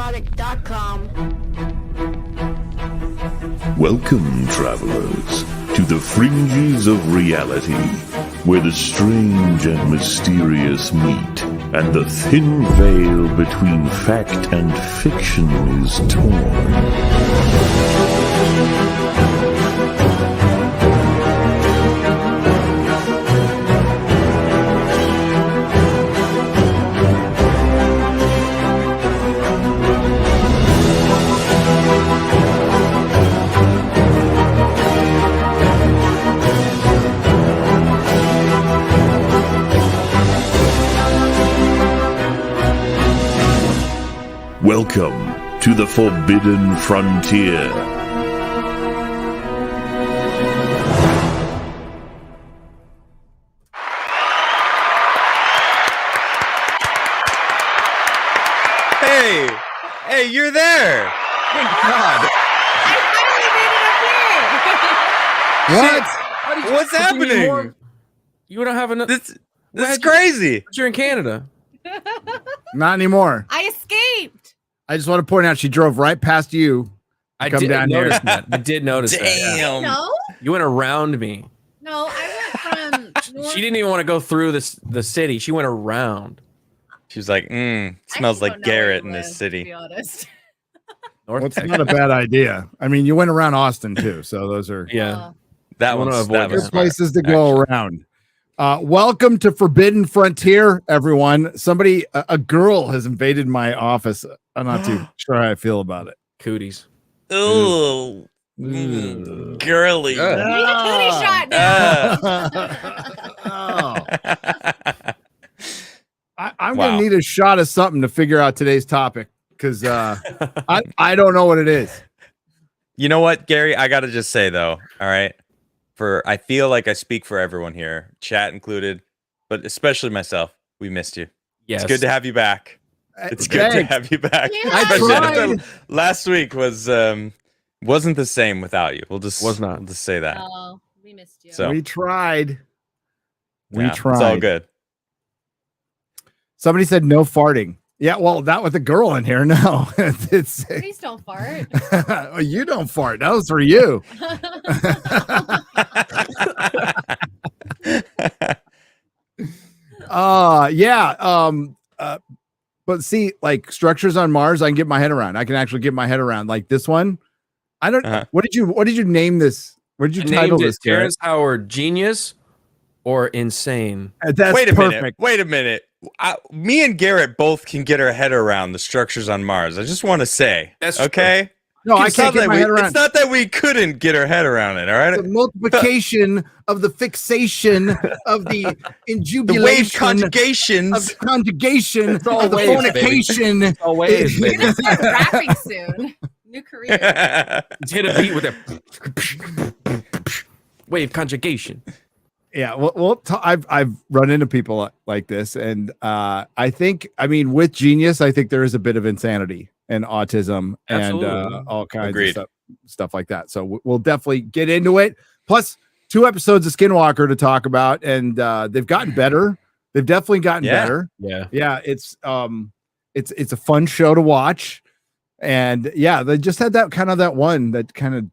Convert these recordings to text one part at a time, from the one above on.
Nerdrotic.com. Welcome, travelers, to the fringes of reality, where the strange and mysterious meet, and the thin veil between fact and fiction is torn. Welcome to the Forbidden Frontier. Hey, you're there. Good God. What? What's happening? You don't have enough. This is crazy. You're in Canada. Not anymore. I escaped. I just want to point out she drove right past you. I Come did down notice here. that. I did notice that. Damn. No, You went around me. no, I went from. North, She didn't even want to go through the city. She went around. She was like, I smells actually like don't know where Garrett you in live, this To city. be honest. North Well, it's Texas. not a bad idea. I mean, you went around Austin too, so those are Yeah. That I wanna one's avoid that good was that. smart, places to go actually. around. Welcome to Forbidden Frontier, everyone. Somebody, a girl has invaded my office. I'm not too sure how I feel about it. Cooties. Ooh, girly. We need a cootie shot now. Oh. I'm Wow. gonna need a shot of something to figure out today's topic because I don't know what it is. You know what, Gary? I gotta just say though, all right. I feel like I speak for everyone here, chat included, but especially myself. We missed you. Yes. It's good to have you back. It's good to Thanks. have you back. Yeah. I Especially tried. after last week wasn't the same without you. We'll just say that. Oh, we missed you. So We tried. We yeah, tried. It's all good. Somebody said no farting. Yeah, well, not with a girl in here. No, it's Please don't fart. oh, you don't fart. That was for you. But see, like structures on Mars, I can get my head around. I can actually get my head around. Like this one, I don't. Uh-huh. What did you name this? What did you title Named this? it Terrence Howard Genius or Insane. That's Wait a perfect. minute. Wait a minute. Me and Garrett both can get our head around the structures on Mars. I just want to say, That's okay. No, I It's not can't get that my head around. It's not that we couldn't get our head around it. All right. The multiplication of the fixation of the The wave injubulation conjugations. of conjugation all of the waves, baby. fornication. Always, You're baby. gonna start rapping soon. New career. Hit a beat with a wave conjugation. Yeah, well, I've run into people like this, and I think, I mean, with genius, I think there is a bit of insanity and autism Absolutely. and all kinds Agreed. of stuff like that. So we'll definitely get into it. Plus, 2 episodes of Skinwalker to talk about, and they've gotten better. They've definitely gotten Yeah. better. Yeah. Yeah, it's a fun show to watch, and yeah, they just had that one that kind of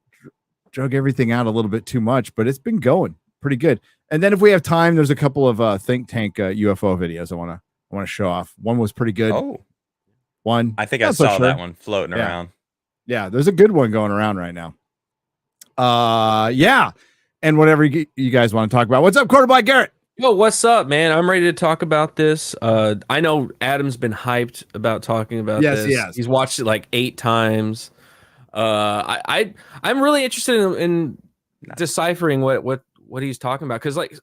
drug everything out a little bit too much, but it's been going pretty good. And then if we have time, there's a couple of think tank UFO videos I want to show off. One was pretty good. Oh, One, I think I not so saw sure. that one floating Yeah. around. Yeah, there's a good one going around right now. Yeah, and whatever you guys want to talk about. What's up, Quarterback Garrett? Yo, what's up, man? I'm ready to talk about this. I know Adam's been hyped about talking about Yes, this. he has. He's watched it like 8 times. I'm really interested in deciphering what he's talking about, because like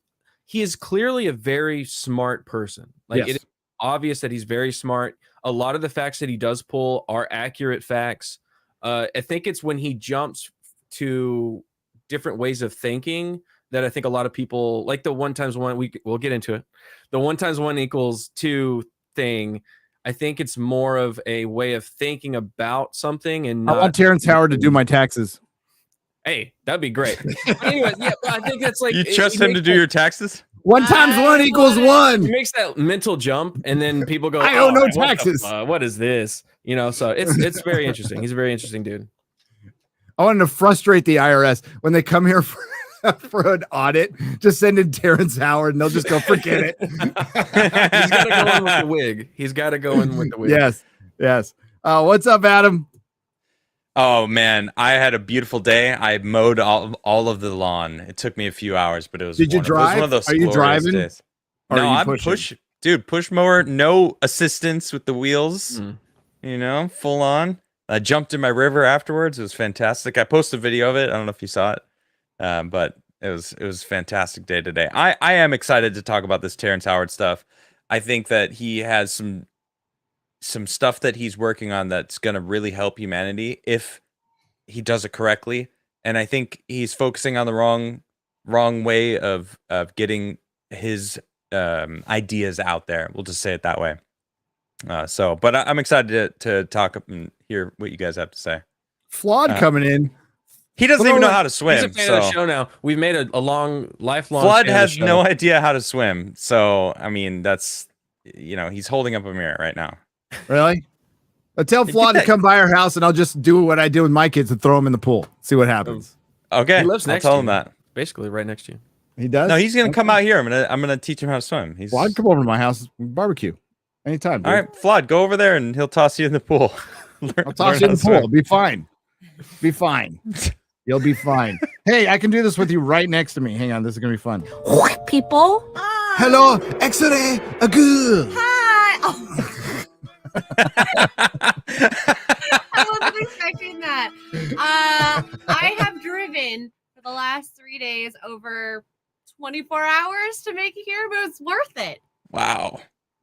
he is clearly a very smart person. Like Yes. it is obvious that he's very smart. A lot of the facts that he does pull are accurate facts. I think it's when he jumps to different ways of thinking that I think a lot of people, like the 1 times 1, we'll get into it. The 1 times 1 equals 2 thing. I think it's more of a way of thinking about something, and I not, want Terrence Howard to do my taxes. hey, that'd be great. But anyways, yeah, but I think that's like You it- trust it him to makes do that- your taxes? 1 times 1 equals It 1. makes that mental jump, and then people go, I owe no what the taxes." what is this? You know, so it's very interesting. He's a very interesting dude. I wanted to frustrate the IRS when they come here for an audit. Just send in Terrence Howard, and they'll just go, forget it. He's got to go in with the wig. He's got to go in with the wig. Yes. What's up, Adam? Oh man, I had a beautiful day. I mowed all of the lawn. It took me a few hours, but it was. Did you drive? It was one of those Are you glorious driving? days. Or No, are you I'm pushing? push mower, no assistance with the wheels. Mm. You know, full on. I jumped in my river afterwards. It was fantastic. I posted a video of it. I don't know if you saw it, but it was a fantastic day today. I am excited to talk about this Terrence Howard stuff. I think that he has some stuff that he's working on that's going to really help humanity if he does it correctly. And I think he's focusing on the wrong way of getting his ideas out there. We'll just say it that way. But I'm excited to talk and hear what you guys have to say. Flawed coming in. He doesn't even know how to swim. He's a fan of the show now. We've made a lifelong. Flood fan of has the show. no idea how to swim. So, I mean, that's, he's holding up a mirror right now. Really? Tell Flawed to come by our house, and I'll just do what I do with my kids and throw them in the pool. See what happens. Okay. He lives next I'll tell to him you. that. Basically, right next to you. He does? No, he's going to come out here. I'm going to teach him how to swim. Well, I'd come over to my house and barbecue anytime. Dude. All right, Flood, go over there and he'll toss you in the pool. I'll toss you in the pool. It'll be fine. Be fine. You'll be fine. Hey, I can do this with you right next to me. Hang on, this is gonna be fun. People. Hello, X-ray, a good. Hi. Oh. I wasn't expecting that. I have driven for the last 3 days over 24 hours to make it here, but it's worth it. Wow.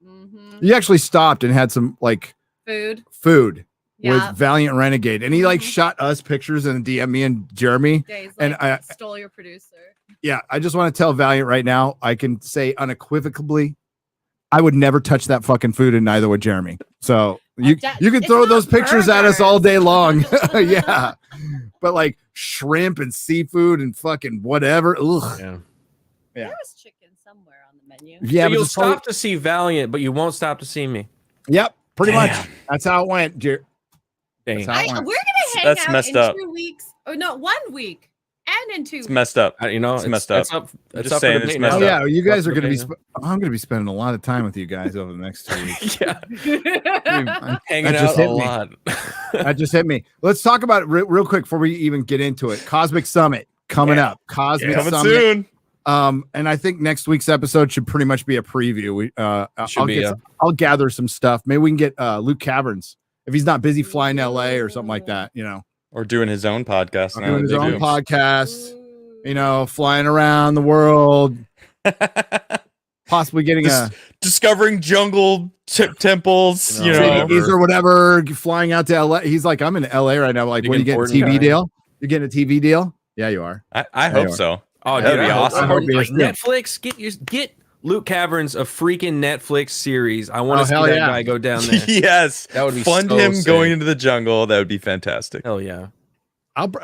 Mm-hmm. You actually stopped and had some like food Yeah. with Valiant Renegade, and he like shot us pictures and DM me and Jeremy. Days, and like, I stole your producer. Yeah, I just want to tell Valiant right now, I can say unequivocally, I would never touch that fucking food, and neither would Jeremy. So you can it's throw not those pictures at us burgers. all day long. Yeah. But like shrimp and seafood and fucking whatever. Ugh. Yeah. Yeah. There was chicken somewhere on the menu. Yeah, So but you'll it's stop probably- to see Valiant, but you won't stop to see me. Yep, pretty Damn. much. That's how it went. That's Dang. how it We're went. gonna hang That's out messed in up. 2 weeks. Or no, 1 week. And in 2 It's weeks. messed up. It's messed up. It's up. It's just up saying for it's debate messed Oh now. up. yeah, you guys are Up for going to be. debate I'm going to be spending a lot of time with you guys over the next 2 weeks. now. Yeah, hanging That just out a hit me. lot. That just hit me. Let's talk about it real quick before we even get into it. Cosmic Summit coming up. Cosmic Coming Summit. soon. And I think next week's episode should pretty much be a preview. I'll gather some stuff. Maybe we can get Luke Caverns if he's not busy flying to LA or something like that. Or doing his own podcast now. Doing his They own do. podcast. Flying around the world, possibly getting Discovering jungle temples, you know. cities or whatever, flying out to LA. He's like, I'm in LA right now. Like, Big when you getting a important TV guy. deal? You're getting a TV deal? Yeah, you are. I hope so. Oh, That'd dude, be I hope- awesome. I hope, That'd be like, awesome. Netflix, get Luke Caverns a freaking Netflix series. I want Oh, to see hell that yeah. guy go down there. Yes. That would be Fund so him sick. going into the jungle. That would be fantastic. Hell yeah.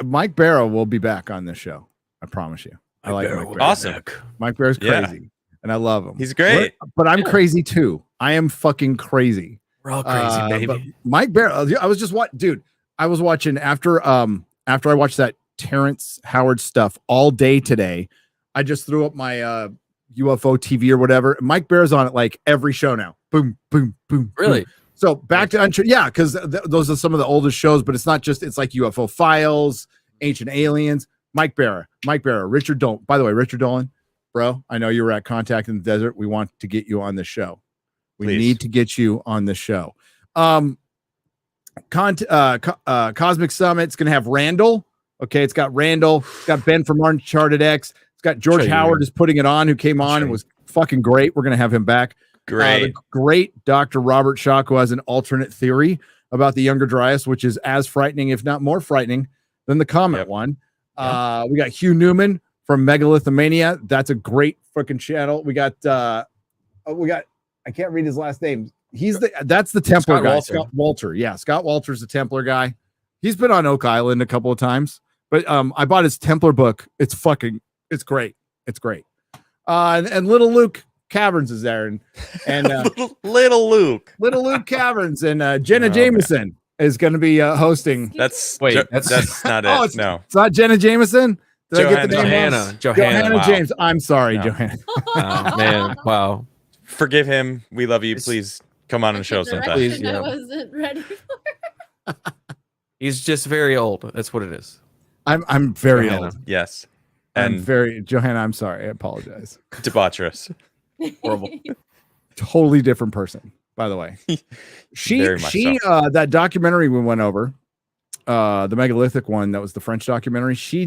Mike Barrow will be back on this show. I promise you. I like Mike Barrow. Awesome. Mike Barrow's Yeah. crazy, and I love him. He's great. But I'm crazy too. I am fucking crazy. We're all crazy, baby. But Mike Barrow, I was just dude. I was watching after I watched that Terrence Howard stuff all day today. I just threw up my UFO TV or whatever. Mike Barrow's on it like every show now. Boom, boom, boom. Really? Boom. So back to yeah, because those are some of the oldest shows, but it's not just. It's like UFO Files, Ancient Aliens. Mike Barrow, Richard Dolan. By the way, Richard Dolan, bro, I know you were at Contact in the Desert. We want to get you on the show. We Please. need to get you on the show. Cosmic Summit's gonna have Randall. Okay, it's got Randall. It's got Ben from Uncharted X. It's got George Show you. Howard is putting it on, who came on and was fucking great. We're gonna have him back. Great. The great Dr. Robert Schoch, who has an alternate theory about the Younger Dryas, which is as frightening, if not more frightening, than the Comet Yep. one. We got Hugh Newman from Megalithomania. That's a great fucking channel. We got I can't read his last name. That's the Templar Scott guy. Walter. Scott Walter. Yeah, Scott Walter's the Templar guy. He's been on Oak Island a couple of times, but I bought his Templar book. It's great. It's great. And little Luke Caverns is there, and little Luke. little Luke Caverns, and Jenna Oh, Jameson is going to be hosting. That's that's not Oh, it. No. It's not Jenna Jameson. Did I get the name wrong? Johanna. Wow. James. I'm sorry, No. Johanna. Oh, man, wow. Forgive him. We love you. Please come on the show That's a sometime. direction Please, yeah. I wasn't ready for. He's just very old. That's what it is. I'm very Johanna. old. Yes. I'm And very Johanna. I'm sorry. I apologize. debaucherous. Horrible. Totally different person, by the way. She Very much that documentary we went over, the megalithic one, that was the French documentary. She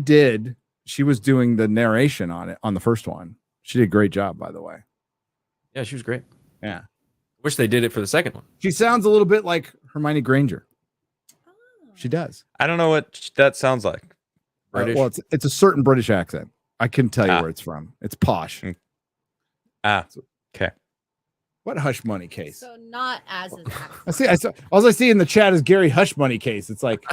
was doing the narration on it on the first one. She did a great job, by the way. Yeah, she was great. Yeah. Wish they did it for the second one. She sounds a little bit like Hermione Granger. She does. I don't know what that sounds like. British. Well, it's a certain British accent. I couldn't tell you Ah. where it's from. It's posh. Ah, okay. What Hush Money case? So not as an All I see in the chat is Gary Hush Money case. It's like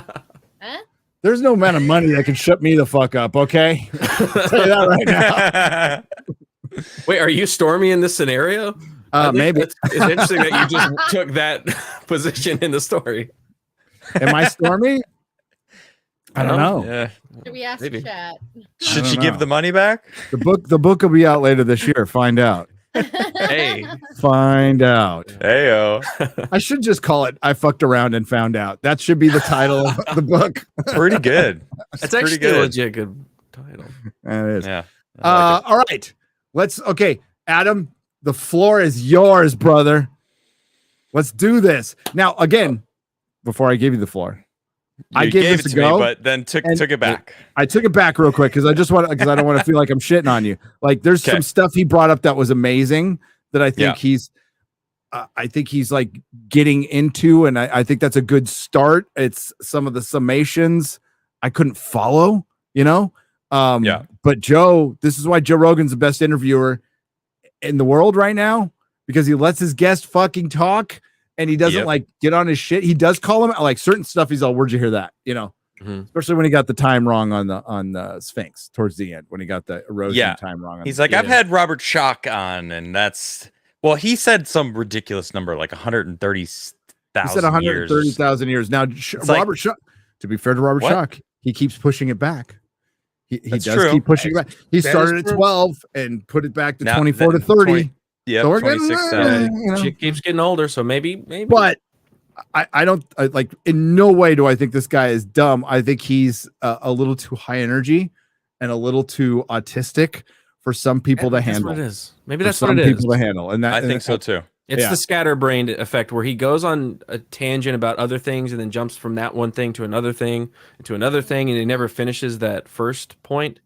Huh? there's no amount of money that can shut me the fuck up. Okay, I'll tell you that right now. Wait, are you Stormy in this scenario? I think Maybe. it's interesting that you just took that position in the story. Am I Stormy? I don't know. Yeah. Should we ask Maybe. chat? Should don't she give know. the money back? The book will be out later this year. Find out. Hey, Find out. Heyo. I should just call it "I fucked around and found out." That should be the title of the book. Pretty good. that's pretty actually a good. legit good title. That is. Yeah. I like it. All right. Okay, Adam, the floor is yours, brother. Let's do this. Now, again, before I give you the floor, I You gave gave this it a to go, me, but then took and- it back. I took it back real quick because I don't want to feel like I'm shitting on you. Like, there's Okay. some stuff he brought up that was amazing that I think Yeah. he's like getting into, and I think that's a good start. It's some of the summations I couldn't follow, Yeah. But Joe, this is why Joe Rogan's the best interviewer in the world right now, because he lets his guest fucking talk and he doesn't Yep. like get on his shit. He does call him like certain stuff. He's all, where'd you hear that? Mhm. Especially when he got the time wrong on the Sphinx towards the end, when he got the erosion Yeah. time wrong. He's like, I've had Robert Schoch on, and he said some ridiculous number, like 130,000 he said 130,000 years. Now, like- Robert Schoch, to be fair to Robert What? Schoch, he keeps pushing it back. He That's does true. keep pushing it back. He That started is at true. 12 and put it back to Now 24 to that- 30. 20 Yeah, So we're getting 26,000. She keeps getting older, so maybe. But I don't like, in no way do I think this guy is dumb. I think he's a little too high energy and a little too autistic for some people to That's handle. what it is. Maybe For that's what some it is. people to handle. And that, I think so too. It's Yeah. the scatterbrained effect where he goes on a tangent about other things and then jumps from that one thing to another thing to another thing, and he never finishes that first point.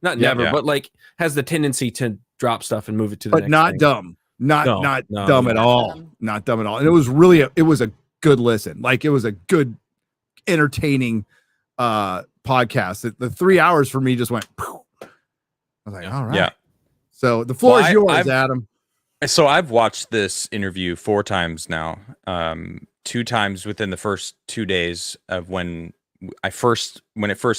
Not Yeah. never, Yeah. but like has the tendency to drop stuff and move it to the but next not thing. dumb. Not No, not no, dumb no. at all. Dumb. Not dumb at all. And it was really it was a good listen. Like, it was a good, entertaining podcast. The 3 hours for me just went. Poof. I was like, all right. Yeah. So the floor Well, is yours, I've- Adam. So I've watched this interview 4 times now. 2 times within the first 2 days of when it first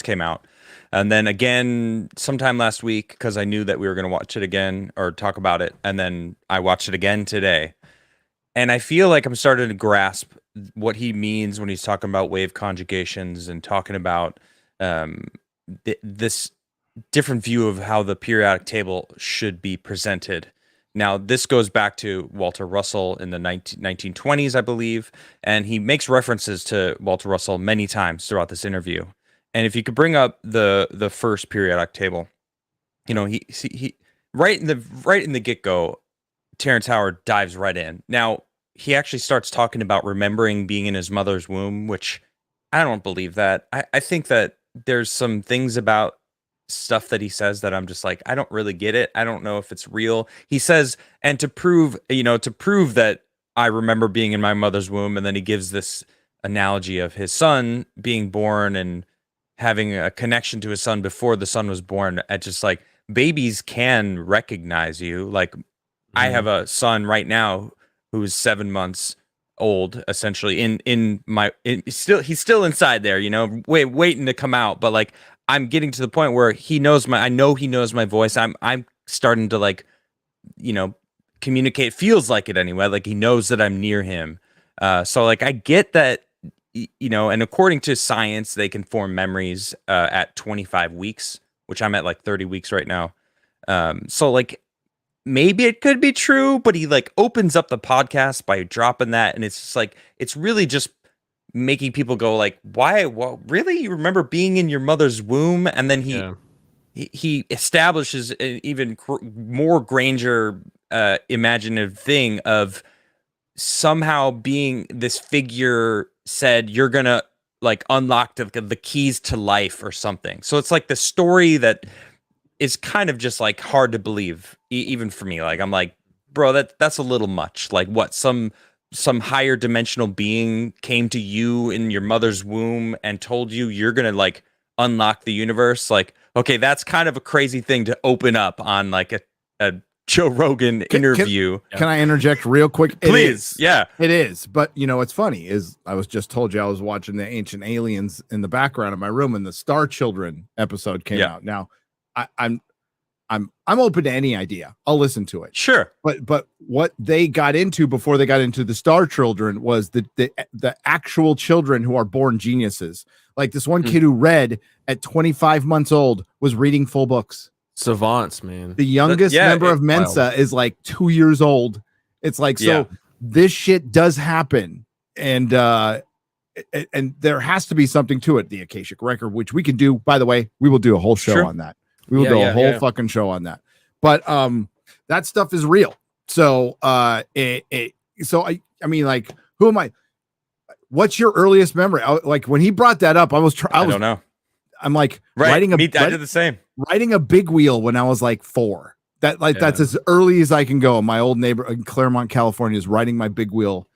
came out, and then again sometime last week because I knew that we were going to watch it again or talk about it, and then I watched it again today. And I feel like I'm starting to grasp what he means when he's talking about wave conjugations and talking about this different view of how the periodic table should be presented. Now, this goes back to Walter Russell in the 1920s, I believe, and he makes references to Walter Russell many times throughout this interview. And if you could bring up the first periodic table, he right in the get-go, Terrence Howard dives right in. Now, he actually starts talking about remembering being in his mother's womb, which I don't believe that. I think that there's some things about stuff that he says that I'm just like, I don't really get it. I don't know if it's real. He says, and to prove that I remember being in my mother's womb, and then he gives this analogy of his son being born and having a connection to his son before the son was born. At just like, babies can recognize you. Like, I have a son right now who's 7 months old, essentially he's still inside there, waiting to come out. But like, I'm getting to the point where I know he knows my voice. I'm starting to like, communicate, feels like it anyway, like he knows that I'm near him. So like I get that, you know, and according to science, they can form memories at 25 weeks, which I'm at like 30 weeks right now. So like maybe it could be true, but he like opens up the podcast by dropping that, and it's just like it's really just making people go like, why? Well, really? You remember being in your mother's womb? And then he establishes an even more Granger imaginative thing of somehow being this figure said you're gonna like unlock the keys to life or something. So it's like the story that is kind of just like hard to believe, even for me. Like I'm like, bro, that's a little much. Like what, some higher dimensional being came to you in your mother's womb and told you you're gonna like unlock the universe? Like, okay, that's kind of a crazy thing to open up on like a Joe Rogan interview. Can I interject real quick? Please. Yeah, it is. But you know what's funny is I was just told you I was watching the Ancient Aliens in the background of my room, and the Star Children episode came out. Now I'm open to any idea. I'll listen to it. Sure. But what they got into before they got into the Star Children was the actual children who are born geniuses. Like this one kid who read at 25 months old was reading full books. Savants, man. The youngest member of Mensa is like 2 years old. It's like, so this shit does happen. And there has to be something to it. The Akashic Record, which we can do, by the way, we will do a whole show on that. We will do a whole fucking show on that. But that stuff is real. So I mean, like, who am I? What's your earliest memory? Like when he brought that up, I don't know. I'm like writing I did the same. Writing a big wheel when I was like 4. That's as early as I can go. My old neighbor in Claremont, California, is writing my big wheel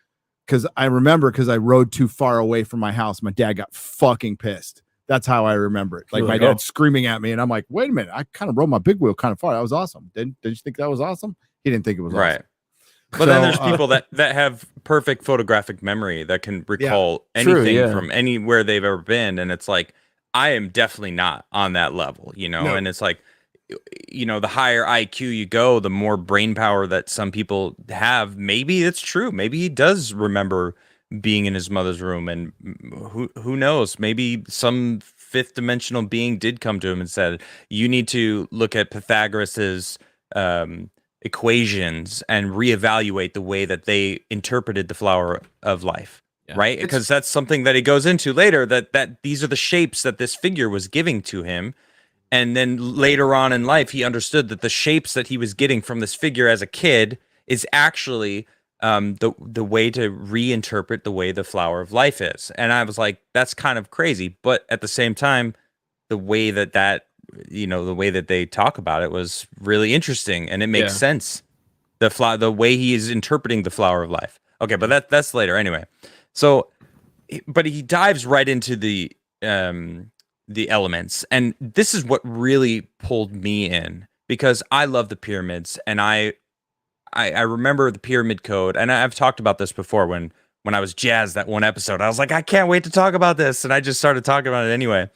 because I rode too far away from my house. My dad got fucking pissed. That's how I remember it. Like my dad screaming at me, and I'm like, wait a minute, I kind of rode my big wheel kind of far. That was awesome. Did you think that was awesome? He didn't think it was awesome. But then there's people that have perfect photographic memory that can recall anything from anywhere they've ever been. And it's like, I am definitely not on that level, you know? And it's like, you know, the higher IQ you go, the more brain power that some people have. Maybe it's true. Maybe he does remember being in his mother's room, and who knows? Maybe some fifth dimensional being did come to him and said, you need to look at Pythagoras's equations and reevaluate the way that they interpreted the flower of life. Right? Because that's something that he goes into later, that these are the shapes that this figure was giving to him. And then later on in life, he understood that the shapes that he was getting from this figure as a kid is actually the way to reinterpret the way the flower of life is. And I was like, that's kind of crazy. But at the same time, the way that you know, the way that they talk about it was really interesting, and it makes sense. The way he is interpreting the flower of life. Okay, but that's later anyway. So, but he dives right into the elements, and this is what really pulled me in, because I love the pyramids, and I remember the pyramid code, and I've talked about this before when I was jazzed that one episode. I was like, I can't wait to talk about this, and I just started talking about it anyway.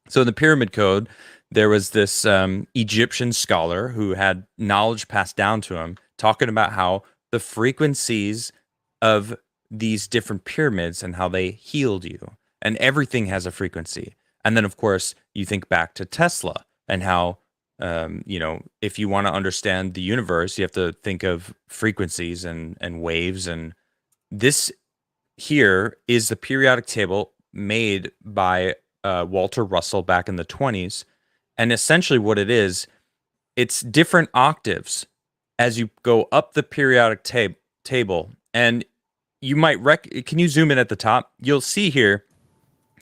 So in the pyramid code, there was this Egyptian scholar who had knowledge passed down to him, talking about how the frequencies of these different pyramids and how they healed you, and everything has a frequency. And then of course you think back to Tesla and how you know, if you want to understand the universe, you have to think of frequencies and waves. And this here is the periodic table made by Walter Russell back in the 20s. And essentially what it is, it's different octaves as you go up the periodic table. And you might can you zoom in at the top? You'll see here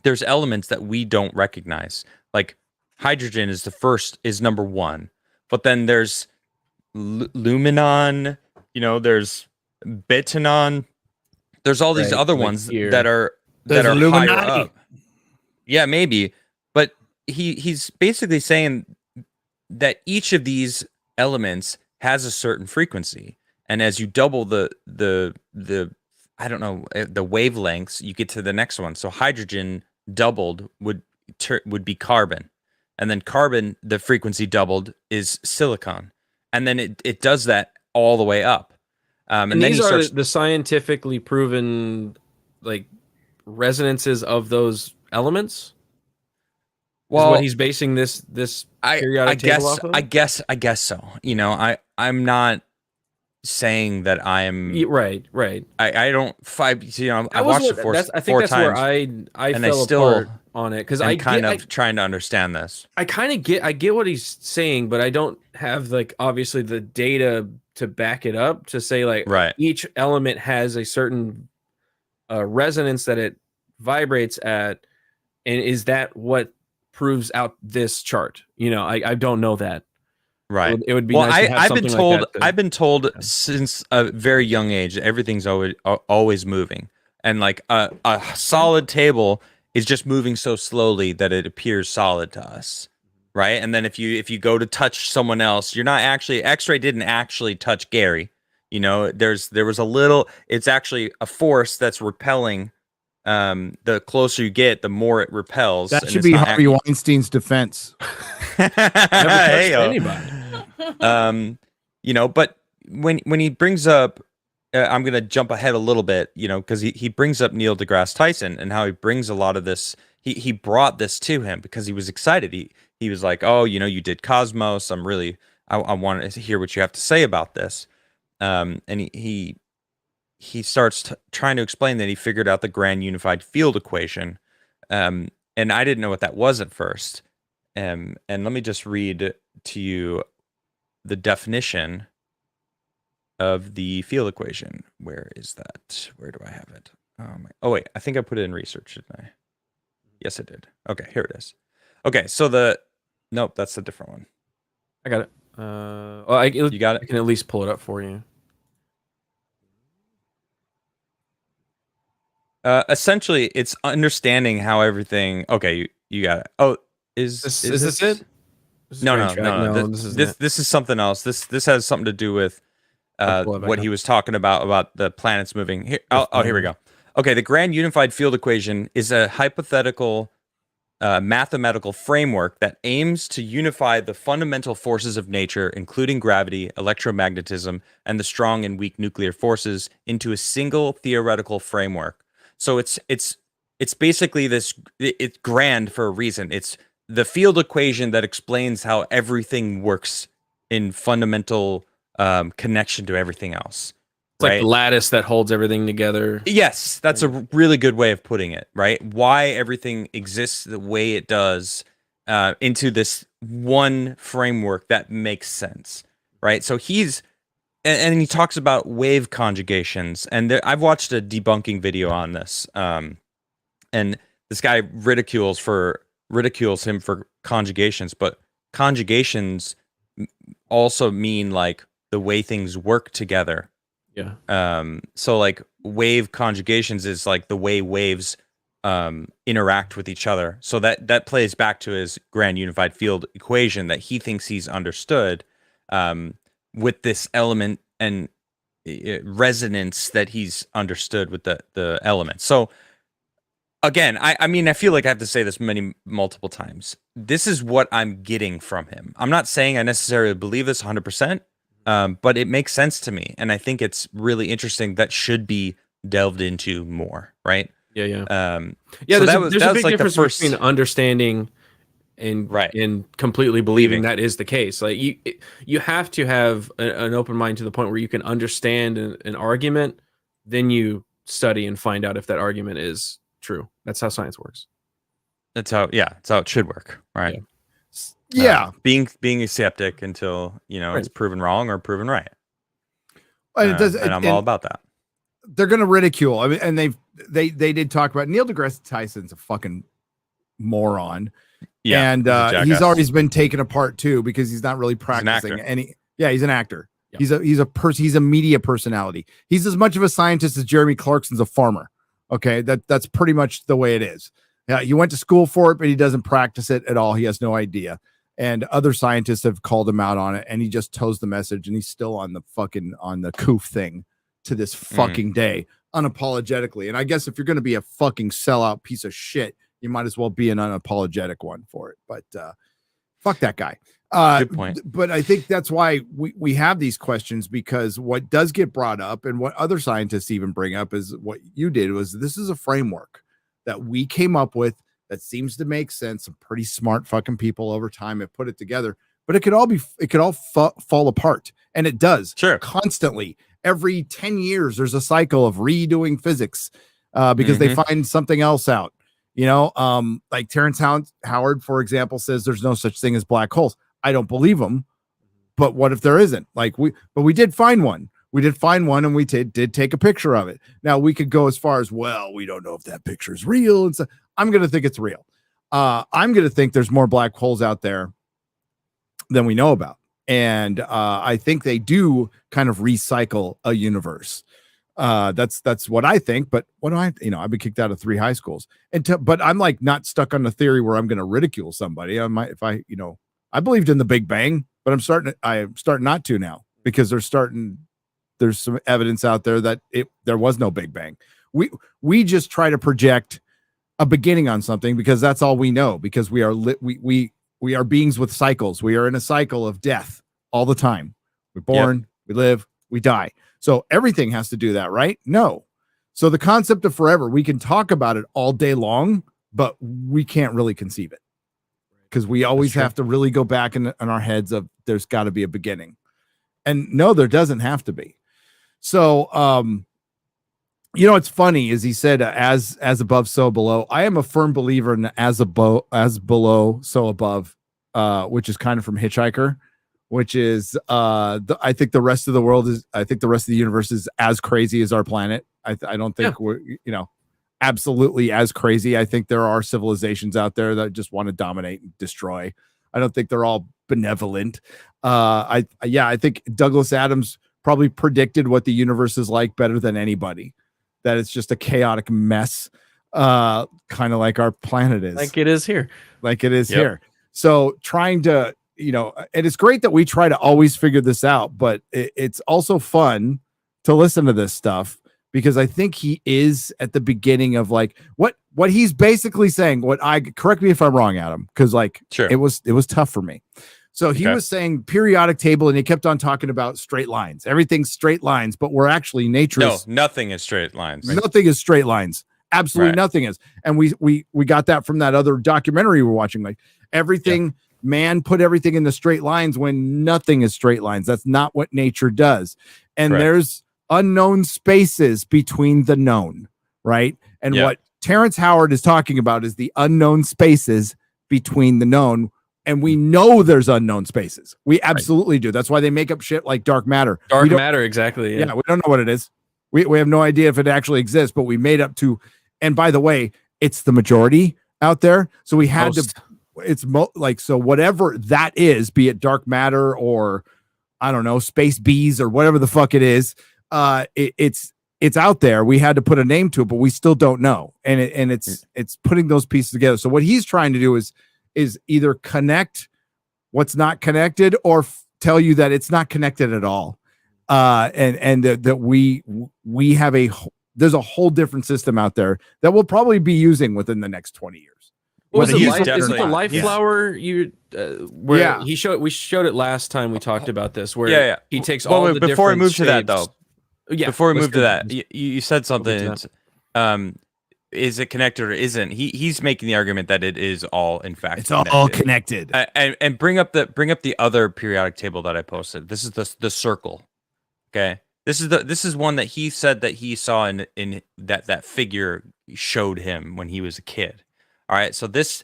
there's elements that we don't recognize. Like hydrogen is number 1. But then there's luminon, you know, there's betanon. There's all these other ones that are higher up. Yeah, maybe. But he's basically saying that each of these elements has a certain frequency. And as you double the I don't know, the wavelengths, you get to the next one. So hydrogen doubled would be carbon. And then carbon, the frequency doubled, is silicon. And then it does that all the way up. And then these he are starts. the scientifically proven like resonances of those elements. Well, is what he's basing this periodic table off of? I guess so. You know, I'm not saying that I'm right. I don't you know, I That was watched it I think four that's times. where I and fell apart on it because I kind of trying to understand this. I get what he's saying, but I don't have like obviously the data to back it up to say like Right. each element has a certain resonance that it vibrates at, and is that what proves out this chart? You know, I don't know that. Right. It would be nice to have I've been something told like that I've been told since a very young age that everything's always moving, and like a solid table is just moving so slowly that it appears solid to us, right? And then if you go to touch someone else, you're not actually X-ray didn't actually touch Gary. You know, there was a little. It's actually a force that's repelling. The closer you get, the more it repels. That and should it's be not Harvey Weinstein's defense. Never touched anybody. You know, but when he brings up, I'm gonna jump ahead a little bit, you know, because he brings up Neil deGrasse Tyson and how he brings a lot of this. He brought this to him because he was excited. He was like, oh, you know, you did Cosmos. I want to hear what you have to say about this. And he starts trying to explain that he figured out the grand unified field equation. And I didn't know what that was at first. And let me just read to you the definition of the field equation. Where is that? Where do I have it? Oh wait, I think I put it in research, didn't I? Yes, I did. Okay, here it is. Okay, so nope, that's a different one. I got it. You got it? I can at least pull it up for you. Essentially, it's understanding how everything. Okay, you got it. Oh, is this it? No. This is something else. This has something to do with what he was talking about the planets moving. Here, here we go. Okay, the grand unified field equation is a hypothetical mathematical framework that aims to unify the fundamental forces of nature, including gravity, electromagnetism, and the strong and weak nuclear forces, into a single theoretical framework. So it's basically this. It's grand for a reason. It's the field equation that explains how everything works in fundamental connection to everything else. It's like the lattice that holds everything together. Yes, that's a really good way of putting it, right? Why everything exists the way it does into this one framework that makes sense, right? So and he talks about wave conjugations, and I've watched a debunking video on this, and this guy ridicules him for conjugations, but conjugations also mean like the way things work together. Yeah. So like wave conjugations is like the way waves interact with each other. So that plays back to his grand unified field equation that he thinks he's understood with this element and resonance that he's understood with the element. So again, I mean, I feel like I have to say this multiple times. This is what I'm getting from him. I'm not saying I necessarily believe this 100%. But it makes sense to me, and I think it's really interesting. That should be delved into more, right? Yeah. So there's that a was big like difference the first between understanding and completely believing that is the case. Like you have to have an open mind to the point where you can understand an argument, then you study and find out if that argument is true. That's how science works. That's how it should work, right? Yeah. Being a skeptic until it's proven wrong or proven right. And I'm all about that. They're going to ridicule. I mean, and they did talk about Neil deGrasse Tyson's a fucking moron. Yeah, and he's always been taken apart too because he's not really practicing any. Yeah, he's an actor. Yeah. He's a media personality. He's as much of a scientist as Jeremy Clarkson's a farmer. Okay, that's pretty much the way it is. Yeah, he went to school for it, but he doesn't practice it at all. He has no idea. And other scientists have called him out on it, and he just toes the message, and he's still on the COOF thing to this fucking day, unapologetically. And I guess if you're going to be a fucking sellout piece of shit, you might as well be an unapologetic one for it. But Fuck that guy. Good point. But I think that's why we have these questions, because what does get brought up and what other scientists even bring up is what you did was, this is a framework that we came up with that seems to make sense. Some pretty smart fucking people over time have put it together, but it could all fall apart. And it does constantly. Every 10 years, there's a cycle of redoing physics because they find something else out. You know, like Terrence Howard, for example, says there's no such thing as black holes. I don't believe him, but what if there isn't? Like we did find one. We did find one, and we did take a picture of it. Now we could go as far as, well, we don't know if that picture is real. And so I'm going to think it's real. I'm going to think there's more black holes out there than we know about. And I think they do kind of recycle a universe. That's what I think. But what do I've been kicked out of 3 high schools, but I'm like not stuck on the theory where I'm going to ridicule somebody. I believed in the Big Bang, but I'm starting not to now, because there's some evidence out there that there was no Big Bang. We just try to project a beginning on something because that's all we know, because we are beings with cycles. We are in a cycle of death all the time. We're born, we live, we die. So everything has to do that, right? No. So the concept of forever, we can talk about it all day long, but we can't really conceive it, because we always have to really go back in our heads of there's got to be a beginning. And no, there doesn't have to be. So, it's funny is he said, as above, so below. I am a firm believer in as below, so above, which is kind of from Hitchhiker, which is, I think the rest of the universe is as crazy as our planet. I don't think we're, absolutely as crazy. I think there are civilizations out there that just want to dominate and destroy. I don't think they're all benevolent. I think Douglas Adams probably predicted what the universe is like better than anybody, that it's just a chaotic mess, kind of like our planet is. Like it is here. Here. So trying to, and it's great that we try to always figure this out, but it's also fun to listen to this stuff, because I think he is at the beginning of like what he's basically saying. Correct me if I'm wrong, Adam, because it was tough for me. So he was saying periodic table, and he kept on talking about straight lines. Everything's straight lines, but we're actually No, nothing is straight lines. Nothing is straight lines. Absolutely nothing is. And we got that from that other documentary we're watching. Like everything, man put everything in the straight lines when nothing is straight lines. That's not what nature does. And there's unknown spaces between the known, right? And what Terrence Howard is talking about is the unknown spaces between the known. And we know there's unknown spaces. We absolutely do. That's why they make up shit like dark matter. Dark matter, exactly. Yeah, we don't know what it is. We have no idea if it actually exists, but we made up to. And by the way, it's the majority out there. So we had so whatever that is, be it dark matter or I don't know, space bees or whatever the fuck it is, it's out there. We had to put a name to it, but we still don't know. And it's putting those pieces together. So what he's trying to do is either connect what's not connected or tell you that it's not connected at all. And that we have there's a whole different system out there that we'll probably be using within the next 20 years. Is it the life flower we showed it last time we talked about this, where he takes all the before we different move to that shapes. though. Before we move to that, you said something. Is it connected or isn't? He's making the argument that it is all, in fact, it's all connected. And bring up the other periodic table that I posted. This is the circle. Okay, this is one that he said that he saw in that figure showed him when he was a kid. All right, so this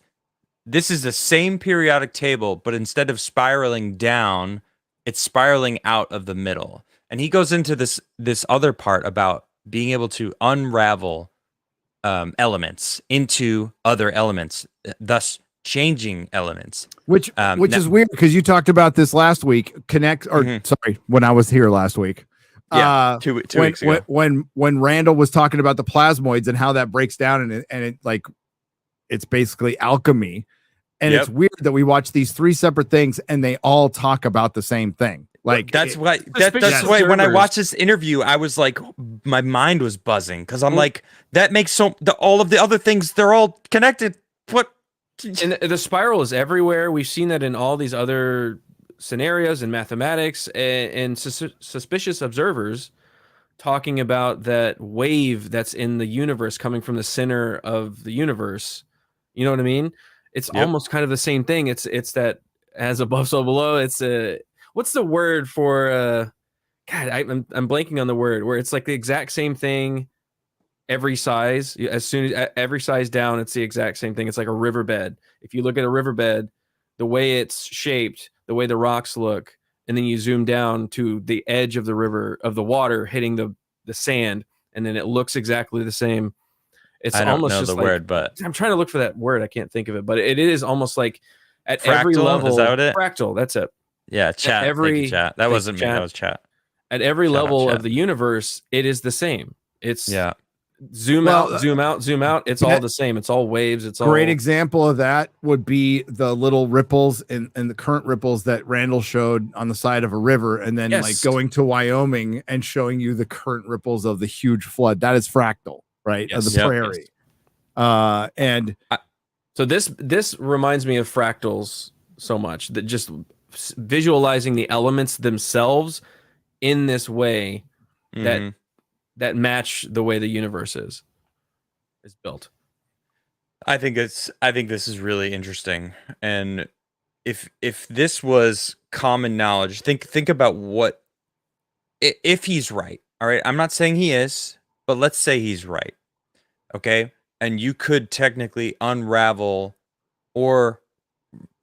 is the same periodic table, but instead of spiraling down, it's spiraling out of the middle. And he goes into this other part about being able to unravel elements into other elements, thus changing elements. Which is weird, because you talked about this last week. When I was here last week. Two weeks ago. When Randall was talking about the plasmoids and how that breaks down, and it like it's basically alchemy. And it's weird that we watch these 3 separate things and they all talk about the same thing. Like that's why when I watched this interview, I was like, my mind was buzzing, because I'm like, that makes all of the other things, they're all connected. What And the spiral is everywhere. We've seen that in all these other scenarios in mathematics, and suspicious observers talking about that wave that's in the universe coming from the center of the universe. You know what I mean? It's almost kind of the same thing. It's that as above, so below. It's what's the word for God, I'm blanking on the word, where it's like the exact same thing every size. As soon as every size down, it's the exact same thing. It's like a riverbed. If you look at a riverbed, the way it's shaped, the way the rocks look, and then you zoom down to the edge of the river, of the water hitting the sand, and then it looks exactly the same. It's I don't almost know just the like, word, but I'm trying to look for that word. I can't think of it, but it is almost like at fractal? every level. Is that what fractal. That's it. yeah, chat. every- Thank you, chat. That thank wasn't you, me. That chat. was chat. At every Shout out, level chat. of the universe, it is the same. It's Yeah. zoom Well, out, zoom out, zoom out. It's all that- the same. It's all waves. It's all Great example of that would be the little ripples and the current ripples that Randall showed on the side of a river, and then Yes. like going to Wyoming and showing you the current ripples of the huge flood. That is fractal, right? Of Yes. the Yep. prairie. And So this reminds me of fractals so much, that just visualizing the elements themselves in this way Mhm. that match the way the universe is built. I think this is really interesting. And if this was common knowledge, think about what if he's right. All right. I'm not saying he is, but let's say he's right. Okay? And you could technically unravel or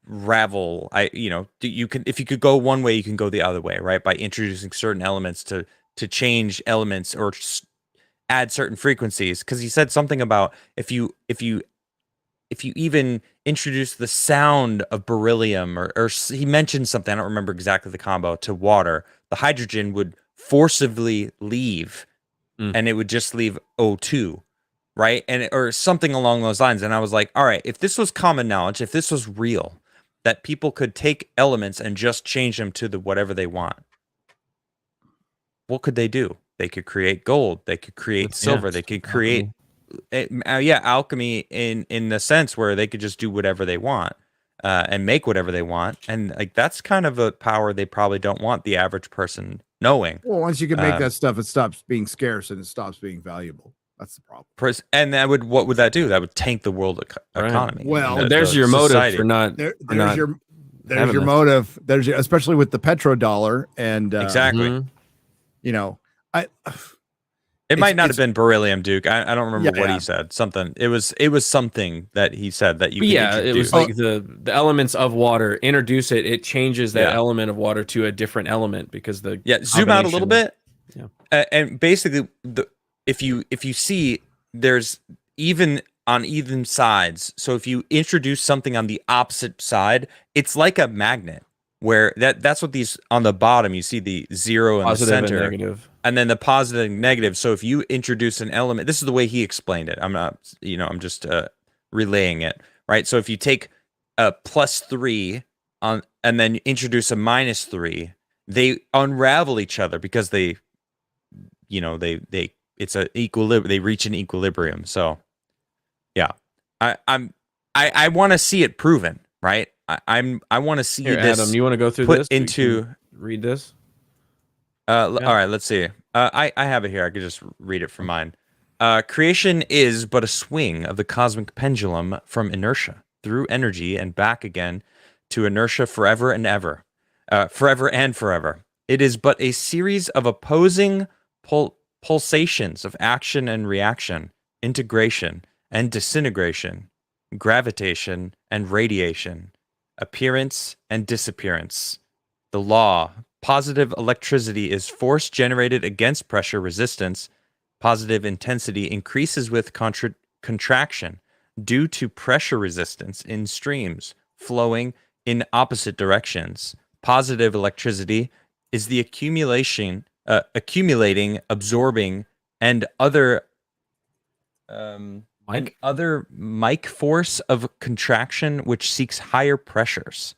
ravel. You can, if you could go one way, you can go the other way, right? By introducing certain elements to change elements or add certain frequencies. Because he said something about if you even introduce the sound of beryllium, or he mentioned something, I don't remember exactly the combo, to water, the hydrogen would forcibly leave, and it would just leave O2, right? And or something along those lines. And I was like, all right, if this was common knowledge, if this was real, that people could take elements and just change them to whatever they want, what could they do? They could create gold, they could create silver, they could create alchemy in the sense where they could just do whatever they want and make whatever they want. And like that's kind of a power they probably don't want the average person knowing. well, once you can make that stuff, it stops being scarce and it stops being valuable. That's the problem. And what would that do? That would tank the world economy. Well, the- There's the your motive society. for not. There's not your having this. motive. There's your, especially with the petrodollar and Exactly. Mhm. you know, It might not it's- have been beryllium, Duke. I don't remember what Yeah. he said. Something. It was something that he said that you But could yeah, it introduce. was like the elements of water. Introduce it. It changes that Yeah. element of water to a different element because the Zoom out a little combination- bit. Yeah. And basically, if you see, there's even on even sides. So if you introduce something on the opposite side, it's like a magnet. Where that's what these on the bottom, you see the zero in Positive the and center, negative. and then the positive and negative. So if you introduce an element, this is the way he explained it. I'm not, I'm just relaying it, right? So if you take a +3 on and then introduce a -3, they unravel each other because they it's a equilibrium. They reach an equilibrium. So yeah, I want to see it proven, right? I want to see Here, this. Adam, you want to go through put this? We into- can read this. All right, let's see. I have it here. I could just read it from mine. Creation is but a swing of the cosmic pendulum from inertia through energy and back again to inertia forever and ever. Forever and forever. It is but a series of opposing pulsations of action and reaction, integration and disintegration, gravitation and radiation, appearance and disappearance. The law. Positive electricity is force generated against pressure resistance. Positive intensity increases with contraction due to pressure resistance in streams flowing in opposite directions. Positive electricity is the accumulating, absorbing, and other mic force of contraction which seeks higher pressures.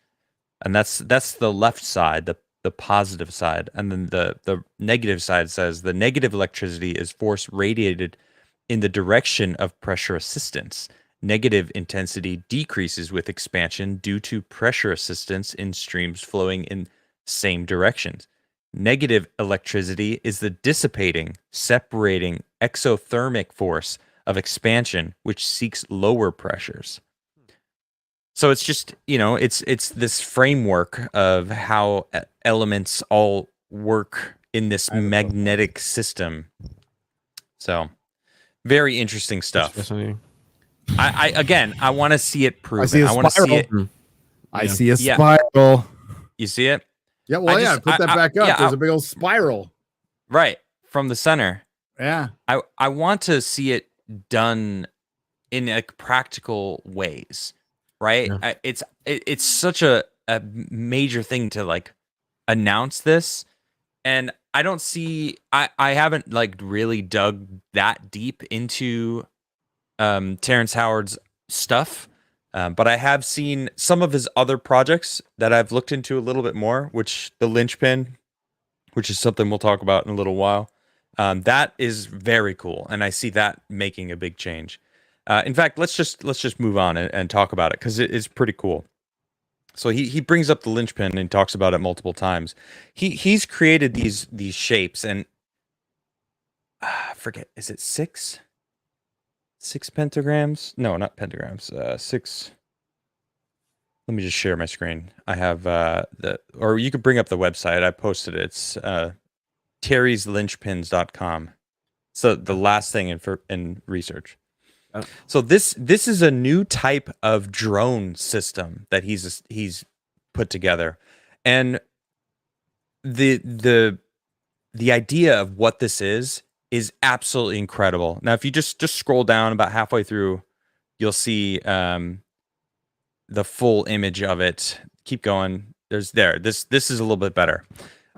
And that's the left side, the positive side. And then the negative side says the negative electricity is force radiated in the direction of pressure assistance Negative intensity decreases with expansion due to pressure assistance in streams flowing in same directions. Negative electricity is the dissipating, separating exothermic force of expansion, which seeks lower pressures. So it's just, it's this framework of how elements all work in this magnetic system. So very interesting stuff. I want to see it proven. I want to see it. I see a spiral. You see it? Yeah, well, put that back up. There's a big old spiral. Right, from the center. Yeah. I want to see it done in like practical ways, right? Yeah. It's such a major thing to like announce this, and I don't see I haven't like really dug that deep into Terrence Howard's stuff. But I have seen some of his other projects that I've looked into a little bit more, which the linchpin, which is something we'll talk about in a little while. That is very cool, and I see that making a big change. In fact, let's just move on and talk about it because it is pretty cool. So he brings up the linchpin and talks about it multiple times. He's created these shapes, and I forget, is it six pentagrams? No, not pentagrams. Six. Let me just share my screen. I have or you could bring up the website. I posted it. It's terryslinchpins.com. So the last thing in research. So this is a new type of drone system that he's put together, and the idea of what this is absolutely incredible. Now, if you just scroll down about halfway through, you'll see the full image of it. Keep going. This is a little bit better.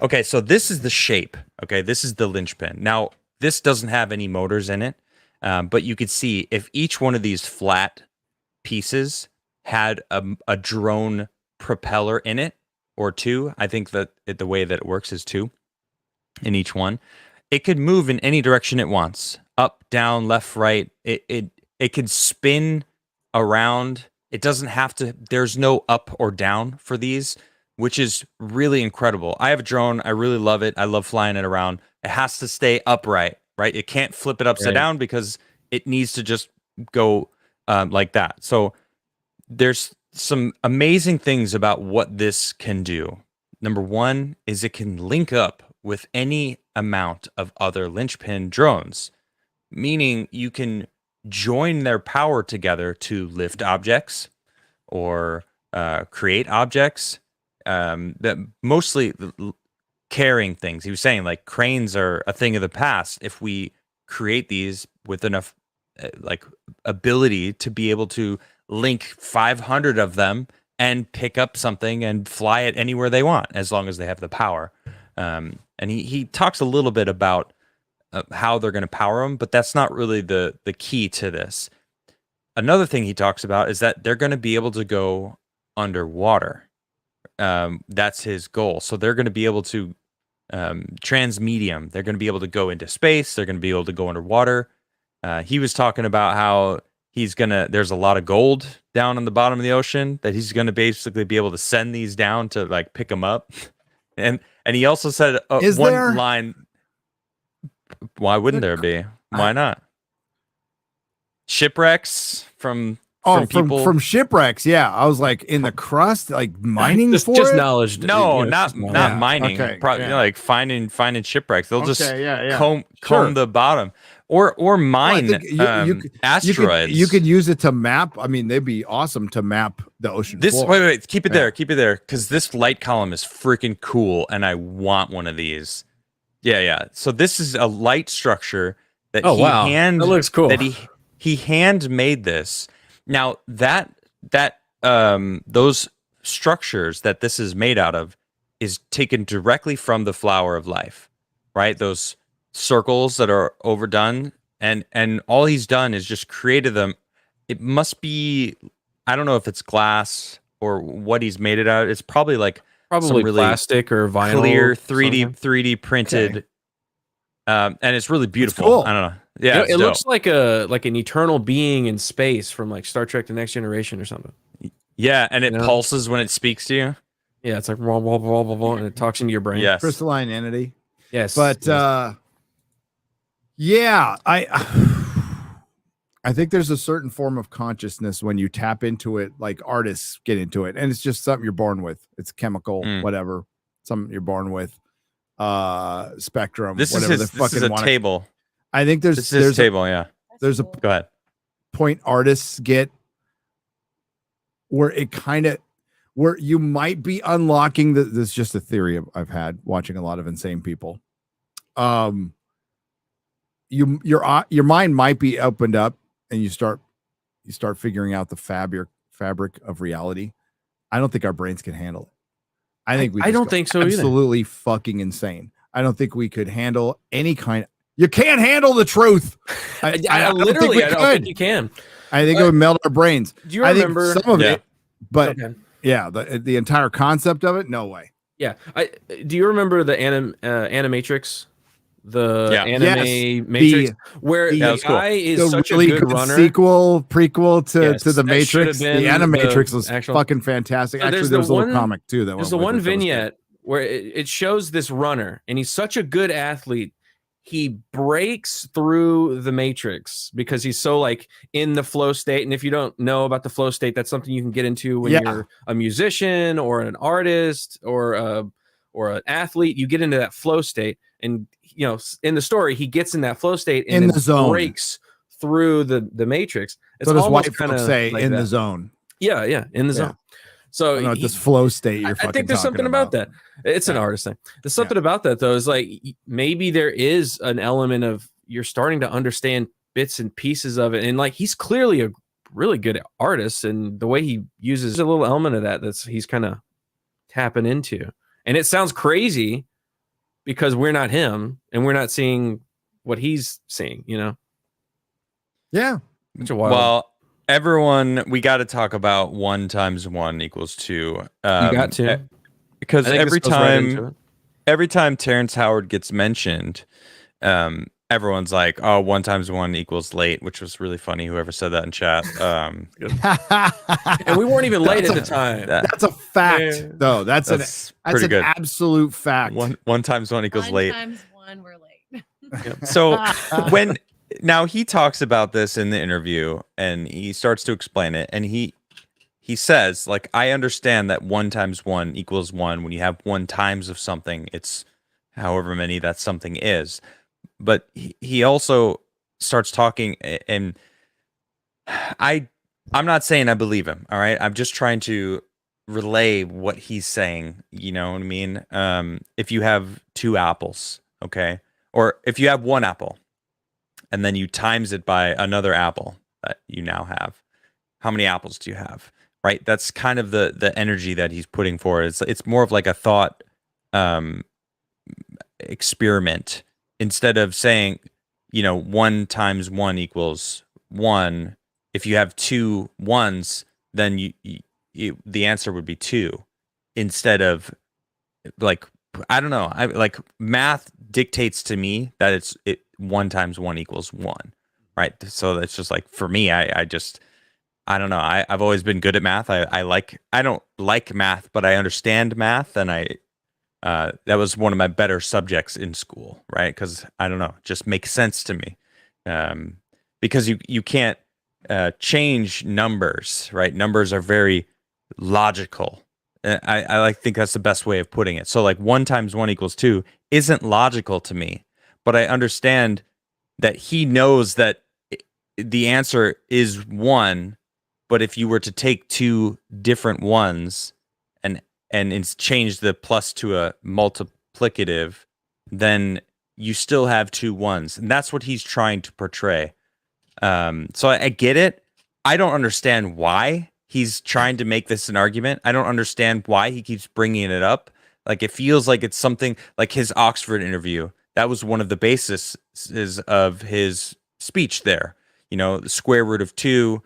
Okay, so this is the shape. Okay, this is the linchpin. Now, this doesn't have any motors in it, but you could see if each one of these flat pieces had a drone propeller in it, or two. I think that the way that it works is two in each one. It could move in any direction it wants, up, down, left, right. It could spin around. It doesn't have to. There's no up or down for these, which is really incredible. I have a drone. I really love it. I love flying it around. It has to stay upright, right? It can't flip it upside down because it needs to just go like that. So there's some amazing things about what this can do. Number one is it can link up with any amount of other linchpin drones, meaning you can join their power together to lift objects or create objects, that mostly carrying things. He was saying like cranes are a thing of the past. If we create these with enough like ability to be able to link 500 of them and pick up something and fly it anywhere they want, as long as they have the power. And he talks a little bit about how they're going to power them, but that's not really the key to this. Another thing he talks about is that they're going to be able to go underwater. That's his goal. So they're going to be able to transmedium. They're going to be able to go into space. They're going to be able to go underwater. He was talking about how there's a lot of gold down on the bottom of the ocean that he's going to basically be able to send these down to like pick them up. And he also said one line. Why wouldn't there be? Why not? Shipwrecks from people. From shipwrecks. Yeah, I was like in the crust, like mining just for it? knowledge. No, Yeah, not mining. Okay, Like finding shipwrecks. They'll just yeah. comb the bottom or mine asteroids. You could use it to map. I mean, they'd be awesome to map the ocean floor. Wait, keep it there, because this light column is freaking cool, and I want one of these. Yeah. So this is a light structure that that looks cool. That he hand made this. Now that those structures that this is made out of is taken directly from the flower of life, right? Those circles that are overdone, and all he's done is just created them. It must be, I don't know if it's glass or what he's made it out of. It's probably really plastic or vinyl, clear 3D printed And it's really beautiful. cool. I don't know. Yeah, You know, it's it dope. looks like an eternal being in space from like Star Trek: The Next Generation or something. Yeah, and it You know? pulses when it speaks to you. Yeah, it's like blah, blah, blah, blah, blah, and it talks into your brain. Yes. Crystalline entity. Yes. But yes. yeah, I think there's a certain form of consciousness when you tap into it, like artists get into it, and it's just something you're born with. It's chemical, whatever, something you're born with. Spectrum. This whatever is his, they this is fucking a wanna- table. I think there's This is his table. Yeah. there's a Go ahead. point artists get where it kind of where you might be unlocking this is just a theory I've had watching a lot of insane people. Your mind might be opened up and you start figuring out the fabric of reality. I don't think our brains can handle it. I think I don't think so either. Absolutely fucking insane. I don't think we could handle any kind. You can't handle the truth. I Literally, I don't think you can. I think it would melt our brains. Do you remember some of it? But Okay. yeah, the entire concept of it, no way. Yeah. Do you remember the Animatrix? The anime Yes. Matrix, where the- the That was cool. guy is The such really a good good runner. prequel to Yes, the that Matrix. should have The been Animatrix the was actual- fucking fantastic. So Actually, there's there was the a little one- comic too. There's the one vignette where it shows this runner, and he's such a good athlete. He breaks through the matrix because he's so like in the flow state. And if you don't know about the flow state, that's something you can get into when you're a musician or an artist or an athlete. You get into that flow state, and you know, in the story, he gets in that flow state and In then the zone. breaks through the matrix. It's So does almost white kinda folks say like in that. the zone. Yeah, in the Yeah. zone. So I don't know he- this flow state you're I fucking think there's talking something about that. It's an Yeah. artist thing. There's something about that though. Is like maybe there is an element of you're starting to understand bits and pieces of it, and like he's clearly a really good artist, and the way he uses a little element of that he's kind of tapping into, and it sounds crazy because we're not him and we're not seeing what he's seeing. You know? Yeah. It's a wild. Well, everyone, we got to talk about 1 × 1 = 2. You got to, because I think every this goes right into it. every time Terrence Howard gets mentioned, everyone's like, "Oh, 1 × 1 = late," which was really funny. Whoever said that in chat. And we weren't even late at That's the time. That's a fact, though. That's pretty an good. absolute fact. 1 × 1 = late. 1 × 1, we're late. So when now he talks about this in the interview and he starts to explain it, and he says, like, I understand that 1 × 1 = 1. When you have 1 times of something, it's however many that something is. But he also starts talking, and I'm not saying I believe him. All right, I'm just trying to relay what he's saying. You know what I mean? If you have 2 apples, okay, or if you have 1 apple, and then you times it by another apple that you now have, how many apples do you have? Right? That's kind of the energy that he's putting forward. It's more of like a thought experiment, instead of saying, 1 × 1 = 1. If you have 2 1s, then the answer would be 2, instead of, like, I don't know. Like, math dictates to me that it's 1 × 1 = 1, right? So that's just like, for me, I don't know. I've always been good at math. I don't like math, but I understand math, and that was one of my better subjects in school, right? Because I don't know, it just makes sense to me. Because you can't change numbers, right? Numbers are very logical. I think that's the best way of putting it. So like 1 × 1 = 2 isn't logical to me, but I understand that he knows that the answer is 1. But if you were to take 2 different 1s and change the plus to a multiplicative, then you still have 2 1s, and that's what he's trying to portray. So I get it. I don't understand why he's trying to make this an argument. I don't understand why he keeps bringing it up. Like, it feels like it's something like his Oxford interview. That was one of the bases of his speech there. The square root of 2,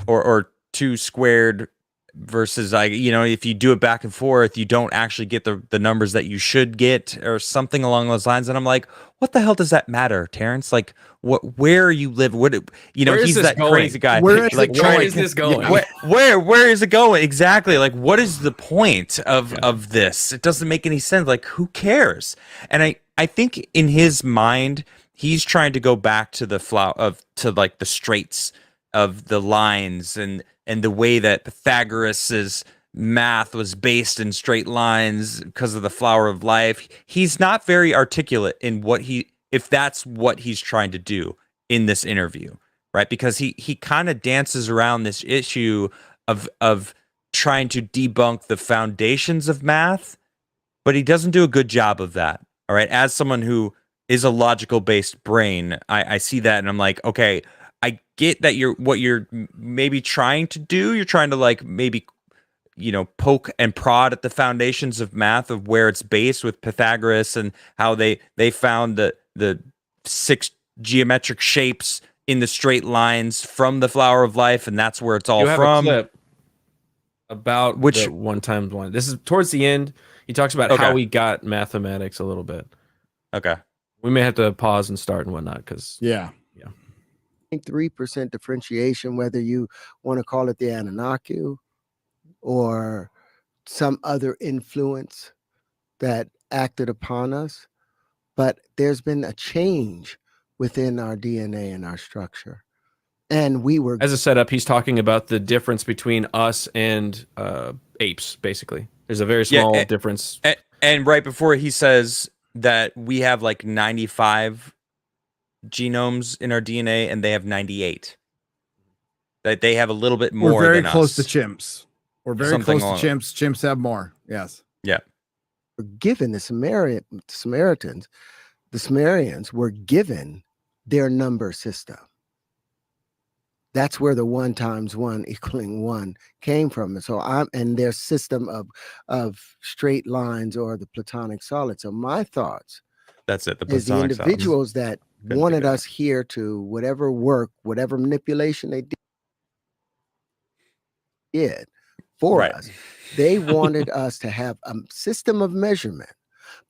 or 2 squared versus like, you know, if you do it back and forth, you don't actually get the numbers that you should get or something along those lines. And I'm like, what the hell does that matter, Terrence? Like, where you live, what, you know, Where is he's this that going? crazy guy. Where is like it Where going? is this going? where is it going? Exactly. Like, what is the point of this? It doesn't make any sense. Like, who cares? And I think in his mind, he's trying to go back to the to like the straights of the lines and the way that Pythagoras's math was based in straight lines because of the flower of life. He's not very articulate in if that's what he's trying to do in this interview, right? Because he kind of dances around this issue of trying to debunk the foundations of math, but he doesn't do a good job of that. All right. As someone who is a logical based brain, I see that and I'm like, okay, I get that what you're maybe trying to do. You're trying to like maybe, you know, poke and prod at the foundations of math of where it's based with Pythagoras and how they found the 6 geometric shapes in the straight lines from the flower of life, and that's where it's all You have from. a clip about Which- the 1 times 1. This is towards the end. He talks about Okay. how he got mathematics a little bit. Okay. We may have to pause and start and whatnot because Yeah. 3% differentiation, whether you want to call it the Anunnaki or some other influence that acted upon us. But there's been a change within our DNA and our structure. And we were as a setup, he's talking about the difference between us and apes. Basically, there's a very small difference. And right before he says that we have like 95 genomes in our DNA and they have 98. That they have a little bit more We're very than close us. to chimps. We're very Something close to chimps. Chimps have more. Yes. Yeah. given the Sumerians were given their number system. That's where the 1 times 1 equaling 1 came from. And so and their system of straight lines or the Platonic solid. So my thoughts That's it. is the Platonic solids. individuals that Couldn't wanted figure it us here to whatever work, whatever manipulation they did for Right. us, they wanted us to have a system of measurement,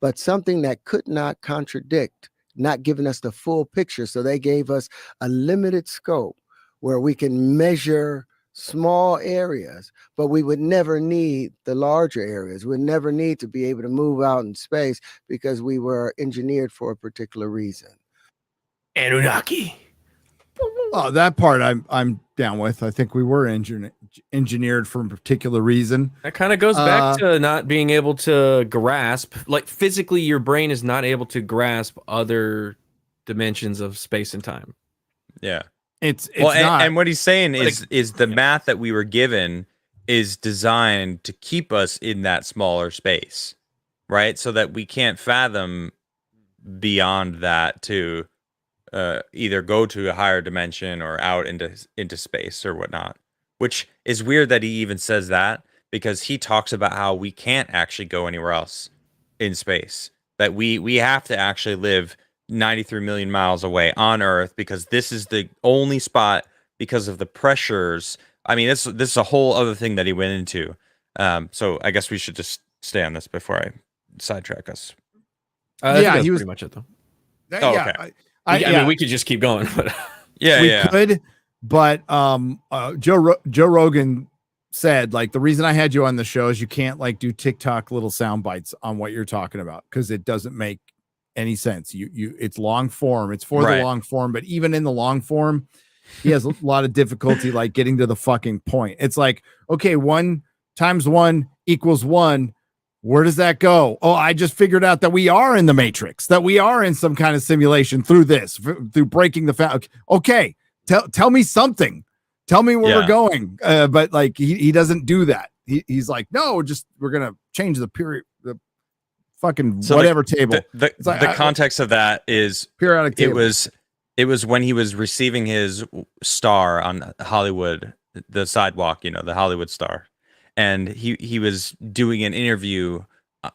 but something that could not contradict, not giving us the full picture. So they gave us a limited scope where we can measure small areas, but we would never need the larger areas. We'd never need to be able to move out in space because we were engineered for a particular reason. Anunnaki. Oh, that part I'm down with. I think we were engineered for a particular reason. That kind of goes back to not being able to grasp, like physically, your brain is not able to grasp other dimensions of space and time. Yeah. It's Well, not. and what he's saying But is the math that we were given is designed to keep us in that smaller space, right? So that we can't fathom beyond that to either go to a higher dimension or out into space or whatnot. Which is weird that he even says that, because he talks about how we can't actually go anywhere else in space. That we have to actually live 93 million miles away on Earth because this is the only spot because of the pressures. I mean, this is a whole other thing that he went into. So I guess we should just stay on this before I sidetrack us. I think Yeah, that's he was- pretty much it though. Oh, yeah, okay. I mean, we could just keep going, but Yeah, we yeah. could, but Joe Rogan said, like, the reason I had you on the show is you can't like do TikTok little sound bites on what you're talking about because it doesn't make any sense. It's long form. It's for Right. the long form, but even in the long form, he has a lot of difficulty like getting to the fucking point. It's like, okay, 1 times 1 equals 1. Where does that go? Oh, I just figured out that we are in the matrix, that we are in some kind of simulation through through breaking the okay, tell me something. Tell me where Yeah. we're going. But like he doesn't do that. He's like, no, we're gonna change the period, the fucking So whatever table. The like, context of that is Periodic table. it was when he was receiving his star on Hollywood, the sidewalk, the Hollywood star. And he was doing an interview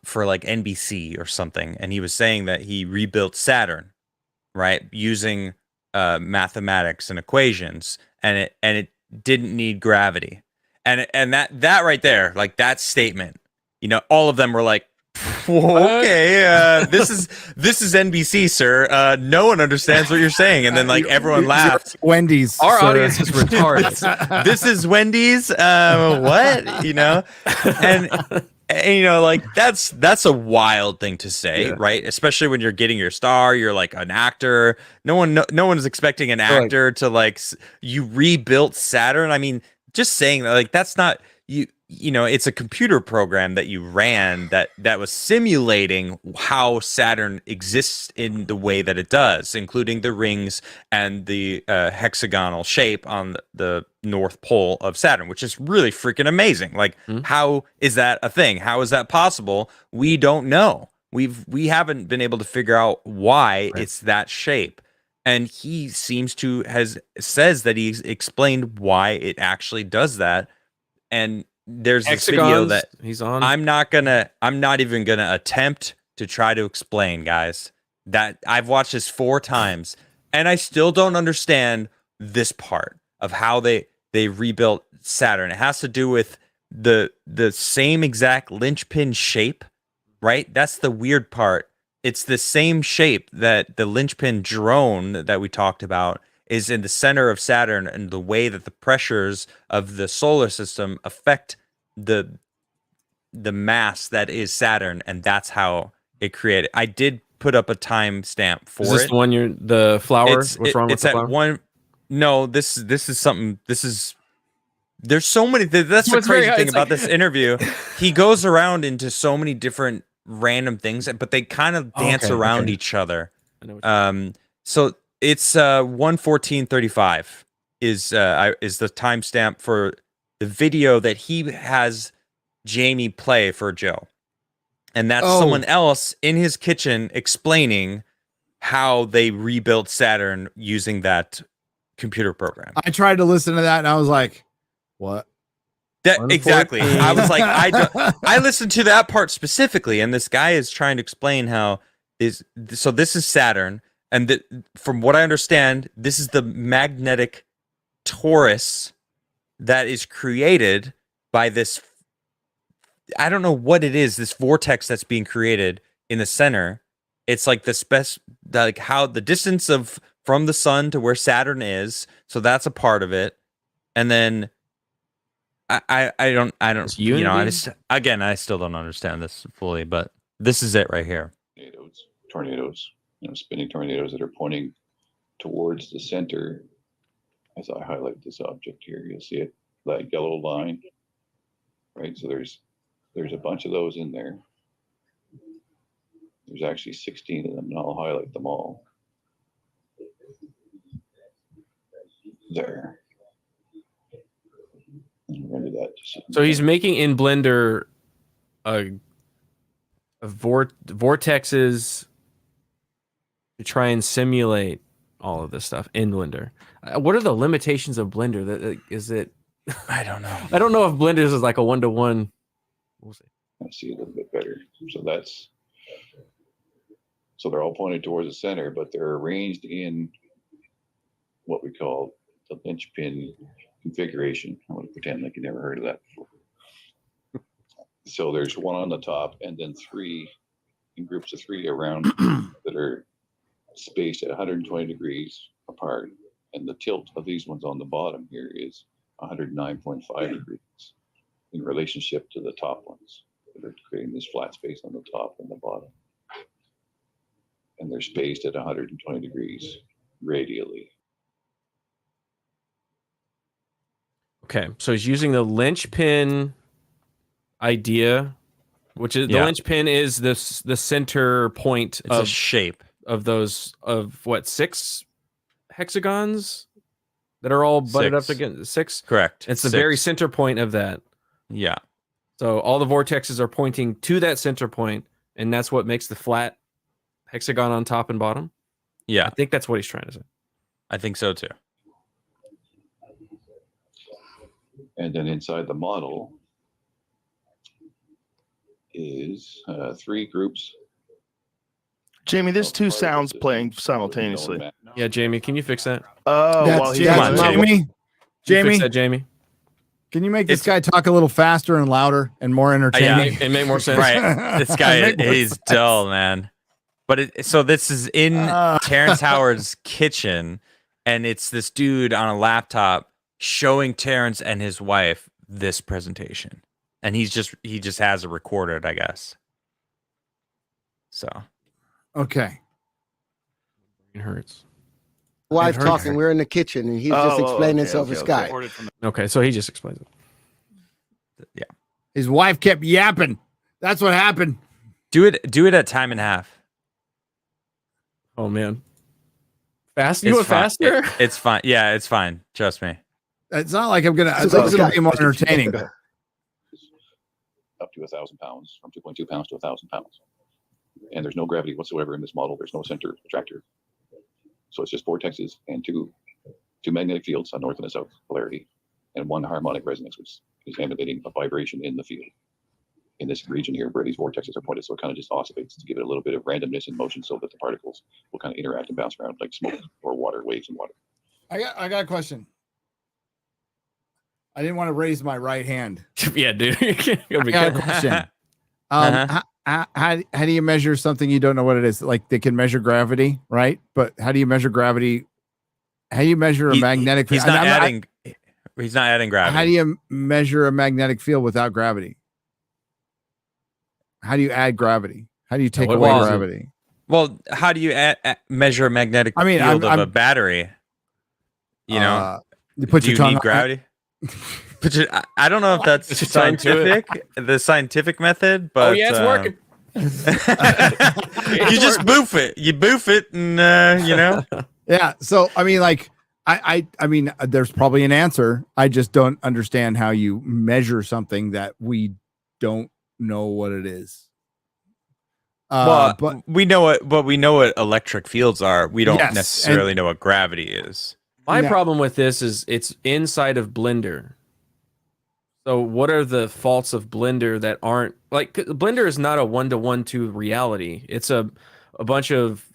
for like NBC or something, and he was saying that he rebuilt Saturn, right, using mathematics and equations, and it didn't need gravity. And that right there, like that statement, all of them were like, okay, this is NBC, sir. No one understands what you're saying. And then like everyone laughed. Wendy's. Our sir. audience is retarded. This is Wendy's. What? And like that's a wild thing to say, right? Especially when you're getting your star, you're like an actor. No one is expecting an actor to like you rebuilt Saturn. I mean, just saying that, like, that's not you. It's a computer program that you ran that was simulating how Saturn exists in the way that it does, including the rings and the hexagonal shape on the North Pole of Saturn, which is really freaking amazing. Like, how is that a thing? How is that possible? We don't know. We haven't been able to figure out why it's that shape. And he seems to says that he's explained why it actually does that. And there's this video that he's on. I'm not even gonna attempt to try to explain, guys. That I've watched this 4 times, and I still don't understand this part of how they rebuilt Saturn. It has to do with the same exact linchpin shape, right? That's the weird part. It's the same shape that the linchpin drone that we talked about is in the center of Saturn, and the way that the pressures of the solar system affect the mass that is Saturn, and that's how it created. I did put up a timestamp for it. Is this the one the flower? What's wrong with the flower? One. No, this is something. There's so many. That's the crazy thing about this interview. He goes around into so many different random things, but they kind of dance around each other. So it's 1:14:35 is the timestamp for the video that he has Jamie play for Joe, and that's someone else in his kitchen explaining how they rebuilt Saturn using that computer program. I tried to listen to that, and I was like, "What?" Exactly. I was like, I listened to that part specifically, and this guy is trying to explain how this is Saturn, and from what I understand, this is the magnetic torus that is created by this. I don't know what it is. This vortex that's being created in the center. It's like like how the distance from the sun to where Saturn is. So that's a part of it, and then. I don't I still don't understand this fully, but this is it right here. Tornadoes, spinning tornadoes that are pointing towards the center. As I highlight this object here, you'll see it, that yellow line, right? So there's a bunch of those in there. There's actually 16 of them, and I'll highlight them all. There. So he's making in Blender vortexes to try and simulate all of this stuff in Blender. What are the limitations of Blender? That is it? I don't know. I don't know if Blender is like a 1-to-1. We'll see. I see a little bit better. So they're all pointed towards the center, but they're arranged in what we call the linchpin configuration. I'm going to pretend like you never heard of that before. So there's one on the top, and then 3 in groups of 3 around that are spaced at 120 degrees apart. And the tilt of these ones on the bottom here is 109.5 degrees in relationship to the top ones that are creating this flat space on the top and the bottom. And they're spaced at 120 degrees radially. Okay, so he's using the linchpin idea, which is the linchpin is the center point of shape of those of what 6 hexagons that are all butted up against 6. Correct. It's the very center point of that. Yeah. So all the vortexes are pointing to that center point, and that's what makes the flat hexagon on top and bottom. Yeah, I think that's what he's trying to say. I think so too. And then inside the model is 3 groups. Jamie, there's 2 sounds playing simultaneously. Yeah, Jamie, can you fix that? Oh, well, that's not me. Jamie, fix that, Jamie. Can you make this guy talk a little faster and louder and more entertaining? It made more sense. Right. This guy, he's dull, man. But so this is in Terrence Howard's kitchen, and it's this dude on a laptop showing Terrence and his wife this presentation, and he just has it recorded, I guess. So, okay. It hurts. Wife talking. We're in the kitchen, and he's just explaining this over Skype. Okay, so he just explains it. Yeah. His wife kept yapping. That's what happened. Do it at time and a half. Oh man. Fast? You went faster? It's fine. Yeah, it's fine. Trust me. It's not like I'm gonna. It's gonna be more entertaining. Up to 1,000 pounds, from 2.2 pounds to 1,000 pounds, and there's no gravity whatsoever in this model. There's no center attractor, so it's just vortexes and two magnetic fields, a north and a south polarity, and one harmonic resonance, which is emanating a vibration in the field in this region here where these vortexes are pointed. So it kind of just oscillates to give it a little bit of randomness in motion, so that the particles will kind of interact and bounce around like smoke or water, waves in water. I got a question. I didn't want to raise my right hand. Yeah, dude. I got a question. How do you measure something you don't know what it is? Like they can measure gravity, right? But how do you measure gravity? How do you measure a magnetic field? He's not adding gravity. How do you measure a magnetic field without gravity? How do you add gravity? How do you take away gravity? Well, how do you measure a magnetic field of a battery? You know, you put your tongue need on gravity. I don't know if that's scientific, the scientific method, but yeah, it's working. You just boof it. You boof it, and you know. Yeah. So I mean, like, I mean, there's probably an answer. I just don't understand how you measure something that we don't know what it is. Well, but we know what electric fields are. We don't necessarily know what gravity is. My problem with this is it's inside of Blender. So what are the faults of Blender that aren't like Blender is not a 1-to-1 to reality. It's a bunch of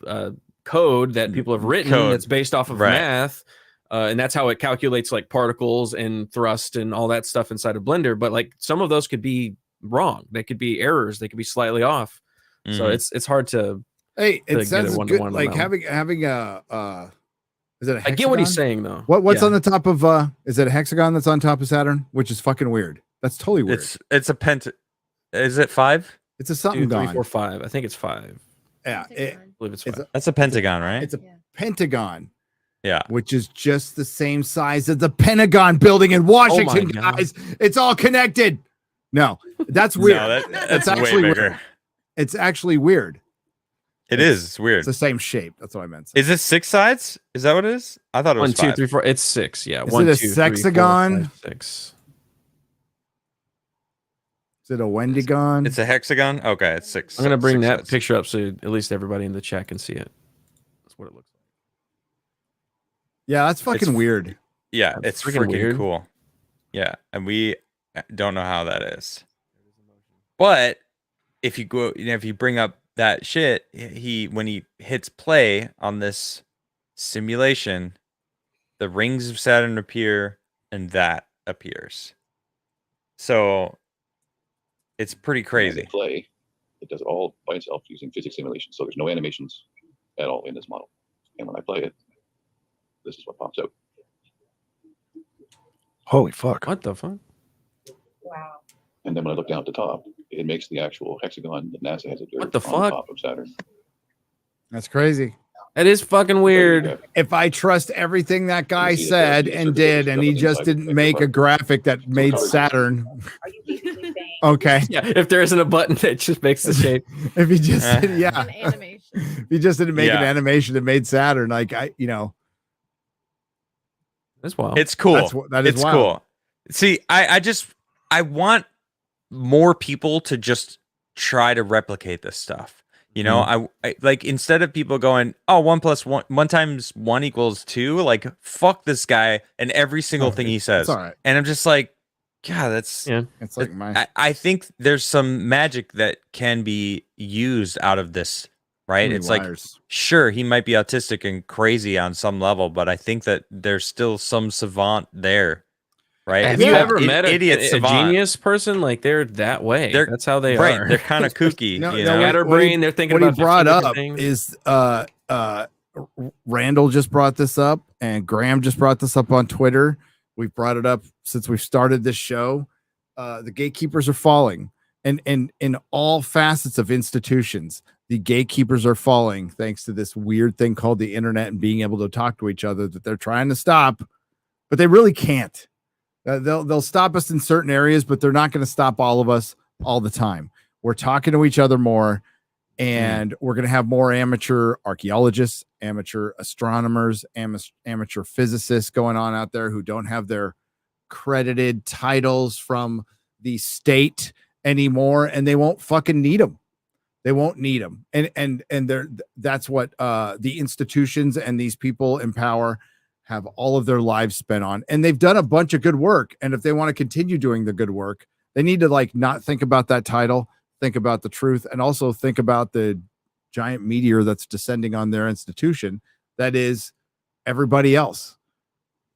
code that people have written that's based off of math. And that's how it calculates like particles and thrust and all that stuff inside of Blender. But like some of those could be wrong. They could be errors. They could be slightly off. So it's hard to it sounds good. Like having a is it a hexagon? I get what he's saying though. What's on the top of is it a hexagon that's on top of Saturn? Which is fucking weird. That's totally weird. It's a is it 5? It's a something 2, 3, 4, 5. I think it's 5. Yeah. I believe it's 5. That's a pentagon, right? It's a pentagon. Yeah. Which is just the same size as the Pentagon building in Washington, guys. It's all connected. No, that's weird. No, that's actually way bigger. Weird. It's actually weird. It's weird. It's the same shape. That's what I meant. Is it 6 sides? Is that what it is? I thought it was 1, 2, 5. 3, 4. It's 6. Yeah. Is 1, it a 2, 3, 4, sexagon? 5, 6. Is it a Wendigon? It's a hexagon. Okay, it's 6. I'm gonna bring that sides. picture up so at least everybody in the chat can see it. That's what it looks like. Yeah, that's fucking weird. Yeah, That's it's freaking freaking weird. cool. Yeah, and we don't know how that is. But if you go, if you bring up that shit, when he hits play on this simulation, the rings of Saturn appear and that appears. So it's pretty crazy. Play, it does it all by itself using physics simulation. So there's no animations at all in this model. And when I play it, this is what pops out. Holy fuck. What the fuck? Wow. And then when I look down at the top, it makes the actual hexagon that NASA has observed What the on fuck? top of Saturn. That's crazy. That is fucking weird. If I trust everything that guy said and did, and he just didn't make a graphic that made Saturn. Okay. Yeah, if there isn't a button that just makes the shape. If he just did, An animation. if he just didn't make an animation that made Saturn, like That's wild. It's cool. That is it's wild. cool. See, I want more people to just try to replicate this stuff. You know, I like instead of people going, oh, 1 + 1, 1 × 1 = 2, like fuck this guy and every single thing he says. It's all right. And I'm just like, God, that's It's like I think there's some magic that can be used out of this, right? It's like, sure, he might be autistic and crazy on some level, but I think that there's still some savant there, right? Have It's you called ever met idiot a savant. genius person? Like they're that way. That's how they right. are. They're kind of kooky. No, you no, know? Scatterbrain. They're thinking what he about 15 brought different up things. is Randall just brought this up, and Graham just brought this up on Twitter. We've brought it up since we've started this show. The gatekeepers are falling, and in all facets of institutions, the gatekeepers are falling thanks to this weird thing called the internet and being able to talk to each other that they're trying to stop, but they really can't. They'll stop us in certain areas, but they're not going to stop all of us all the time. We're talking to each other more, and we're going to have more amateur archaeologists, amateur astronomers, amateur physicists going on out there who don't have their credited titles from the state anymore, and they won't fucking need them. They won't need them. And that's what the institutions and these people in power have all of their lives spent on. And they've done a bunch of good work. And if they want to continue doing the good work, they need to like not think about that title, think about the truth, and also think about the giant meteor that's descending on their institution. That is everybody else.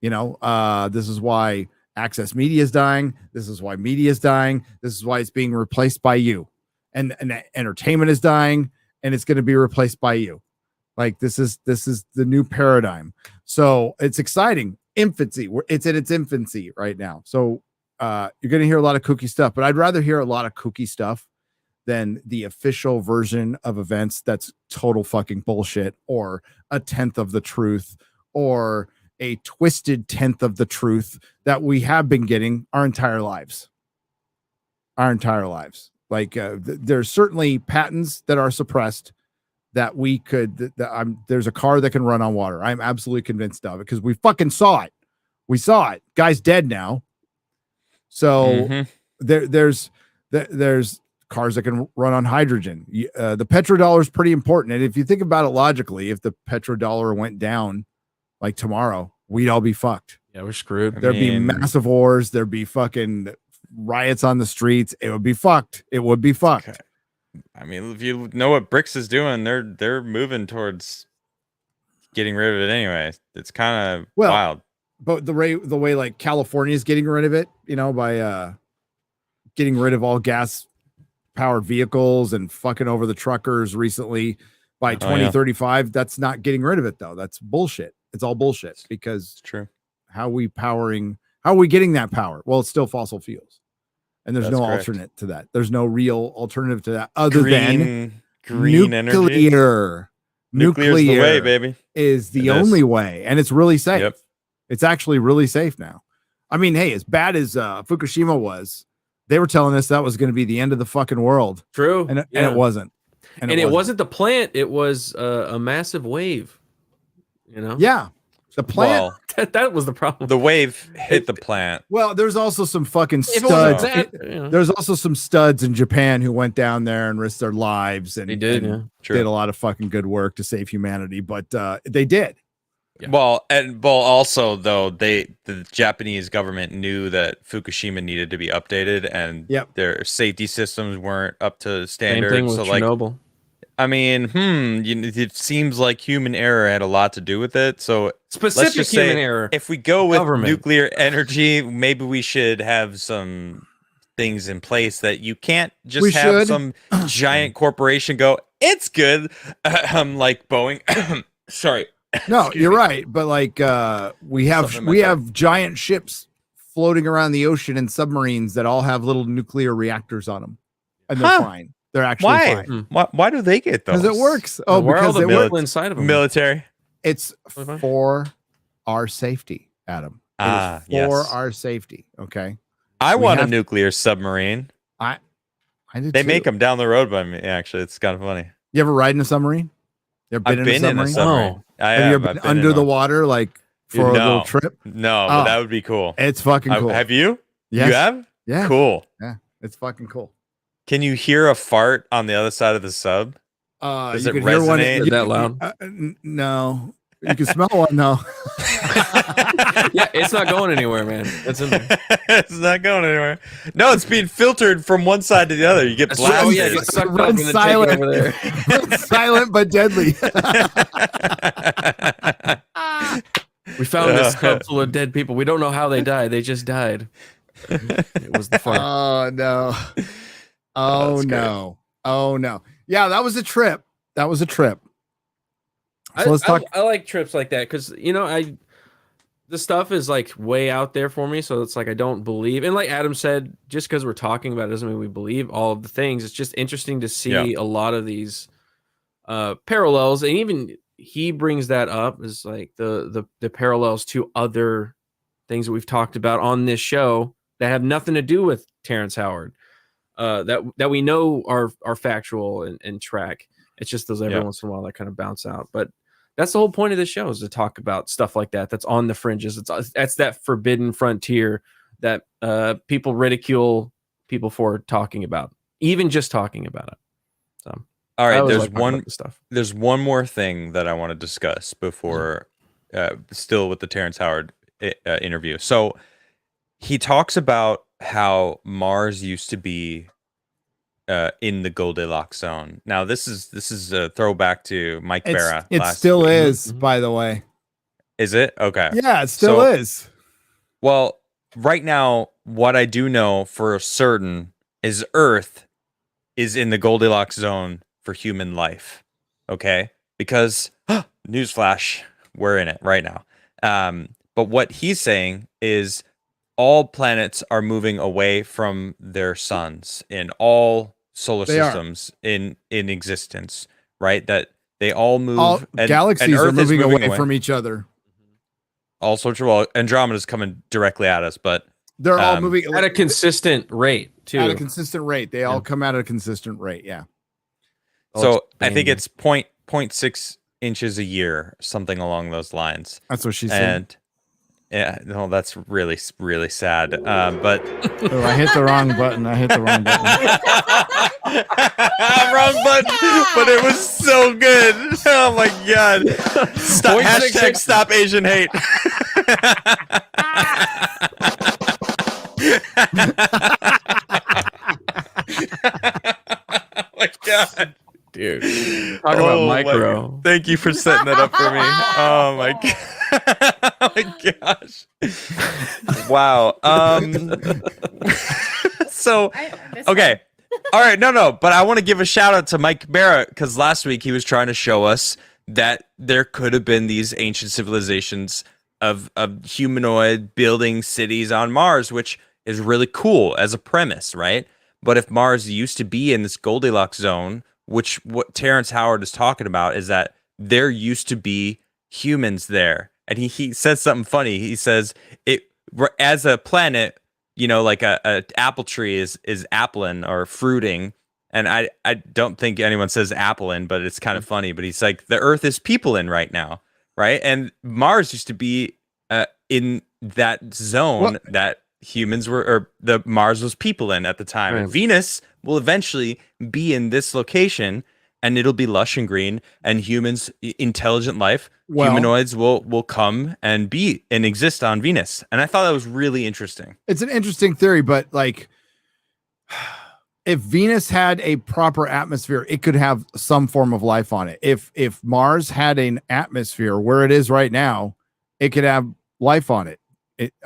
You know, this is why access media is dying. This is why media is dying. This is why it's being replaced by you. And entertainment is dying, and it's going to be replaced by you. Like this is the new paradigm. So it's exciting. Infancy. It's in its infancy right now. So you're going to hear a lot of kooky stuff, but I'd rather hear a lot of kooky stuff than the official version of events that's total fucking bullshit, or a tenth of the truth, or a twisted tenth of the truth that we have been getting our entire lives. Like there's certainly patents that are suppressed that we could. There's a car that can run on water. I'm absolutely convinced of it because we fucking saw it. We saw it. Guy's dead now. So there's cars that can run on hydrogen. The petrodollar is pretty important, and if you think about it logically, if the petrodollar went down like tomorrow, we'd all be fucked. Yeah, we're screwed. There'd be massive wars. There'd be fucking riots on the streets. It would be fucked. It would be fucked. Okay. I mean, if you know what BRICS is doing, they're moving towards getting rid of it anyway. It's kind of wild. But the way like California is getting rid of it, you know, by getting rid of all gas powered vehicles and fucking over the truckers recently by 2035. That's not getting rid of it though. That's bullshit. It's all bullshit because it's true. How are we getting that power? Well, it's still fossil fuels. And there's no alternate to that. There's no real alternative to that other than green nuclear. Nuclear is the way, baby. Is the only way, and it's really safe. Yep. It's actually really safe now. I mean, hey, as bad as Fukushima was, they were telling us that was going to be the end of the fucking world. True, and it wasn't. And it wasn't the plant; it was a massive wave. You know? Yeah. The plant that was the problem. The wave hit the plant. Well, there's also some fucking studs. There's also some studs in Japan who went down there and risked their lives and did a lot of fucking good work to save humanity. But they did. Yeah. Well, also though the Japanese government knew that Fukushima needed to be updated, and their safety systems weren't up to standard. Same thing with Chernobyl. I mean, it seems like human error had a lot to do with it. So specific let's just human say, error. if we go with nuclear energy, maybe we should have some things in place that you can't just have some giant corporation go, it's good. Like Boeing. Sorry. No, you're right. But like we have giant ships floating around the ocean and submarines that all have little nuclear reactors on them. And they're fine. They're actually fine. Why do they get those? Because it works. Oh, where because are all the people inside of them? Military. It's for our safety, Adam. It is for our safety. Okay. I want a nuclear submarine. I do. They make them down the road by me. Actually, it's kind of funny. You ever ride in a submarine? You ever been in a submarine? No. Have you ever been under the water like for a little trip? No, but that would be cool. It's fucking cool. Have you? Yes. You have? Yeah. Cool. Yeah. It's fucking cool. Can you hear a fart on the other side of the sub? Does it resonate? That loud? No. You can smell one though. Yeah, it's not going anywhere, man. It's in there. It's not going anywhere. No, it's being filtered from one side to the other. You get blasted. Oh yeah, get sucked up and then silent. take it over there. Silent but deadly. We found this tub full of dead people. We don't know how they died. They just died. It was the fun. Oh no. Oh that's great. no. Oh no. Yeah, that was a trip. That was a trip. So let's talk. I like trips like that because the stuff is like way out there for me. So it's like I don't believe. And like Adam said, just because we're talking about it doesn't mean we believe all of the things. It's just interesting to see a lot of these parallels, and even he brings that up as like the parallels to other things that we've talked about on this show that have nothing to do with Terrence Howard. That we know are factual and track. It's just those every once in a while that kind of bounce out. But that's the whole point of the show, is to talk about stuff like that that's on the fringes. That's that forbidden frontier that people ridicule people for talking about, even just talking about it. So all right, stuff. There's one more thing that I want to discuss before still with the Terrence Howard interview. So he talks about how Mars used to be in the Goldilocks zone. Now this is a throwback to Mike Barra. It still is, by the way. Is it? Okay. Yeah, it still is. Well, right now, what I do know for certain is Earth is in the Goldilocks zone for human life. Okay? Because newsflash, we're in it right now. But what he's saying is all planets are moving away from their suns in all solar systems in existence, right? That they all move. All galaxies are moving away from each other. All sorts of, well, Andromeda's coming directly at us, but they're all moving at a consistent rate too. At a consistent rate, they all come out at a consistent rate. Yeah. So I think it's 0.6 inches a year, something along those lines. That's what she said. And yeah, no, that's really, really sad. But oh, I hit the wrong button. Wrong button, but it was so good. Oh my god! Hashtag stop Asian hate. Oh my god, dude! Talk about micro. Thank you for setting that up for me. Oh my god. Oh my gosh. Wow. So okay. All right, no, but I want to give a shout out to Mike Barra, because last week he was trying to show us that there could have been these ancient civilizations of humanoid building cities on Mars, which is really cool as a premise, right? But if Mars used to be in this Goldilocks zone, which what Terrence Howard is talking about is that there used to be humans there. And he says something funny. He says it as a planet, you know, like a apple tree is appling or fruiting. And I don't think anyone says appling, but it's kind of funny. But he's like, the Earth is peopling right now, right? And Mars used to be in that zone that humans were, or the Mars was peopling at the time. Right. And Venus will eventually be in this location, and it'll be lush and green, and humans, intelligent life, humanoids will come and be and exist on Venus. And I thought that was really interesting. It's an interesting theory, but like, if Venus had a proper atmosphere, it could have some form of life on it. If Mars had an atmosphere where it is right now, it could have life on it.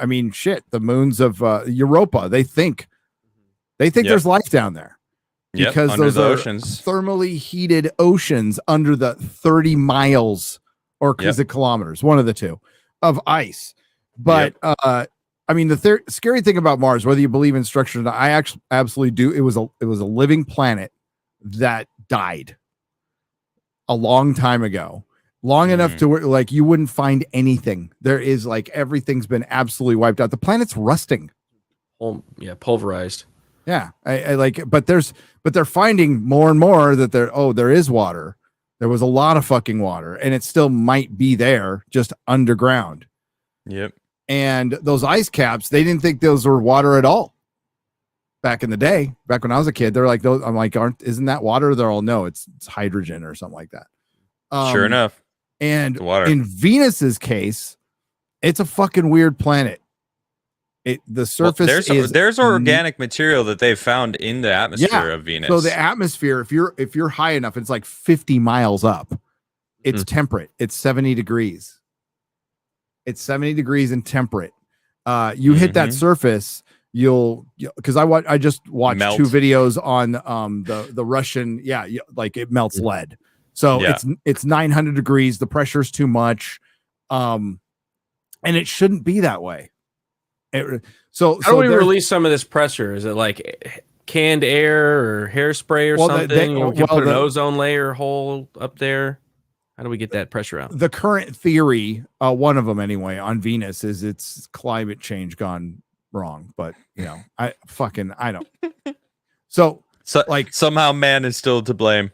I mean, shit, the moons of Europa, they think there's life down there. Because those are oceans, thermally heated oceans under the 30 miles or kilometers, one of the two, of ice. But I mean, the scary thing about Mars, whether you believe in structure or not, I actually absolutely do. It was a living planet that died a long time ago, long enough to where like you wouldn't find anything. There is like everything's been absolutely wiped out. The planet's rusting. Pulverized. Yeah, I like, but they're finding more and more that there is water. There was a lot of fucking water, and it still might be there, just underground. Yep. And those ice caps, they didn't think those were water at all. Back in the day, back when I was a kid, they're like, those. I'm like, isn't that water? They're all, no, it's hydrogen or something like that. Sure enough. And in Venus's case, it's a fucking weird planet. The surface there's organic material that they've found in the atmosphere of Venus. So the atmosphere, if you're high enough, it's like 50 miles up. It's temperate. It's 70 degrees. It's 70 degrees and temperate. You hit that surface, because I just watched Melt. 2 videos on the Russian, like it melts lead. So it's 900 degrees, the pressure's too much. And it shouldn't be that way. So how do we release some of this pressure? Is it like canned air or hairspray or something? We can put an ozone layer hole up there. How do we get that pressure out? The current theory, one of them anyway, on Venus is it's climate change gone wrong. But I don't. So like somehow man is still to blame.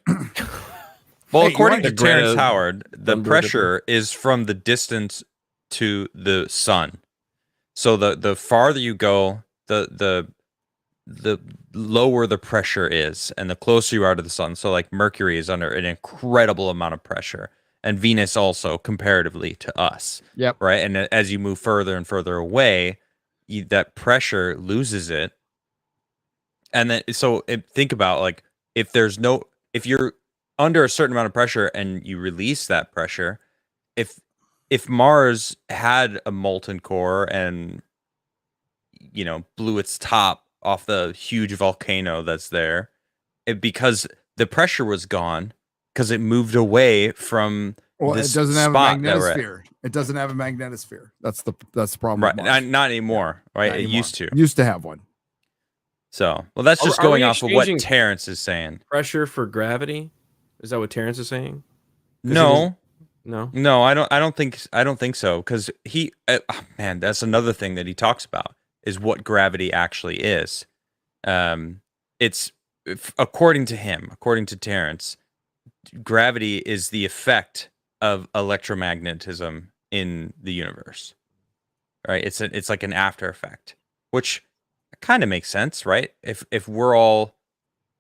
Well, according to Terrence Howard, the pressure is from the distance to the sun. So the farther you go, the lower the pressure is, and the closer you are to the sun. So like Mercury is under an incredible amount of pressure, and Venus also comparatively to us. Yep. Right. And as you move further and further away, that pressure loses it. And then think about like if you're under a certain amount of pressure and you release that pressure, if Mars had a molten core and blew its top off the huge volcano that's there, because the pressure was gone because it moved away from this it doesn't have a spot that we're at. magnetosphere. It doesn't have a magnetosphere. That's the problem. Right. with Mars. Not anymore. Right. Not It anymore. used to have one. So, well, that's just Are going we off of what exchanging Terrence is saying. Pressure for gravity? Is that what Terrence is saying? No, No. I don't think so. Because man, that's another thing that he talks about is what gravity actually is. It's according to Terrence, gravity is the effect of electromagnetism in the universe. Right? It's like an after effect, which kind of makes sense, right? If we're all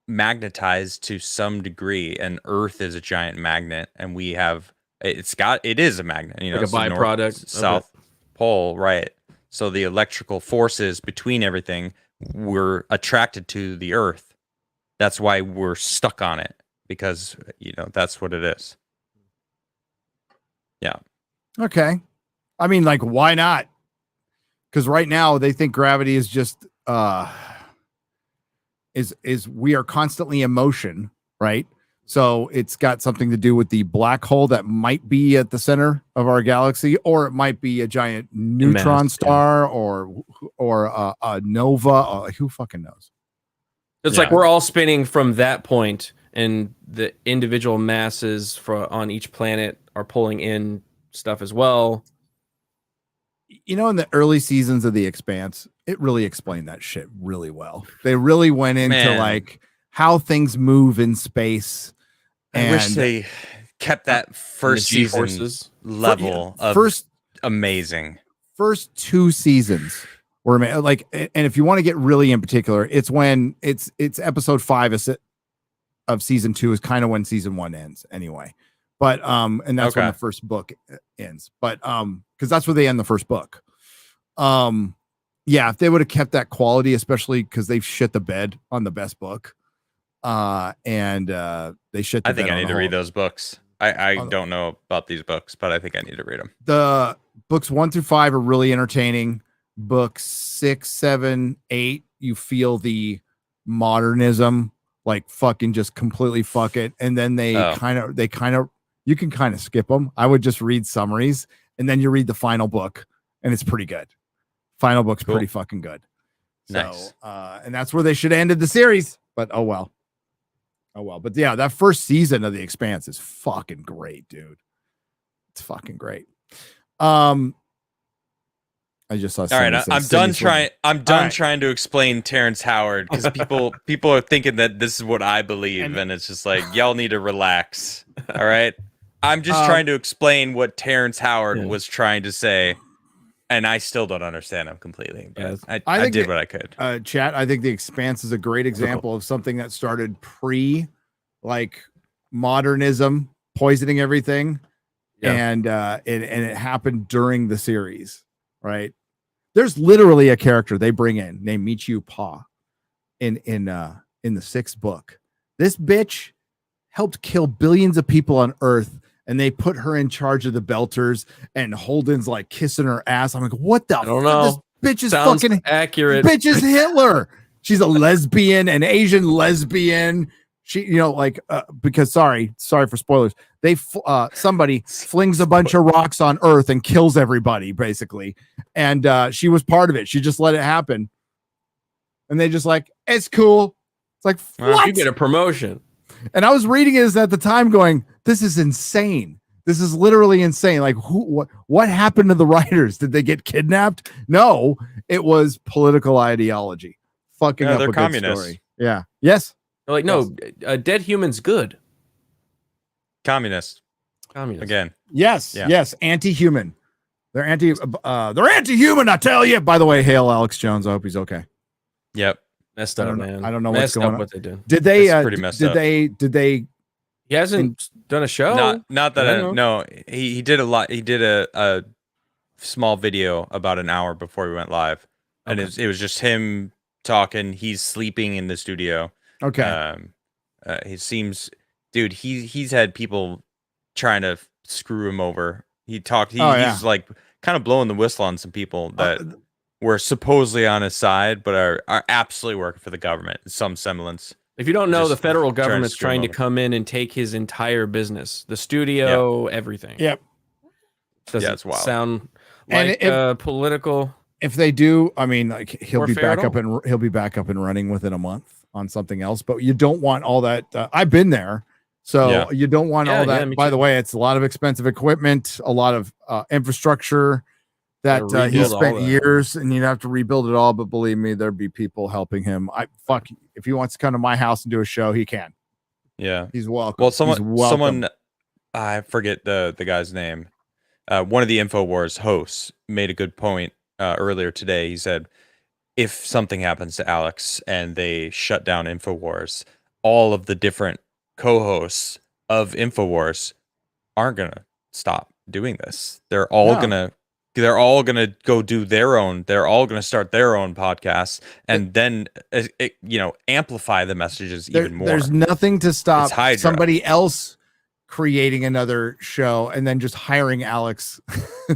magnetized to some degree, and Earth is a giant magnet, and we have it is a magnet, like it's a the byproduct, North, South Pole, right? So the electrical forces between everything, we're attracted to the Earth. That's why we're stuck on it, because that's what it is. Yeah. Okay. I mean, like, why not? Because right now they think gravity is just is we are constantly in motion, right? So it's got something to do with the black hole that might be at the center of our galaxy, or it might be a giant neutron star, or a nova. Who fucking knows? It's like we're all spinning from that point, and the individual masses on each planet are pulling in stuff as well. In the early seasons of The Expanse, it really explained that shit really well. They really went into like how things move in space. I wish they kept that first season level of amazing. First 2 seasons were like, and if you want to get really in particular, it's when it's episode 5 of season 2 is kind of when season 1 ends anyway. But and that's when the first book ends. But because that's where they end the first book. If they would have kept that quality, especially because they've shit the bed on the best book. And they shit the I think bed I need to read those books. I don't know about these books, but I think I need to read them. The books 1 through 5 are really entertaining. Books 6, 7, 8, you feel the modernism, like fucking just completely fuck it. And then they kind of you can kind of skip them. I would just read summaries, and then you read the final book, and it's pretty good. Final book's pretty fucking good. Nice. So, and that's where they should have ended the series, but oh well. But yeah, that first season of The Expanse is fucking great, dude. It's fucking great. I just saw. All right, I'm done trying. I'm done trying to explain Terrence Howard, because people are thinking that this is what I believe, and it's just like, y'all need to relax. All right, I'm just trying to explain what Terrence Howard was trying to say, and I still don't understand him completely. But I did what I could. Chat. I think The Expanse is a great example of something that started like modernism, poisoning everything, and it happened during the series, right? There's literally a character they bring in named Michiu Pa in the 6th book. This bitch helped kill billions of people on Earth and they put her in charge of the Belters, and Holden's like kissing her ass. I'm like, what the? I don't know. This bitch is Sounds fucking accurate. Bitch is Hitler. She's a lesbian, an Asian lesbian. She, because sorry for spoilers. Somebody flings a bunch of rocks on Earth and kills everybody basically, and she was part of it. She just let it happen, and they just like, it's cool. It's like, what? You get a promotion. And I was reading it at the time, going, this is insane. This is literally insane. Like, what happened to the writers? Did they get kidnapped? No, it was political ideology. Fucking up they're a good communists. story. Yeah. Yes. They're like, no, a dead human's good. Communist. Communist. Again. Yes. Yeah. Yes. Anti-human. They're anti-human. I tell you. By the way, hail Alex Jones. I hope he's okay. Yep. Messed up, man. I don't know messed what's going up on. what they did. Did they? It's pretty messed up. Did they? He hasn't done a show. Not that no. He did a lot. He did a small video about an hour before we went live, and it was just him talking. He's sleeping in the studio. Okay. He seems, dude. He's had people trying to screw him over. He's like kind of blowing the whistle on some people that were supposedly on his side, but are absolutely working for the government in some semblance. If you don't know, the federal government's screw him trying to over. come in and take his entire business, the studio, everything. Yep. Doesn't it's wild. sound And like political. If they do, I mean, like he'll be Warfare back at up and running within a month on something else. But you don't want all that. I've been there, so you don't want all that. me By too. the way, it's a lot of expensive equipment, a lot of infrastructure that Gotta he rebuild all spent that. years, and you'd have to rebuild it all. But believe me, there'd be people helping him. If he wants to come to my house and do a show, he can. Yeah. He's welcome. Well, He's welcome. someone, I forget the guy's name. One of the InfoWars hosts made a good point earlier today. He said, if something happens to Alex and they shut down InfoWars, all of the different co-hosts of InfoWars aren't gonna stop doing this. They're all gonna go do their own. They're all gonna start their own podcasts, and then amplify the messages even more. There's nothing to stop It's Hydra. somebody else creating another show and then just hiring Alex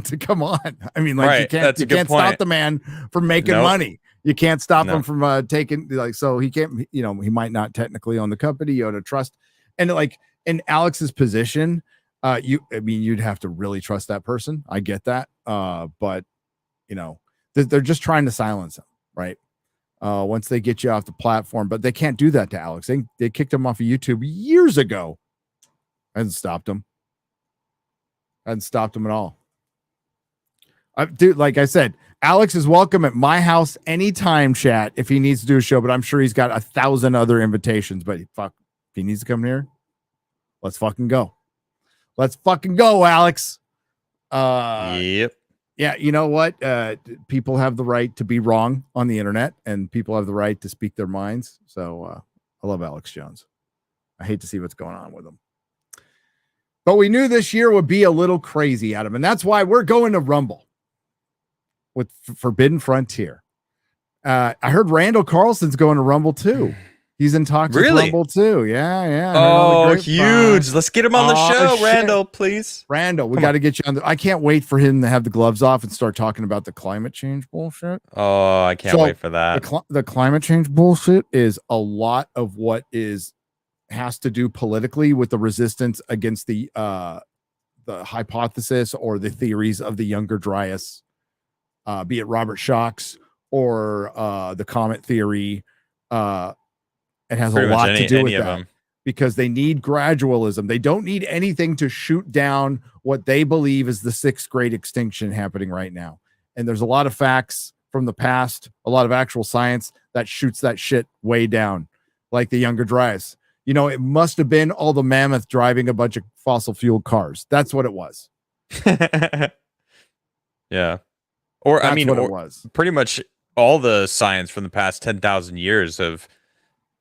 to come on. I mean, like, Right, you that's a can't good stop point. the man from making Nope. money. You can't stop No. him from taking, like, so he can't, he might not technically own the company. You ought to trust. And like in Alex's position, you'd have to really trust that person. I get that. But they're just trying to silence him, right? Once they get you off the platform, but they can't do that to Alex. They kicked him off of YouTube years ago. Hasn't stopped him. Hasn't stopped him at all. Dude, like I said, Alex is welcome at my house anytime, chat, if he needs to do a show, but I'm sure he's got 1,000 other invitations. But fuck, if he needs to come here, let's fucking go. Let's fucking go, Alex. Yep. Yeah, you know what? People have the right to be wrong on the internet, and people have the right to speak their minds. So I love Alex Jones. I hate to see what's going on with him. But we knew this year would be a little crazy, Adam, and that's why we're going to Rumble with Forbidden Frontier. I heard Randall Carlson's going to Rumble too. He's in talks with Really? Rumble too. Yeah. I heard on the Oh, grapevine. huge! Let's get him on the Oh, show, shit. Randall, please. Randall, we Come got to get you on the. I can't wait for him to have the gloves off and start talking about the climate change bullshit. Oh, I can't So, wait for that. The climate change bullshit is a lot of what has to do politically with the resistance against the hypothesis or the theories of the younger Dryas, be it Robert Schoch's or the comet theory. It has Pretty a much lot to do with any of that them. because they need gradualism. They don't need anything to shoot down what they believe is the sixth great extinction happening right now. And there's a lot of facts from the past, a lot of actual science that shoots that shit way down, like the younger Dryas. It must have been all the mammoth driving a bunch of fossil fuel cars. That's what it was. Yeah. Or That's I mean, what it or was. pretty much all the science from the past 10,000 years of,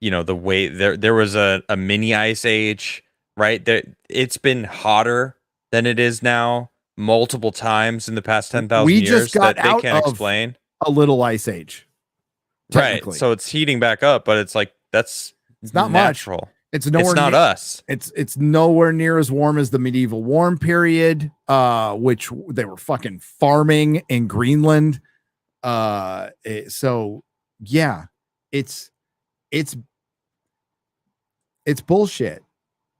the way there was a mini ice age, right? It's been hotter than it is now multiple times in the past 10,000 We years just got that they out can't of explain. A little ice age. Right. Technically. So it's heating back up, but it's like, it's not much. natural. It's nowhere. It's not near, us. It's nowhere near as warm as the medieval warm period, which they were fucking farming in Greenland. So yeah, it's bullshit.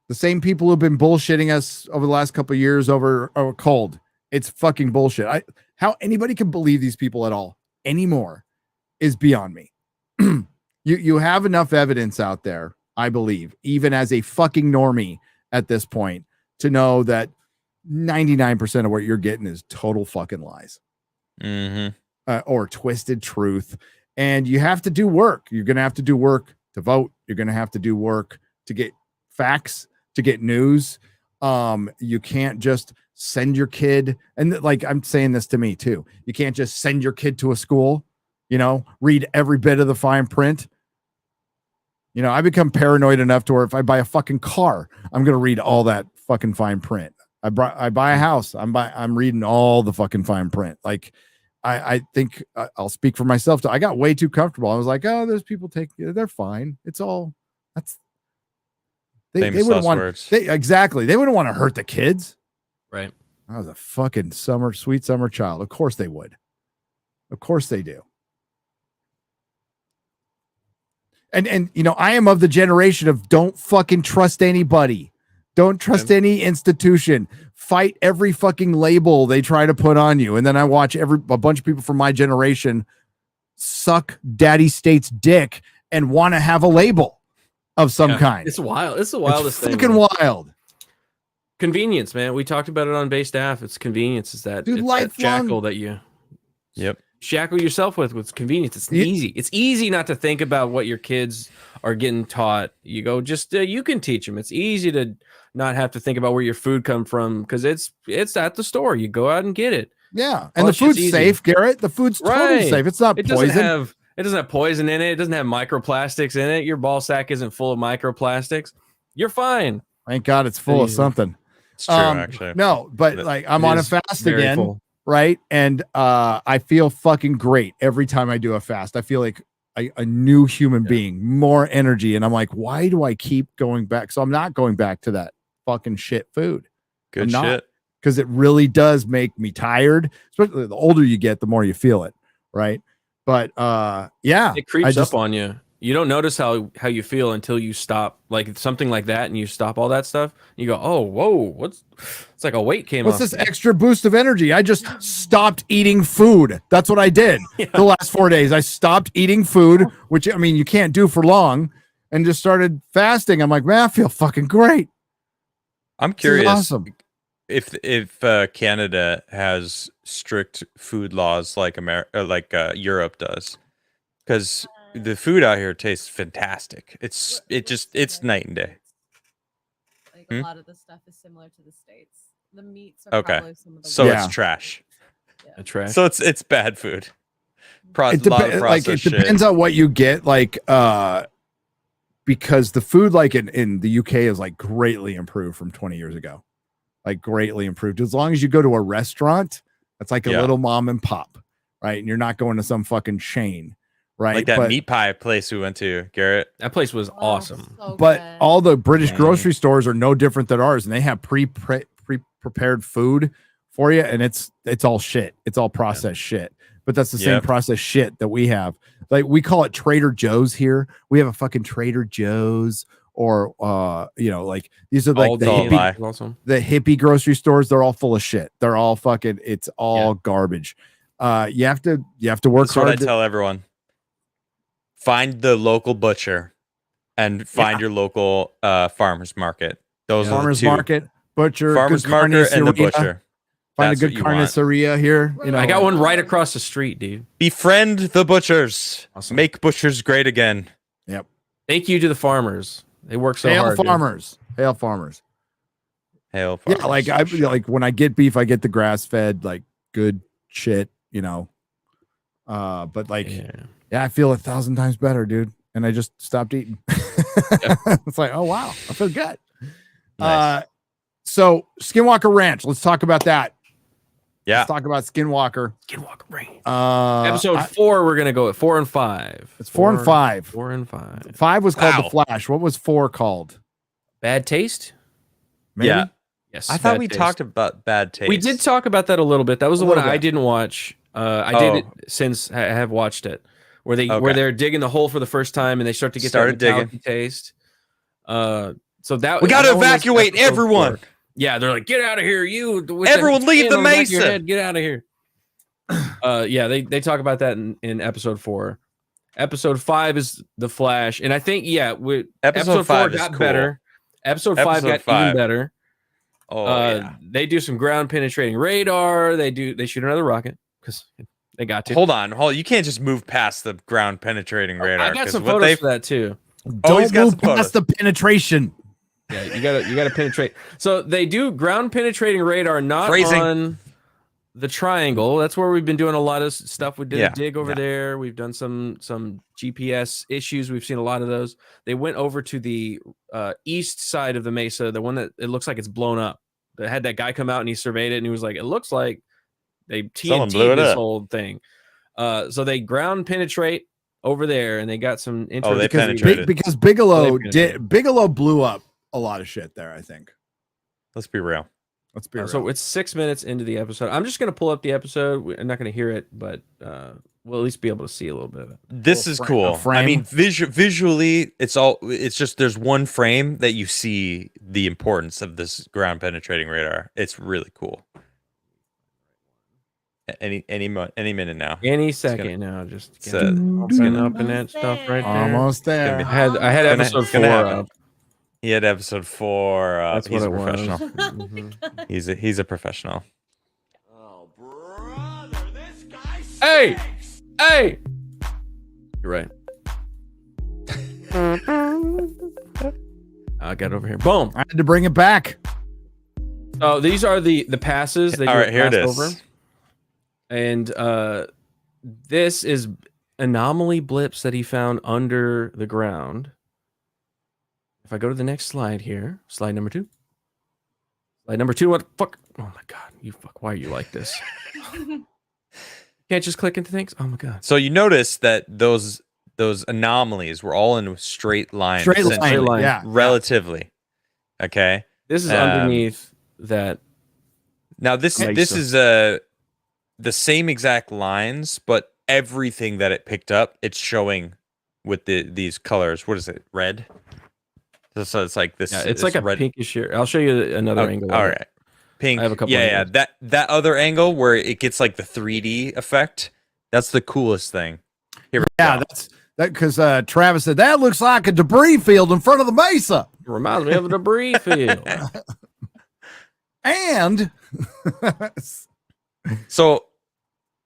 The same people who've been bullshitting us over the last couple of years over cold. It's fucking bullshit. How anybody can believe these people at all anymore is beyond me. You have enough evidence out there, I believe, even as a fucking normie at this point, to know that 99% of what you're getting is total fucking lies. Or twisted truth. And you have to do work. You're going to have to do work to vote. You're going to have to do work to get facts, to get news. You can't just send your kid. And like, I'm saying this to me too. You can't just send your kid to a school, read every bit of the fine print. I become paranoid enough to where if I buy a fucking car, I'm going to read all that fucking fine print. I buy a house. I'm reading all the fucking fine print. Like, I think I'll speak for myself. I got way too comfortable. I was like, oh, there's people they're fine. It's all they wouldn't want exactly. They wouldn't want to hurt the kids. Right. I was a fucking sweet summer child. Of course they would. Of course they do. And I am of the generation of don't fucking trust anybody. Don't trust any institution. Fight every fucking label they try to put on you. And then I watch a bunch of people from my generation suck daddy state's dick and want to have a label of some kind. It's wild. It's the wildest thing. Fucking wild. Convenience, man. We talked about it on base staff. It's convenience. It's that, dude, it's that shackle that you shackle yourself with convenience. It's easy. It's easy not to think about what your kids are getting taught. You go, just you can teach them. It's easy to not have to think about where your food come from because it's at the store. You go out and get it. Yeah, and the food's safe, Garrett. The food's totally safe. It's not poison. It doesn't have poison in it. It doesn't have microplastics in it. Your ball sack isn't full of microplastics. You're fine. Thank God it's full of something. It's true, actually. No, but like I'm on a fast again, right? And I feel fucking great every time I do a fast. I feel like a new human being, more energy. And I'm like, why do I keep going back? So I'm not going back to that fucking shit food. Good shit. Because it really does make me tired. Especially the older you get, the more you feel it, right? But it creeps up on you. You don't notice how you feel until you stop, like something like that, and you stop all that stuff. You go, oh, whoa, it's like a weight came off. What's this extra boost of energy? I just stopped eating food. That's what I did the last 4 days. I stopped eating food, which I mean you can't do for long, and just started fasting. I'm like, man, I feel fucking great. I'm curious awesome. if Canada has strict food laws like Europe does, because the food out here tastes fantastic. It's night and day. Like a lot of the stuff is similar to the States. The meats are probably some of the it's trash. Yeah. Trash. So it's bad food. It depends on what you get. Like because the food like in the UK is like greatly improved from 20 years ago. Like greatly improved. As long as you go to a restaurant, that's like a little mom and pop, right? And you're not going to some fucking chain, right? Like that meat pie place we went to, Garrett. That place was awesome. So but good. all the British grocery stores are no different than ours, and they have pre-prepared food for you, and it's all shit. It's all processed shit. But that's the same processed shit that we have. Like we call it Trader Joe's here. We have a fucking Trader Joe's, or like these are like the hippie grocery stores. They're all full of shit. They're all fucking. It's all garbage. You have to work hard. That's what I tell everyone. Find the local butcher, and find your local farmers market. Those farmers are the two. Market, butcher, farmers market, and the butcher. Find a good carniceria here. I got one right across the street, dude. Befriend the butchers. Awesome. Make butchers great again. Yep. Thank you to the farmers. They work so Hail hard. farmers. Hail farmers. Hail farmers. Yeah, like like when I get beef, I get the grass fed, like good shit, But like, I feel 1,000 times better, dude. And I just stopped eating. It's like, oh wow, I feel good. Nice. So Skinwalker Ranch. Let's talk about that. Yeah. Let's talk about Skinwalker. Skinwalker Ranch. Episode 4, we're gonna go at 4 and 5. It's 4 and 5. 4 and 5. 5 was called The Flash. What was 4 called? Bad taste? Maybe? Yeah. Yes. I thought Bad we Taste. talked about bad taste. We did talk about that a little bit. That was A the one little I bit. didn't watch. I did it Oh. since I have watched it, where Okay. they're digging the hole for the first time and they start to get Started that metallic digging. taste. So that We gotta that one was evacuate episode everyone. 4. Yeah, they're like, get out of here, you. with Everyone leave skin the on back of your mesa." head, Get out of here. Yeah, they talk about that in episode 4. Episode 5 is the Flash, and I think episode 4 5 is got cool. better. Episode 5 Episode got 5. even better. Oh They do some ground penetrating radar. They shoot another rocket because they got to. Hold on. You can't just move past the ground penetrating radar. I got 'cause some what photos they for that too. Oh, he's Don't got move some photos. past the penetration. Yeah, you gotta penetrate. So they do ground penetrating radar, not Phrasing. on the triangle. That's where we've been doing a lot of stuff. We did Yeah, a dig over yeah. there. We've done some GPS issues. We've seen a lot of those. They went over to the east side of the mesa, the one that it looks like it's blown up. They had that guy come out and he surveyed it and he was like, it looks like they Someone blew TNT'd it this up. whole thing. So they ground penetrate over there and they got some Oh, they interesting penetrated. Because Bigelow penetrated. Bigelow blew up a lot of shit there, I think. Let's be real. Let's be real. So it's 6 minutes into the episode. I'm just going to pull up the episode. I'm not going to hear it, but we'll at least be able to see a little bit of it. This is cool. I frame. mean, visually, it's just there's one frame that you see the importance of this ground penetrating radar. It's really cool. Any minute now. Any second now, just It's, getting up in that stuff right there. Almost there. be- I had gonna- episode it's gonna 4 happen. up. He had episode 4. That's He's what a it was. professional. Mhm. He's a professional. Hey, you're right. I got it over here. Boom. I had to bring it back. Oh, these are the passes. They All do a right, here it pass is. over. And this is anomaly blips that he found under the ground. If I go to the next slide here, slide number 2. Slide number 2. What the fuck? Oh my god, you fuck! Why are you like this? Can't just click into things. Oh my god. So you notice that those anomalies were all in straight lines, Straight essentially, line. line. Yeah. relatively. Okay. This is Um, underneath that. Now this Mesa. is the same exact lines, but everything that it picked up, it's showing with these colors. What is it? Red. So it's like this. Yeah, it's this like a red. pinkish here. I'll show you another Oh, angle. of all it. right. Pink. I have a couple Yeah, angles. that other angle where it gets like the 3D effect. That's the coolest thing. Here we Yeah, go. that's that because Travis said that looks like a debris field in front of the mesa. It reminds me of a debris field. And So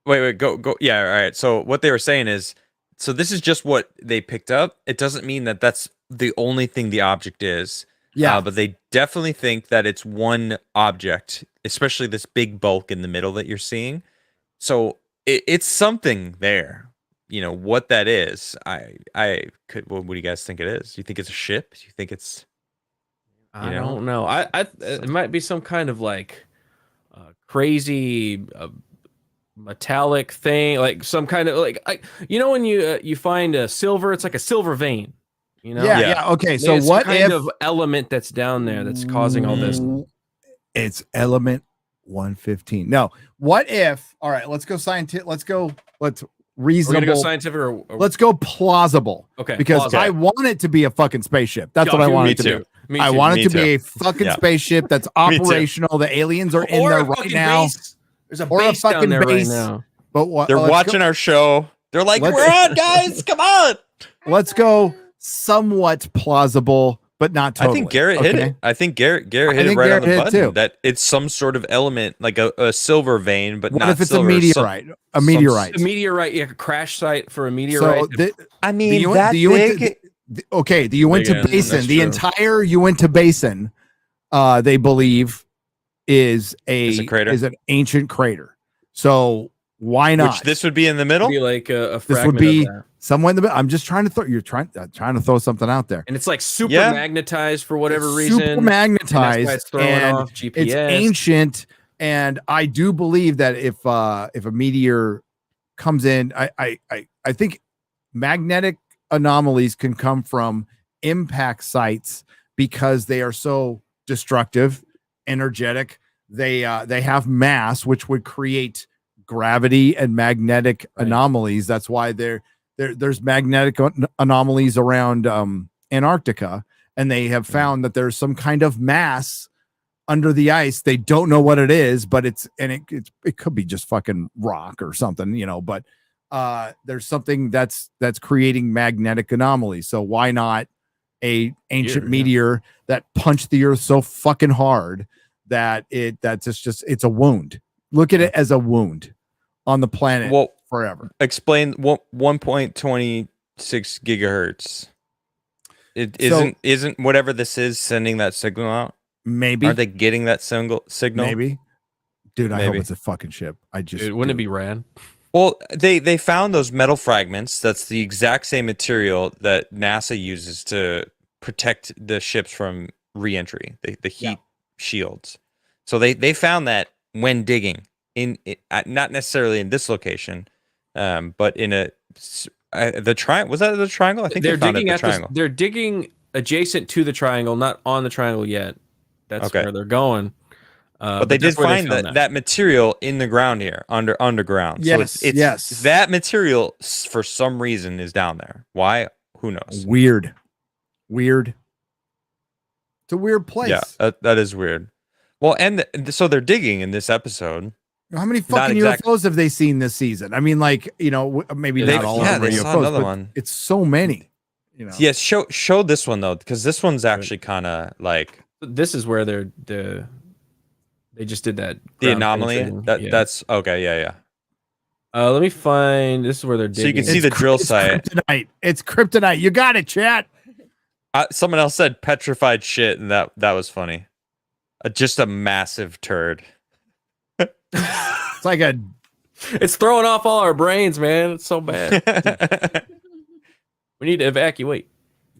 wait, go. Yeah, all right. So what they were saying is, so this is just what they picked up. It doesn't mean that that's the only thing the object is. yeah, But they definitely think that it's one object, especially this big bulk in the middle that you're seeing. So it's something there. You know what that is? I could. What do you guys think it is? Do you think it's a ship? Do you think it's? I You know? don't know. It might be some kind of like crazy metallic thing, like some kind of like you know when you find a silver, it's like a silver vein. You know? yeah, Yeah. yeah. Okay, Maybe so it's some what kind if of element that's down there that's causing all this? It's element 115. No, what if? All right, let's go scientific. Let's We're gonna reasonable. go scientific or Let's go plausible. okay Because plausible. I want it to be a fucking spaceship. That's what I Yeah, want me it to too. be. Me I too. want me it to be too. a fucking Yeah. spaceship that's Me too. operational. The aliens are in Or there a right fucking now. base. There's a Or a base down fucking there base. right now. But what? They're let's watching our show. They're like, Let's- "We're on, guys! Come on!" Let's go somewhat plausible, but not totally. I think Garrett hit okay? it. I think Garrett hit it think right Garrett on the hit it button. too. That it's some sort of element, like a silver vein, but What not if it's silver, a meteorite? A meteorite. A meteorite, yeah, a crash site for a meteorite. I the mean, UN that the UN big. okay, the Uinta Big, Basin, that's the true. entire Uinta Basin, they believe is Is a crater? is an ancient crater. So why not? Which this would be in the middle. Be like a This fragment would be of that. somewhere in the middle. I'm just trying to throw. You're trying to throw something out there. And it's like super Yeah. magnetized for whatever It's reason. super And that's why magnetized, it's throwing and off GPS. it's ancient. And I do believe that if a meteor comes in, I think magnetic anomalies can come from impact sites because they are so destructive, energetic. They have mass, which would create gravity and magnetic anomalies. That's why there's magnetic anomalies around Antarctica, and they have found that there's some kind of mass under the ice. They don't know what it is, but it could be just fucking rock or something, but there's something that's creating magnetic anomalies. So why not a ancient meteor that punched the earth so fucking hard that it's a wound. Look at it as a wound on the planet forever. Explain 1.26 gigahertz. It isn't whatever this is sending that signal out. Maybe are they getting that signal? Maybe, dude. I hope it's a fucking ship. Wouldn't it be rad? Well, they found those metal fragments. That's the exact same material that NASA uses to protect the ships from re-entry. The heat shields. So they found that when digging not necessarily in this location, but in the triangle. Was that the triangle? I think they're digging at the triangle. They're digging adjacent to the triangle, not on the triangle yet. That's where they're going. But they did find that material in the ground here, underground. Yes, so it's that material for some reason is down there. Why? Who knows? Weird. It's a weird place. Yeah, that is weird. Well, and so they're digging in this episode. How many fucking UFOs have they seen this season? I mean, maybe not all of them are UFOs, another but one. It's so many. Yes, show this one though, because this one's actually kind of like. This is where they just did that. The anomaly. That's okay. Yeah. Let me find. This is where they're digging. So you can see the drill site. It's kryptonite. You got it, chat. Someone else said petrified shit, and that was funny. Just a massive turd. It's like it's throwing off all our brains, man. It's so bad. We need to evacuate.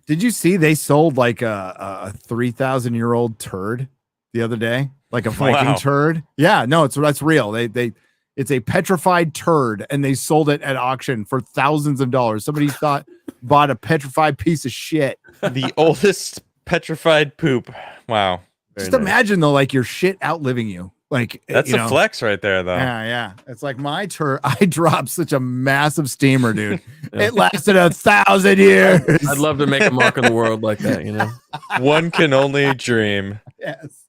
Did you see they sold like a 3,000-year-old turd the other day? Like a Viking turd? Yeah, no, that's real. It's a petrified turd, and they sold it at auction for thousands of dollars. Somebody bought a petrified piece of shit. The oldest petrified poop. Wow. Just imagine though, like your shit outliving you. Like that's a flex right there, though. Yeah. It's like my turd. I dropped such a massive steamer, dude. It lasted 1,000 years. I'd love to make a mark on the world like that. One can only dream. Yes.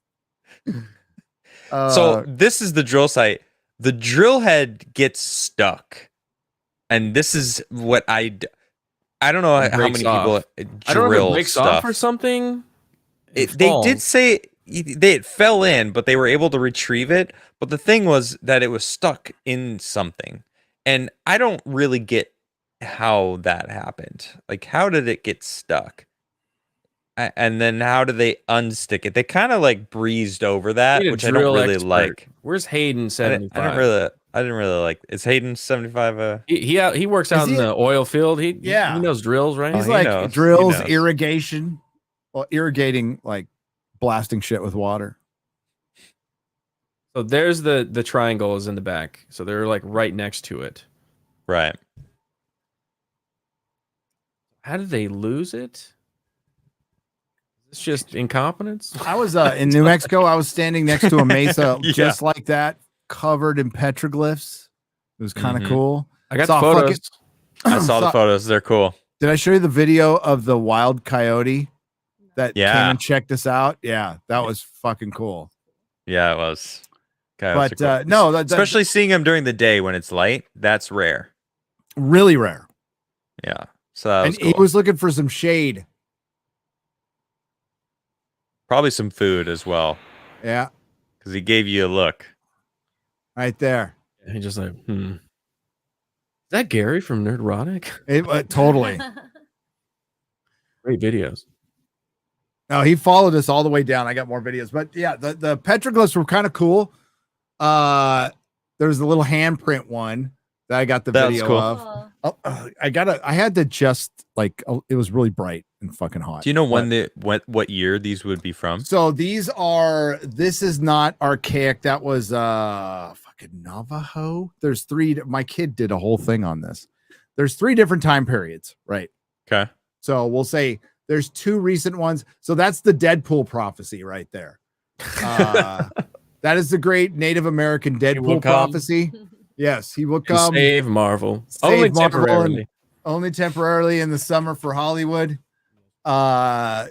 So this is the drill site. The drill head gets stuck, and this is what I don't know how many people drill I don't know if it breaks stuff off or something. They did say it fell in, but they were able to retrieve it. But the thing was that it was stuck in something, and I don't really get how that happened. Like, how did it get stuck? And then how do they unstick it? They kind of like breezed over that, which I don't really like. Where's Hayden 75? I didn't really like. Is Hayden 75? He works out in the oil field. He knows drills, right? He's like drills, irrigation, irrigating, like blasting shit with water. So there's the triangle is in the back. So they're like right next to it. Right. How did they lose it? It's just incompetence. I was in New Mexico. I was standing next to a mesa just like that, covered in petroglyphs. It was kind of cool. I got the photos. I saw the photos. They're cool. Did I show you the video of the wild coyote that came and checked us out? Yeah, that was fucking cool. Yeah, it was. But cool. no, especially seeing them during the day when it's light, that's rare. Really rare. Yeah. So that was cool. He was looking for some shade. Probably some food as well. Yeah. Because he gave you a look. Right there. And he just like, Is that Gary from Nerdrotic? Totally. Great videos. No, he followed us all the way down. I got more videos. But yeah, the petroglyphs were kind of cool. There's a little handprint one that I got the video cool. of. I had to just like, it was really bright and fucking hot. Do you know what year these would be from? So this is not archaic. That was fucking Navajo. There's my kid did a whole thing on this. There's 3 different time periods, right? Okay. So we'll say There's 2 recent ones. So that's the Deadpool prophecy right there. That is the great Native American will Deadpool come. prophecy. Yes, he will And come. save Marvel. Save Only Marvel temporarily. only temporarily in the summer for Hollywood. So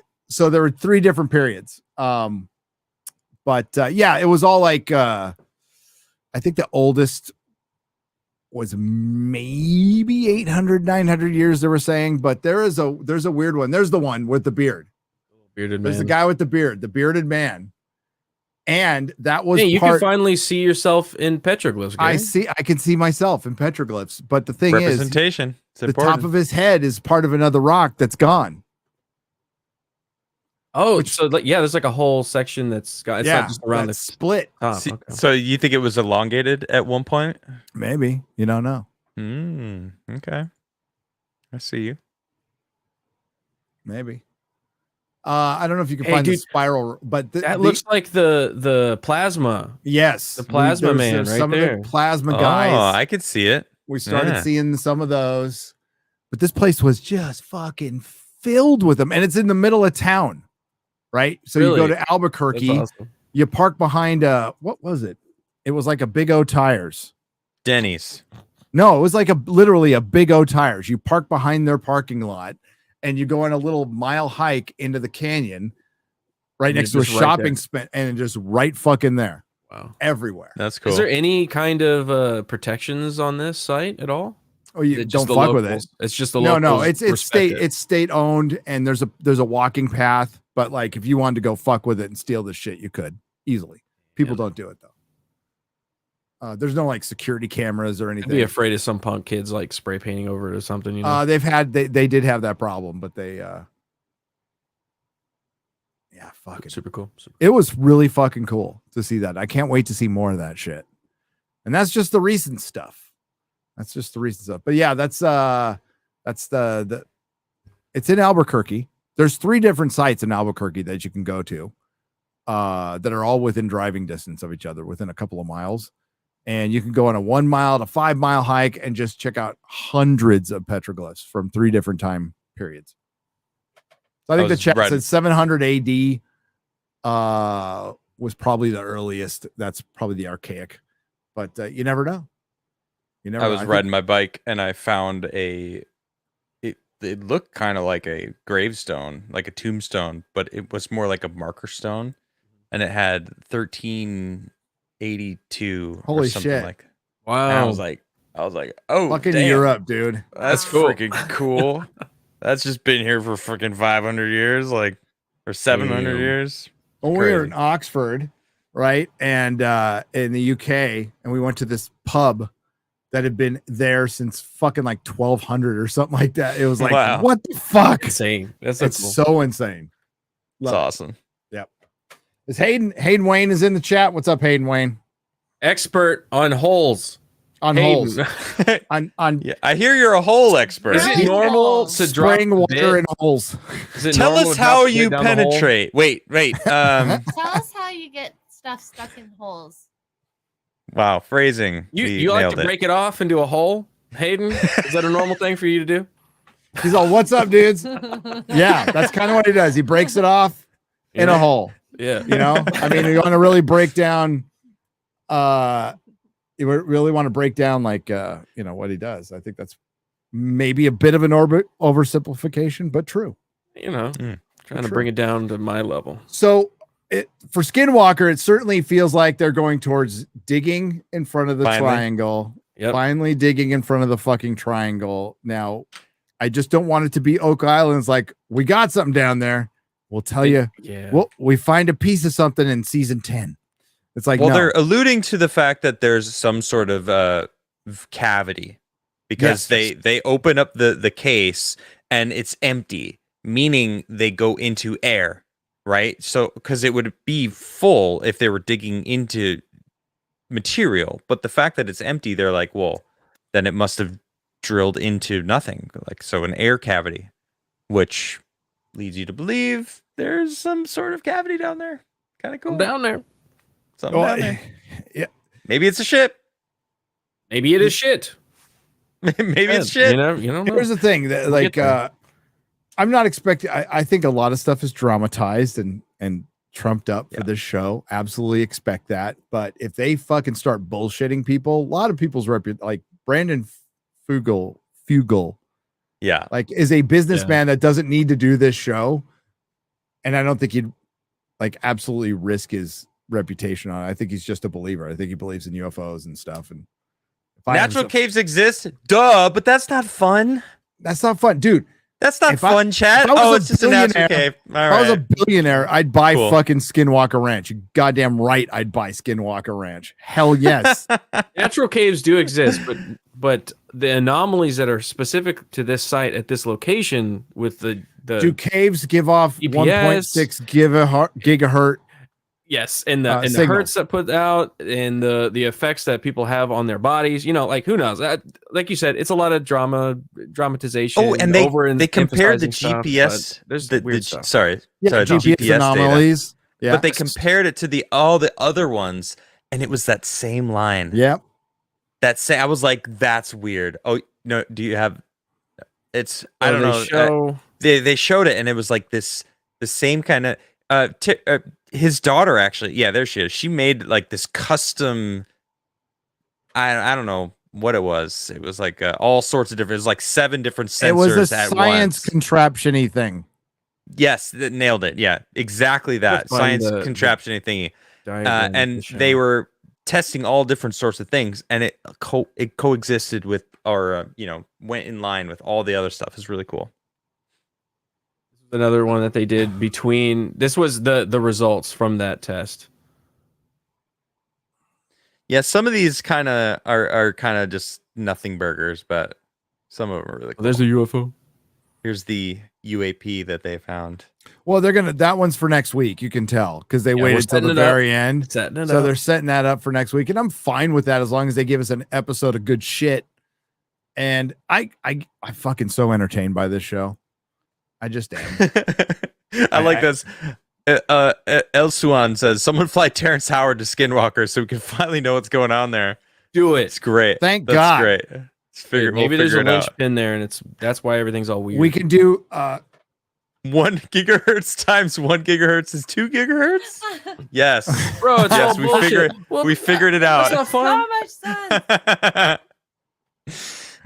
there were 3 different periods. But yeah, it was all like I think the oldest was maybe 800, 900 years they were saying, but there's a weird one. There's the one with the beard. Bearded There's man. the guy with the beard, the bearded man. And that was Hey, you can part, finally see yourself in petroglyphs. Gary. I can see myself in petroglyphs, but the thing is Representation. It's the important. top of his head is part of another rock that's gone. Oh, so like, yeah, there's like a whole section that's got it's not just around the that's split. top. See- Okay. So you think it was elongated at one point? Maybe, you don't know. Okay. I see you. Maybe. I don't know if you can Hey, find the dude, spiral, but That looks like the plasma. yes, the plasma man there's right some there. of the plasma Oh, guys. I could see it. We started Yeah. seeing some of those, but this place was just fucking filled with them, and it's in the middle of town, right? So you go Really? to Albuquerque, That's awesome. you park behind what was it? It was like a Big O Tires. Denny's. No, it was like literally a Big O Tires. You park behind their parking lot, and you go on a little mile hike into the canyon, right And next to you're a just right shopping there. spin, and just right fucking there, Wow. everywhere. That's cool. Is there any kind of protections on this site at all? Oh, you Is it don't just the fuck with it. locals? It's just the No, locals. it's respect it? state owned, and there's a walking path. But like, if you wanted to go fuck with it and steal this shit, you could easily. People don't do it though. There's no like security cameras or I'd anything. be afraid of some punk kids like spray painting over it or something. You know, They did have that problem, but they yeah, fuck it. super cool. Super It was really fucking cool to see that. I can't wait to see more of that shit. And that's just the recent stuff. That's just the recent stuff. But yeah, that's the it's in Albuquerque. There's 3 different sites in Albuquerque that you can go to that are all within driving distance of each other, within a couple of miles. And you can go on a 1 mile to 5 mile hike and just check out hundreds of petroglyphs from 3 different time periods. So I think the chat said 700 AD was probably the earliest. That's probably the archaic, but you never know. You never. I was riding my bike and I found it looked kind of like a gravestone, like a tombstone, but it was more like a marker stone, and it had 1382 or Holy something shit. like. Wow. And I was like, oh, fucking damn, Europe, dude. that's cool. freaking cool. That's just been here for freaking 500 years, like, or 700 Damn. years. When we were Crazy. in Oxford, right, and in the UK, and we went to this pub that had been there since fucking like 1200 or something like that. It was like, Wow. what the fuck? insane. That's so It's cool. so insane. It's Love it. awesome. Is Hayden Wayne is in the chat. What's up, Hayden Wayne? Expert on holes. On Hayden. holes. On Yeah, I hear you're a hole expert. Is it Really? normal to drop spraying a water bit? in holes. Is it Tell normal us to drop how a bit you down the hole? penetrate. Wait. Tell us how you get stuff stuck in holes. Wow, phrasing. You We like nailed to it. break it off into a hole, Hayden? Is that a normal thing for you to do? He's all, what's up, dudes? Yeah, that's kind of what he does. He breaks it off in a hole. Yeah. You know, I mean, you want to really break down, you really want to break down like, you know, what he does. I think that's maybe a bit of an oversimplification, but true. You know, Mm. trying to True. bring it down to my level. So for Skinwalker, it certainly feels like they're going towards digging in front of the Finally. triangle. Yep. Finally digging in front of the fucking triangle. Now, I just don't want it to be Oak Island's like, we got something down there. We'll tell you. Yeah. Well, we find a piece of something in season 10. It's like, Well, no. they're alluding to the fact that there's some sort of cavity because Yes. they open up the case and it's empty, meaning they go into air, right? So because it would be full if they were digging into material, but the fact that it's empty, they're like, well, then it must have drilled into nothing, like so an air cavity, which leads you to believe there's some sort of cavity down there. Kind of cool. I'm down there. Something Oh, down there. yeah. Maybe it's a ship. Maybe it is shit. Maybe it's Yeah, shit. You don't know. Here's the thing that We'll like get there. I'm not expecting. I think a lot of stuff is dramatized and trumped up for this show. Absolutely expect that. But if they fucking start bullshitting people, a lot of people's like Brandon Fugel, like is a businessman that doesn't need to do this show, and I don't think he'd like absolutely risk his reputation on it. I think he's just a believer. I think he believes in UFOs and stuff. And natural caves exist, but that's not fun. That's not fun, dude. That's not fun, chat. Oh, it's just a natural cave. All right. If I was a billionaire, I'd buy fucking Skinwalker Ranch. You goddamn right, I'd buy Skinwalker Ranch. Hell yes. Natural caves do exist, but the anomalies that are specific to this site at this location with the do caves give off EPS, 1.6 gigahertz? Yes, and the hertz that put out and the effects that people have on their bodies, like who knows? Like you said, it's a lot of dramatization. Oh, and they compared the GPS. There's weird stuff. Sorry, GPS GPS anomalies. Data. But they compared it to all the other ones, and it was that same line. Yep. I was like, that's weird. Oh no, do you have? It's I don't know. They showed it, and it was like the same kind of. His daughter actually, there she is. She made like this custom. I don't know what it was. It was like all sorts of different. It was like 7 different sensors. It was a at science once. contraption-y thing. Yes, that nailed it. Yeah, exactly that science contraption-y thingy. And they were testing all different sorts of things, and it coexisted with, or went in line with all the other stuff. It's really cool. Another one that they did between this was the results from that test. Yeah, some of these kind of are kind of just nothing burgers, but some of them are really cool. There's the UFO. Here's the UAP that they found. Well, that one's for next week. You can tell because they waited till the very end. So they're setting that up for next week, and I'm fine with that as long as they give us an episode of good shit. And I fucking so entertained by this show. I just am. I like this. El Suan says, someone fly Terrence Howard to Skinwalker so we can finally know what's going on there. Do it. It's great. Thank That's God. Great. Maybe there's a linchpin there, and that's why everything's all weird. We can do 1 gigahertz times 1 gigahertz is 2 gigahertz. Yes, bro. It's all bullshit. We figured it out. That's not fun. So much sense.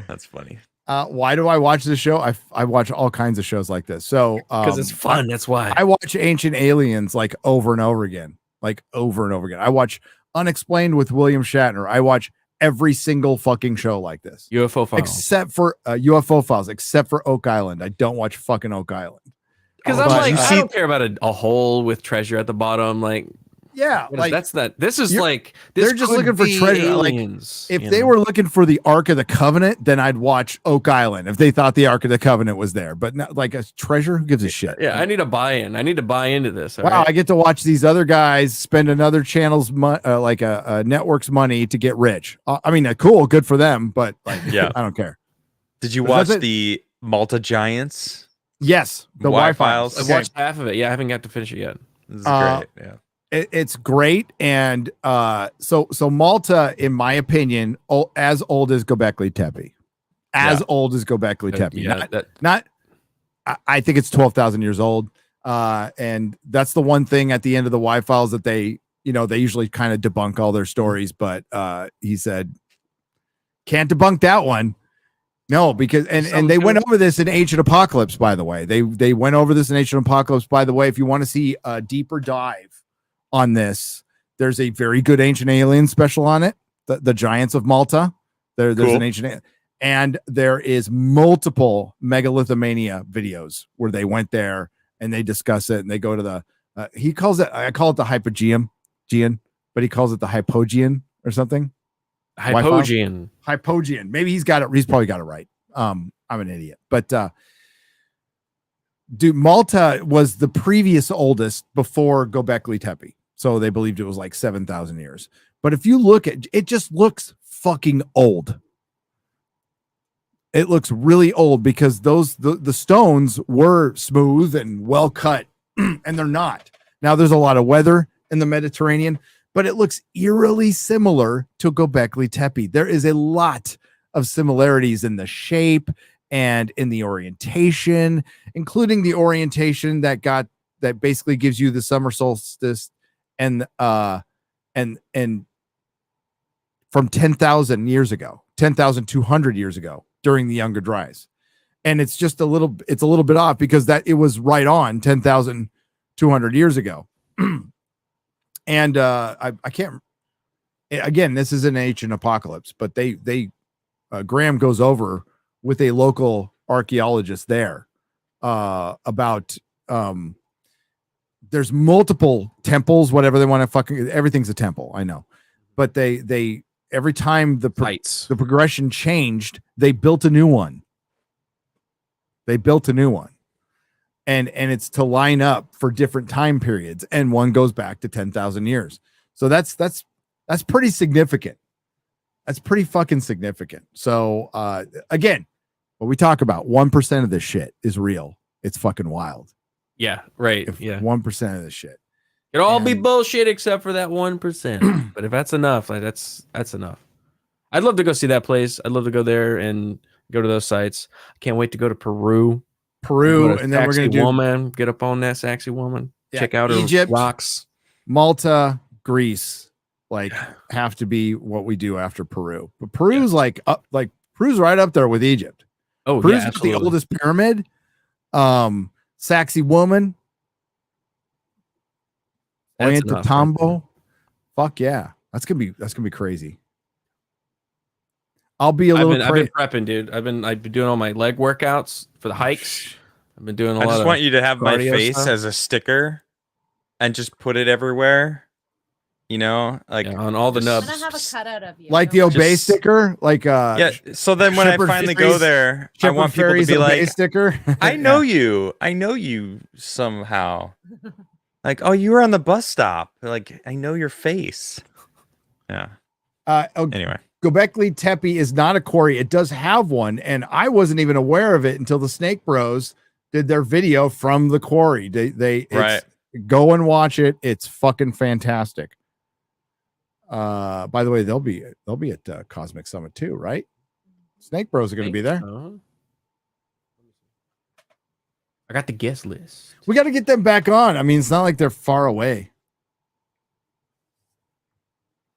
That's funny. Why do I watch this show? I watch all kinds of shows like this. So because it's fun. That's why I watch Ancient Aliens like over and over again. I watch Unexplained with William Shatner. I watch every single fucking show like this. UFO Files. Except for UFO Files, except for Oak Island. I don't watch fucking Oak Island. Because I'm like, I don't care about a hole with treasure at the bottom. Like, yeah, like that's that. This is like they're just looking for treasure. Aliens, like if they were looking for the Ark of the Covenant, then I'd watch Oak Island if they thought the Ark of the Covenant was there. But not like a treasure. Who gives a shit? Yeah, I need a buy-in. I need to buy into this. Wow, right? I get to watch these other guys spend another channel's like a network's money to get rich. I mean, cool, good for them, but like, yeah, I don't care. Did you watch the Malta Giants? Yes, the Y-Files. I've watched half of it. Yeah, I haven't got to finish it yet. This is great. Yeah. It's great, and so Malta, in my opinion, as old as Göbekli Tepe, old as Göbekli Tepe. Yeah, I think it's 12,000 years old, and that's the one thing at the end of the Y-Files that they usually kind of debunk all their stories, but he said can't debunk that one. No, because and they went over this in Ancient Apocalypse, by the way. They went over this in Ancient Apocalypse, by the way. If you want to see a deeper dive on this, there's a very good Ancient Alien special on it, the Giants of Malta. There's an Ancient, and there is multiple Megalithomania videos where they went there and they discuss it, and they go to the I call it the Hypogean, but he calls it the Hypogean or something. Hypogean. Maybe he's got it. He's probably got it right. I'm an idiot, but dude, Malta was the previous oldest before Göbekli Tepe. So they believed it was like 7,000 years. But if you look at it, just looks fucking old. It looks really old because the stones were smooth and well cut, and they're not. Now there's a lot of weather in the Mediterranean, but it looks eerily similar to Göbekli Tepe. There is a lot of similarities in the shape and in the orientation, including the orientation that basically gives you the summer solstice and from 10,000 years ago, 10,200 years ago during the Younger Dryas. And it's just a little bit off because it was right on 10,200 years ago. And I can't, again, this is an ancient apocalypse, but Graham goes over with a local archaeologist there about there's multiple temples, whatever they want to everything's a temple, I know, but they every time the progression changed, they built a new one. And it's to line up for different time periods, and one goes back to 10,000 years. So that's pretty significant. That's pretty fucking significant. So again, what we talk about, 1% of this shit is real. It's fucking wild. Yeah, right. If yeah, 1% of this shit. It'd all be bullshit except for that 1%. But if that's enough, like that's enough. I'd love to go see that place. I'd love to go there and go to those sites. I can't wait to go to Peru, and then we're gonna do get up on that sexy woman. Yeah, Check out Egypt, her rocks. Malta, Greece, have to be what we do after Peru. But Peru's Peru's right up there with Egypt. Oh, Peru's yeah, the oldest pyramid. Sexy woman. Ollantaytambo. Fuck yeah. That's gonna be crazy. I've been prepping, dude. I've been doing all my leg workouts for the hikes. I've been doing a lot. I just want you to have my face stuff as a sticker and just put it everywhere. You know, like on all the nubs. I'm gonna have a cutout of you. Like the obey sticker, yeah. So then when I finally go there, I want people to be like, sticker. I know you. I know you somehow. Like, oh, you were on the bus stop. Like, I know your face. Yeah. Anyway. Göbekli Tepe is not a quarry. It does have one, and I wasn't even aware of it until the Snake Bros did their video from the quarry. Go and watch it. It's fucking fantastic. By the way, they'll be at Cosmic Summit too, right? Snake Bros are going to be there. I got the guest list. We got to get them back on. I mean, it's not like they're far away.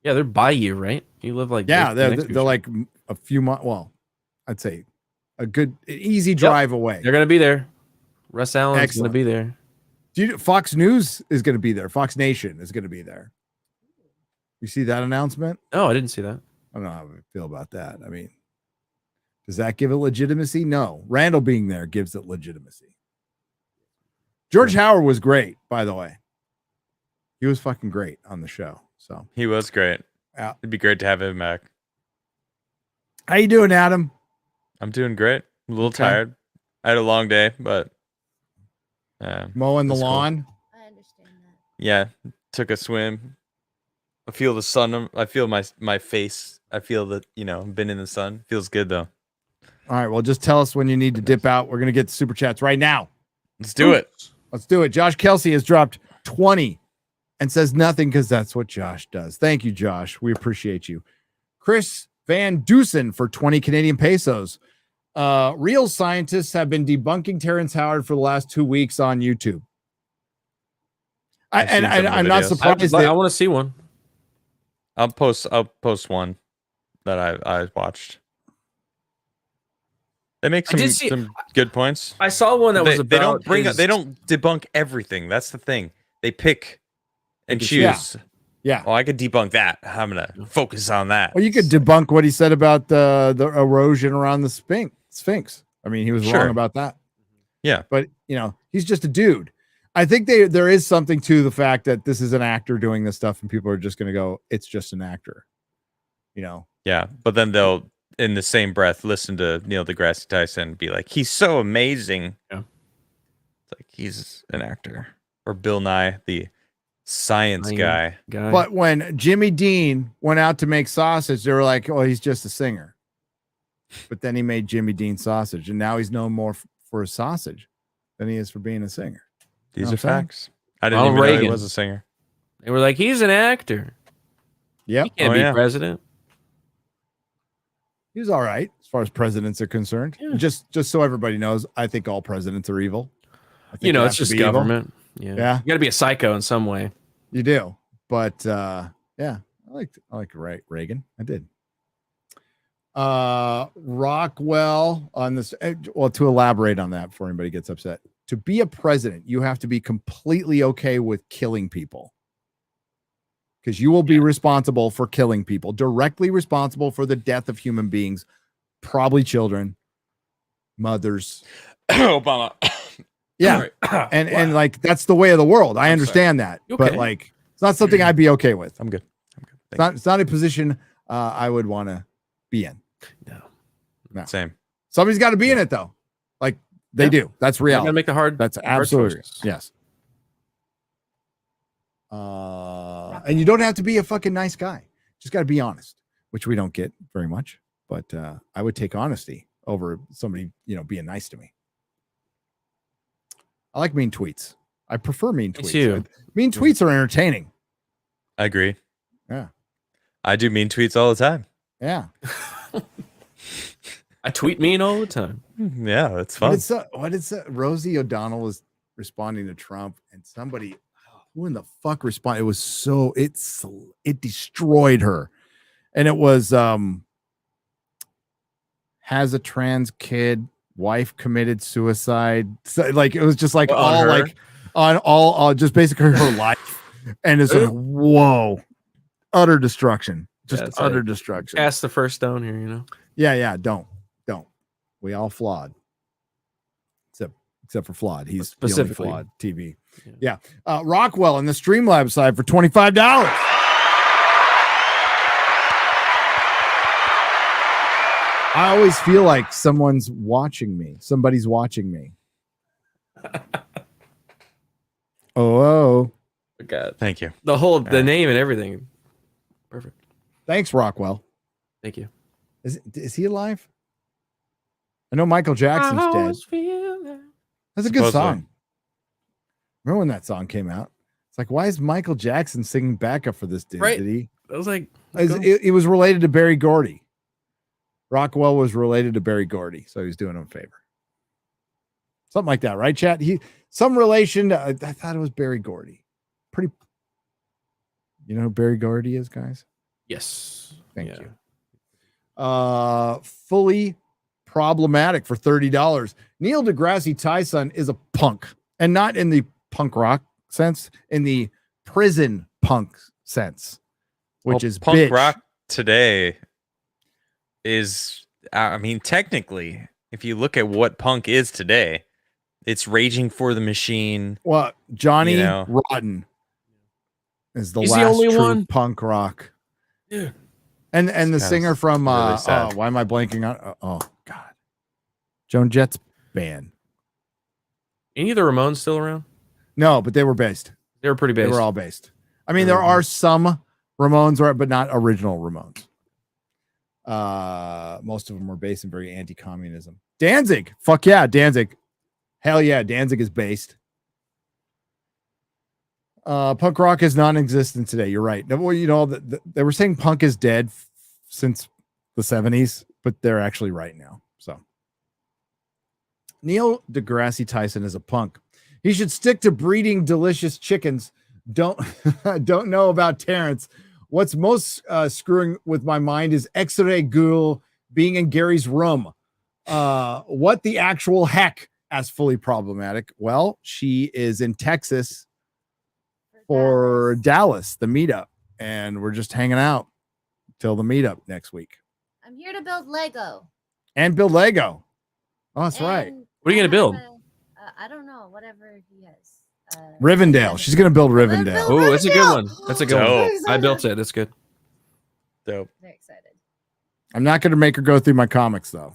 Yeah, they're by you, right? You live like they're like a few months. Well, I'd say a good easy drive away. They're gonna be there. Russ Allen's gonna be there. Fox News is gonna be there. Fox Nation is gonna be there. You see that announcement? Oh, I didn't see that. I don't know how I feel about that. I mean, does that give it legitimacy? No. Randall being there gives it legitimacy. George Howard was great, by the way. He was fucking great on the show. So he was great. Yeah. It'd be great to have him back. How you doing, Adam? I'm doing great. I'm a little tired. I had a long day, but mowing the lawn. Cool. I understand that. Yeah, took a swim. I feel the sun. I feel my face. I feel that, been in the sun. Feels good though. All right. Well, just tell us when you need to dip out. We're gonna get the super chats right now. Let's do it. Let's do it. Josh Kelsey has dropped 20 and says nothing because that's what Josh does. Thank you, Josh. We appreciate you. Chris Van Dusen for 20 Canadian pesos. Real scientists have been debunking Terrence Howard for the last 2 weeks on YouTube. I'm not surprised. I want to see one. I'll post one that I watched. They make some good points. I saw one that was about. They don't debunk everything. That's the thing. They pick and choose. Yeah. Oh, I could debunk that. I'm gonna focus on that. Well, you could debunk what he said about the erosion around the Sphinx. I mean, he was wrong about that. Yeah. But he's just a dude. I think there is something to the fact that this is an actor doing this stuff, and people are just gonna go, it's just an actor. Yeah, but then they'll, in the same breath, listen to Neil deGrasse Tyson and be like, he's so amazing. Yeah. It's like he's an actor. Or Bill Nye, the science guy. But when Jimmy Dean went out to make sausage, they were like, oh, he's just a singer. But then he made Jimmy Dean sausage, and now he's known more for his sausage than he is for being a singer. These are facts. I didn't even know he was a singer. They were like, he's an actor. Yep. He can't be president. He was all right as far as presidents are concerned. Yeah. Just so everybody knows, I think all presidents are evil. I think You know, you it's have to just be evil. government. Yeah. Yeah. You got to be a psycho in some way. You do. But yeah, I like Reagan. I did. Rockwell on this. Well, to elaborate on that before anybody gets upset, to be a president, you have to be completely okay with killing people. Because you will be responsible for killing people, directly responsible for the death of human beings, probably children, mothers. Obama. Yeah. And like that's the way of the world. I understand that. You But okay? like it's not something I'd be okay with. I'm good. It's not a position I would want to be in. No. Same. Somebody's got to be in it though. Like they do. That's You got reality. to make the hard. That's hard absolutely choices. yes. And you don't have to be a fucking nice guy. Just got to be honest, which we don't get very much. But I would take honesty over somebody, being nice to me. I like mean tweets. I prefer mean tweets. too. Mean tweets are entertaining. I agree. Yeah. I do mean tweets all the time. Yeah. I tweet mean all the time. Yeah, that's fun. What is Rosie O'Donnell was responding to Trump, and somebody, who in the fuck responded? It was it destroyed her, and it was has a trans kid, wife committed suicide. So, like it was just like all just basically her life, and it's like whoa, utter destruction, just utter destruction. Cast the first stone here, you know. Yeah, don't. We all flawed. Except for flawed. He's specifically flawed TV. Yeah. Rockwell on the Streamlabs side for $25. I always feel like somebody's watching me. Oh. God. Thank you. The name and everything. Perfect. Thanks, Rockwell. Thank you. Is he alive? I know Michael Jackson's dead. That's a good song. Remember when that song came out? It's like, why is Michael Jackson singing backup for this dude? Right. Did he? I was like, It was related to Berry Gordy. Rockwell was related to Berry Gordy, so he was doing him a favor. Something like that, right, chat? Some relation to, I thought it was Berry Gordy. Pretty. You know who Berry Gordy is, guys? yes. Thank you. Fully problematic for $30. Neil deGrasse Tyson is a punk, and not in the punk rock sense, in the prison punk sense, which is punk bitch. rock today is, I mean, technically, if you look at what punk is today, it's Raging for the Machine. Well, Johnny Rotten is the He's last the only true one. punk rock. Yeah. And the singer from really sad. why am I blanking on? Oh God, Joan Jett's band. Any of the Ramones still around? No, but they were based. They were pretty They based. were all based. I mean, there are some Ramones, but not original Ramones. Most of them were based in very anti-communism. Danzig, fuck yeah, Danzig. Hell yeah, Danzig is based. Punk rock is non-existent today. You're right. Well, they were saying punk is dead since the 70s, but they're actually right now. So Neil deGrasse Tyson is a punk. He should stick to breeding delicious chickens. Don't know about Terrence. What's most screwing with my mind is X-Ray Ghoul being in Gary's room. What the actual heck? As fully problematic. Well, she is in Texas for Dallas, the meetup, and we're just hanging out till the meetup next week. I'm here to build Lego. And build Lego. Oh, that's right. What are you gonna build? I don't know. Whatever he has. Rivendell. She's gonna build Rivendell. Oh, that's a good one. That's a good Dope. one. I built it. That's good. Dope. Very excited. I'm not gonna make her go through my comics though.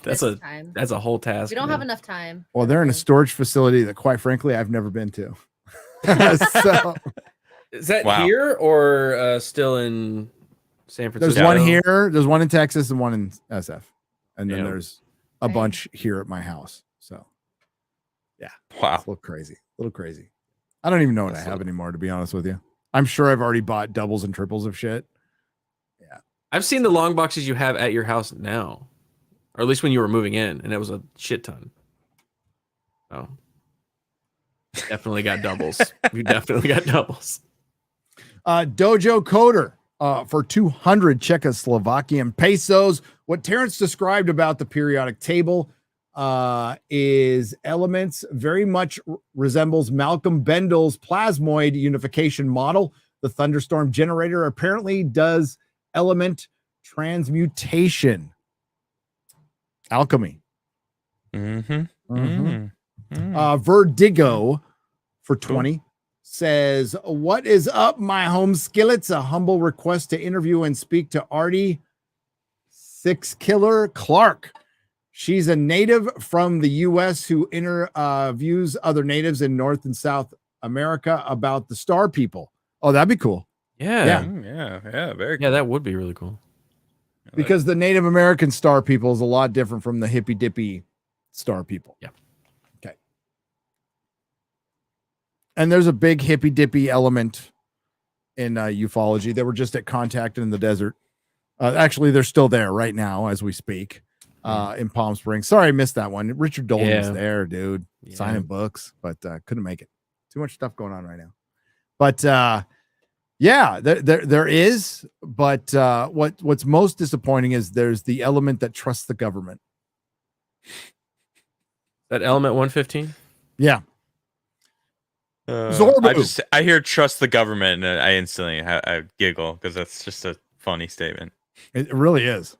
That's Time. that's a whole task. We don't have man. enough time. Well, they're in a storage facility that, quite frankly, I've never been to. So Is that Wow. here or still in San Francisco? there's one here, there's one in Texas, and one in SF, and then Yeah. there's a Okay. bunch here at my house. So Wow. it's a little crazy. I don't even know what I have anymore, to be honest with you. I'm sure I've already bought doubles and triples of shit. Yeah, I've seen the long boxes you have at your house now, or at least when you were moving in, and it was a shit ton. Oh, definitely got doubles. We definitely got doubles. Dojo Coder for 200 Czechoslovakian pesos. What Terrence described about the periodic table is elements very much resembles Malcolm Bendel's plasmoid unification model. The thunderstorm generator apparently does element transmutation. Alchemy. Vertigo for 20 says, what is up, my home skillets? A humble request to interview and speak to Artie Six Killer Clark. She's a native from the U.S. who interviews other natives in North and South America about the star people. Oh, that'd be cool. Yeah, very cool. Yeah, that would be really cool. Because the Native American star people is a lot different from the hippy dippy star people. Yeah. Okay. And there's a big hippy dippy element in ufology. They were just at Contact in the desert. Actually, they're still there right now as we speak in Palm Springs. Sorry, I missed that one. Richard Dolan's there, dude, signing books, but couldn't make it. Too much stuff going on right now. But yeah, there is. But what's most disappointing is there's the element that trusts the government. That element 115. Yeah. I hear trust the government and I instantly I giggle because that's just a funny statement. It really is.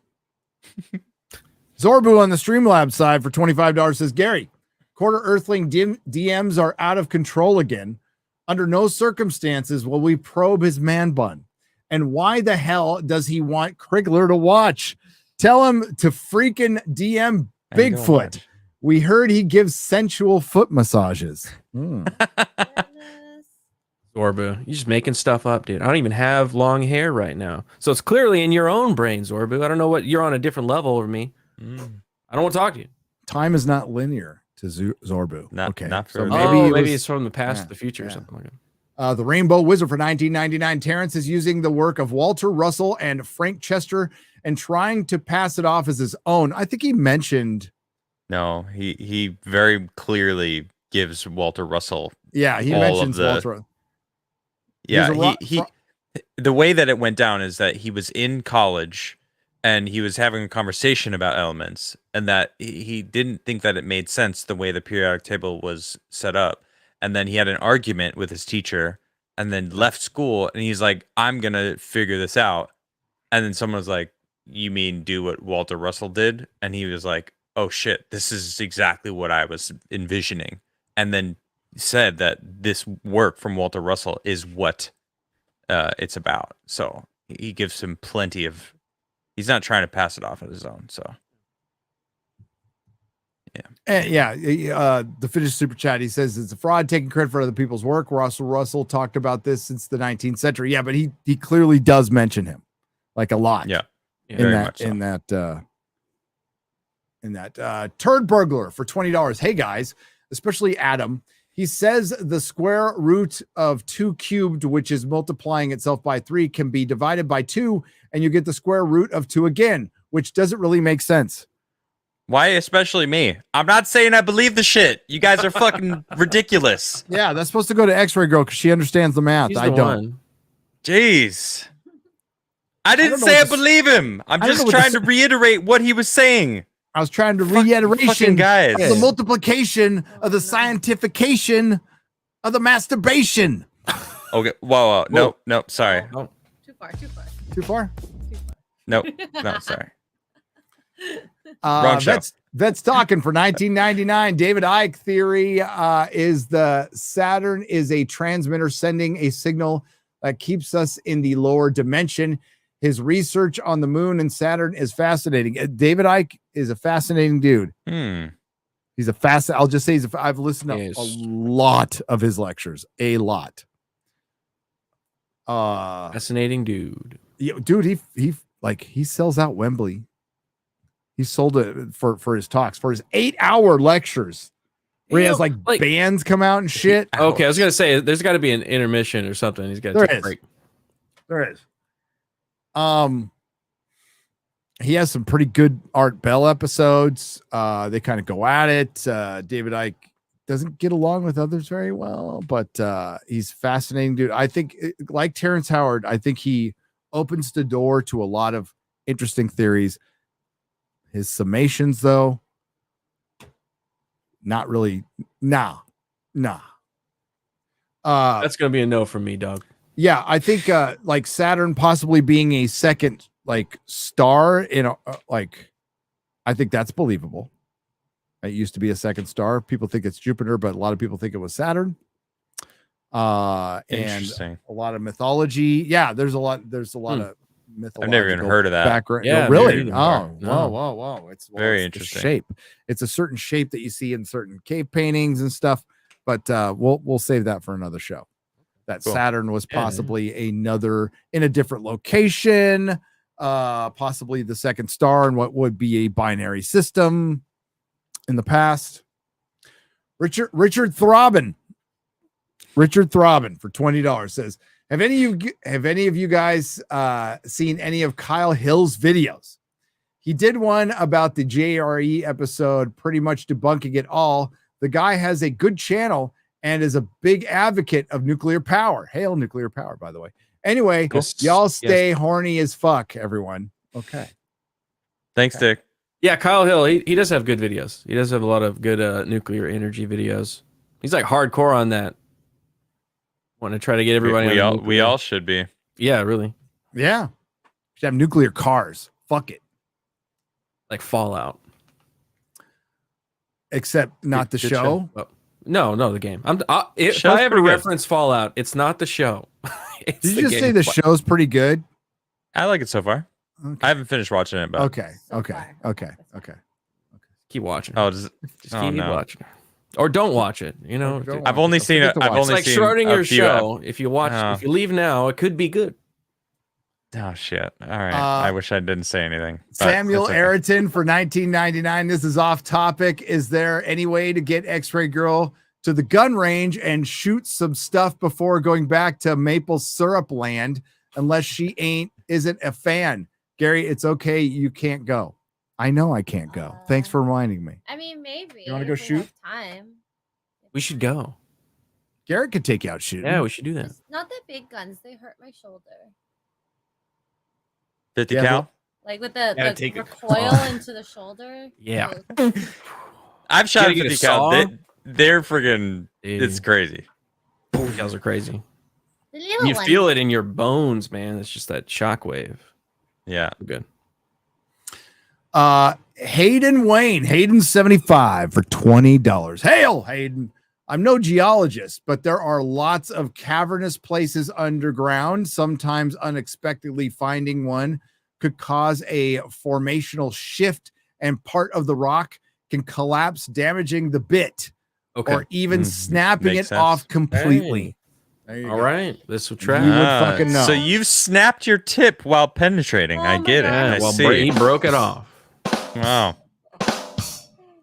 Zorbu on the Streamlabs side for $25 says, Gary, Quarter Earthling DMs are out of control again. Under no circumstances will we probe his man bun. And why the hell does he want Krigler to watch? Tell him to freaking DM Bigfoot. We heard he gives sensual foot massages. Zorbu, you're just making stuff up, dude. I don't even have long hair right now. So it's clearly in your own brain, Zorbu. I don't know what you're on a different level over me. I don't want to talk to you. Time is not linear to Zorbu. Not so maybe it's from the past to the future or something like that. The Rainbow Wizard for $19.99. Terrence is using the work of Walter Russell and Frank Chester and trying to pass it off as his own. I think he mentioned. No, he very clearly gives Walter Russell. Yeah, he mentions Walter. Yeah, the way that it went down is that he was in college and he was having a conversation about elements, and that he didn't think that it made sense the way the periodic table was set up. And then he had an argument with his teacher and then left school, and he's like, I'm going to figure this out. And then someone was like, you mean do what Walter Russell did? And he was like, oh shit, this is exactly what I was envisioning. And then said that this work from Walter Russell is what it's about. So he gives him plenty of, he's not trying to pass it off on his own. So the finished super chat, he says it's a fraud taking credit for other people's work. Russell talked about this since the 19th century. Yeah, but he clearly does mention him like a lot. Yeah. In that turd burglar for $20. Hey guys, especially Adam. He says the square root of 2 cubed, which is multiplying itself by 3, can be divided by 2, and you get the square root of 2 again, which doesn't really make sense. Why especially me? I'm not saying I believe the shit. You guys are fucking ridiculous. Yeah, that's supposed to go to X-Ray Girl because she understands the math. I don't. Jeez. I didn't say I believe him. I'm just trying to reiterate what he was saying. I was trying to reiteration guys. Of the multiplication of the scientification of the masturbation. Okay. Whoa. No. Sorry. Oh. Too far. No. Sorry. Wrong show. That's talking for $19.99. David Icke theory is the Saturn is a transmitter sending a signal that keeps us in the lower dimension. His research on the moon and Saturn is fascinating. David Icke is a fascinating dude. He's I'll just say I've listened to a lot of his lectures. A lot. Fascinating dude. Yeah, dude, he sells out Wembley. He sold it for his talks, for his 8-hour lectures. Where he has like bands come out and shit. Okay, I was gonna say there's got to be an intermission or something. He's got to take a break. There is. he has some pretty good Art Bell episodes. They kind of go at it. David Icke doesn't get along with others very well, but he's fascinating dude. I think, like Terrence Howard, I think he opens the door to a lot of interesting theories. His summations, though, not really. Nah. That's gonna be a no from me, dog. Yeah, I think like Saturn possibly being a second like star in a like, I think that's believable. It used to be a second star. People think it's Jupiter, but a lot of people think it was Saturn. And Interesting. a lot of mythology. Yeah, there's a lot of mythological. I've never even heard of that. Background. Yeah, No, really? neither. Oh, No. whoa. It's Very it's the interesting. shape. It's a certain shape that you see in certain cave paintings and stuff. But we'll save that for another show. That Cool. Saturn was possibly another in a different location, possibly the second star in what would be a binary system in the past. Richard Throbbin for $20 says, have any of you guys seen any of Kyle Hill's videos? He did one about the JRE episode, pretty much debunking it all. The guy has a good channel and is a big advocate of nuclear power. Hail nuclear power, by the way. Anyway, y'all stay horny as fuck, everyone. Okay. Thanks, Dick. Yeah, Kyle Hill, he does have good videos. He does have a lot of good nuclear energy videos. He's like hardcore on that. Want to try to get everybody We all should be. Yeah, really. Yeah. Should have nuclear cars. Fuck it. Like Fallout. Except not the Good show. Oh, no, the game. If Show's I ever pretty good. reference Fallout, it's not the show. It's Did the you just say game. the show's pretty good? I like it so far. Okay. I haven't finished watching it, but Okay. So far. Keep watching. oh, does it, Just oh, keep no. watching. Or don't watch it. You know, Don't I've watch only it. seen Forget it. to I've watch only it's like seen Schrodinger's a few show. If you watch, Oh. if you leave now, it could be good. Oh shit! All right, I wish I didn't say anything. but Samuel that's okay. Ayrton for $19.99. This is off topic. Is there any way to get X-Ray Girl to the gun range and shoot some stuff before going back to maple syrup land? Unless she isn't a fan. Gary, it's okay. You can't go. I know I can't go. Thanks for reminding me. I mean, maybe. You wanna go if we shoot? have time. We should go. Garrett could take you out shooting. Yeah, we should do that. Not the big guns. They hurt my shoulder. 50 Yeah, cal. Like with the Gotta take it. recoil into the shoulder. Yeah. Ugh. I've shot Gotta get a 50 cal. saw? They're friggin' Dude, it's crazy. Cows are crazy. The little You ones. feel it in your bones, man. It's just that shockwave. Yeah. Good. Hayden 75 for $20. Hail, Hayden. I'm no geologist, but there are lots of cavernous places underground. Sometimes unexpectedly finding one could cause a formational shift and part of the rock can collapse, damaging the bit Okay. or even Mhm. snapping Makes it sense. off completely. Hey. There you All go. right. This will track. You would fucking know. So you've snapped your tip while penetrating. Oh I my get it. God. I Yeah, well, see. he broke it off. Wow.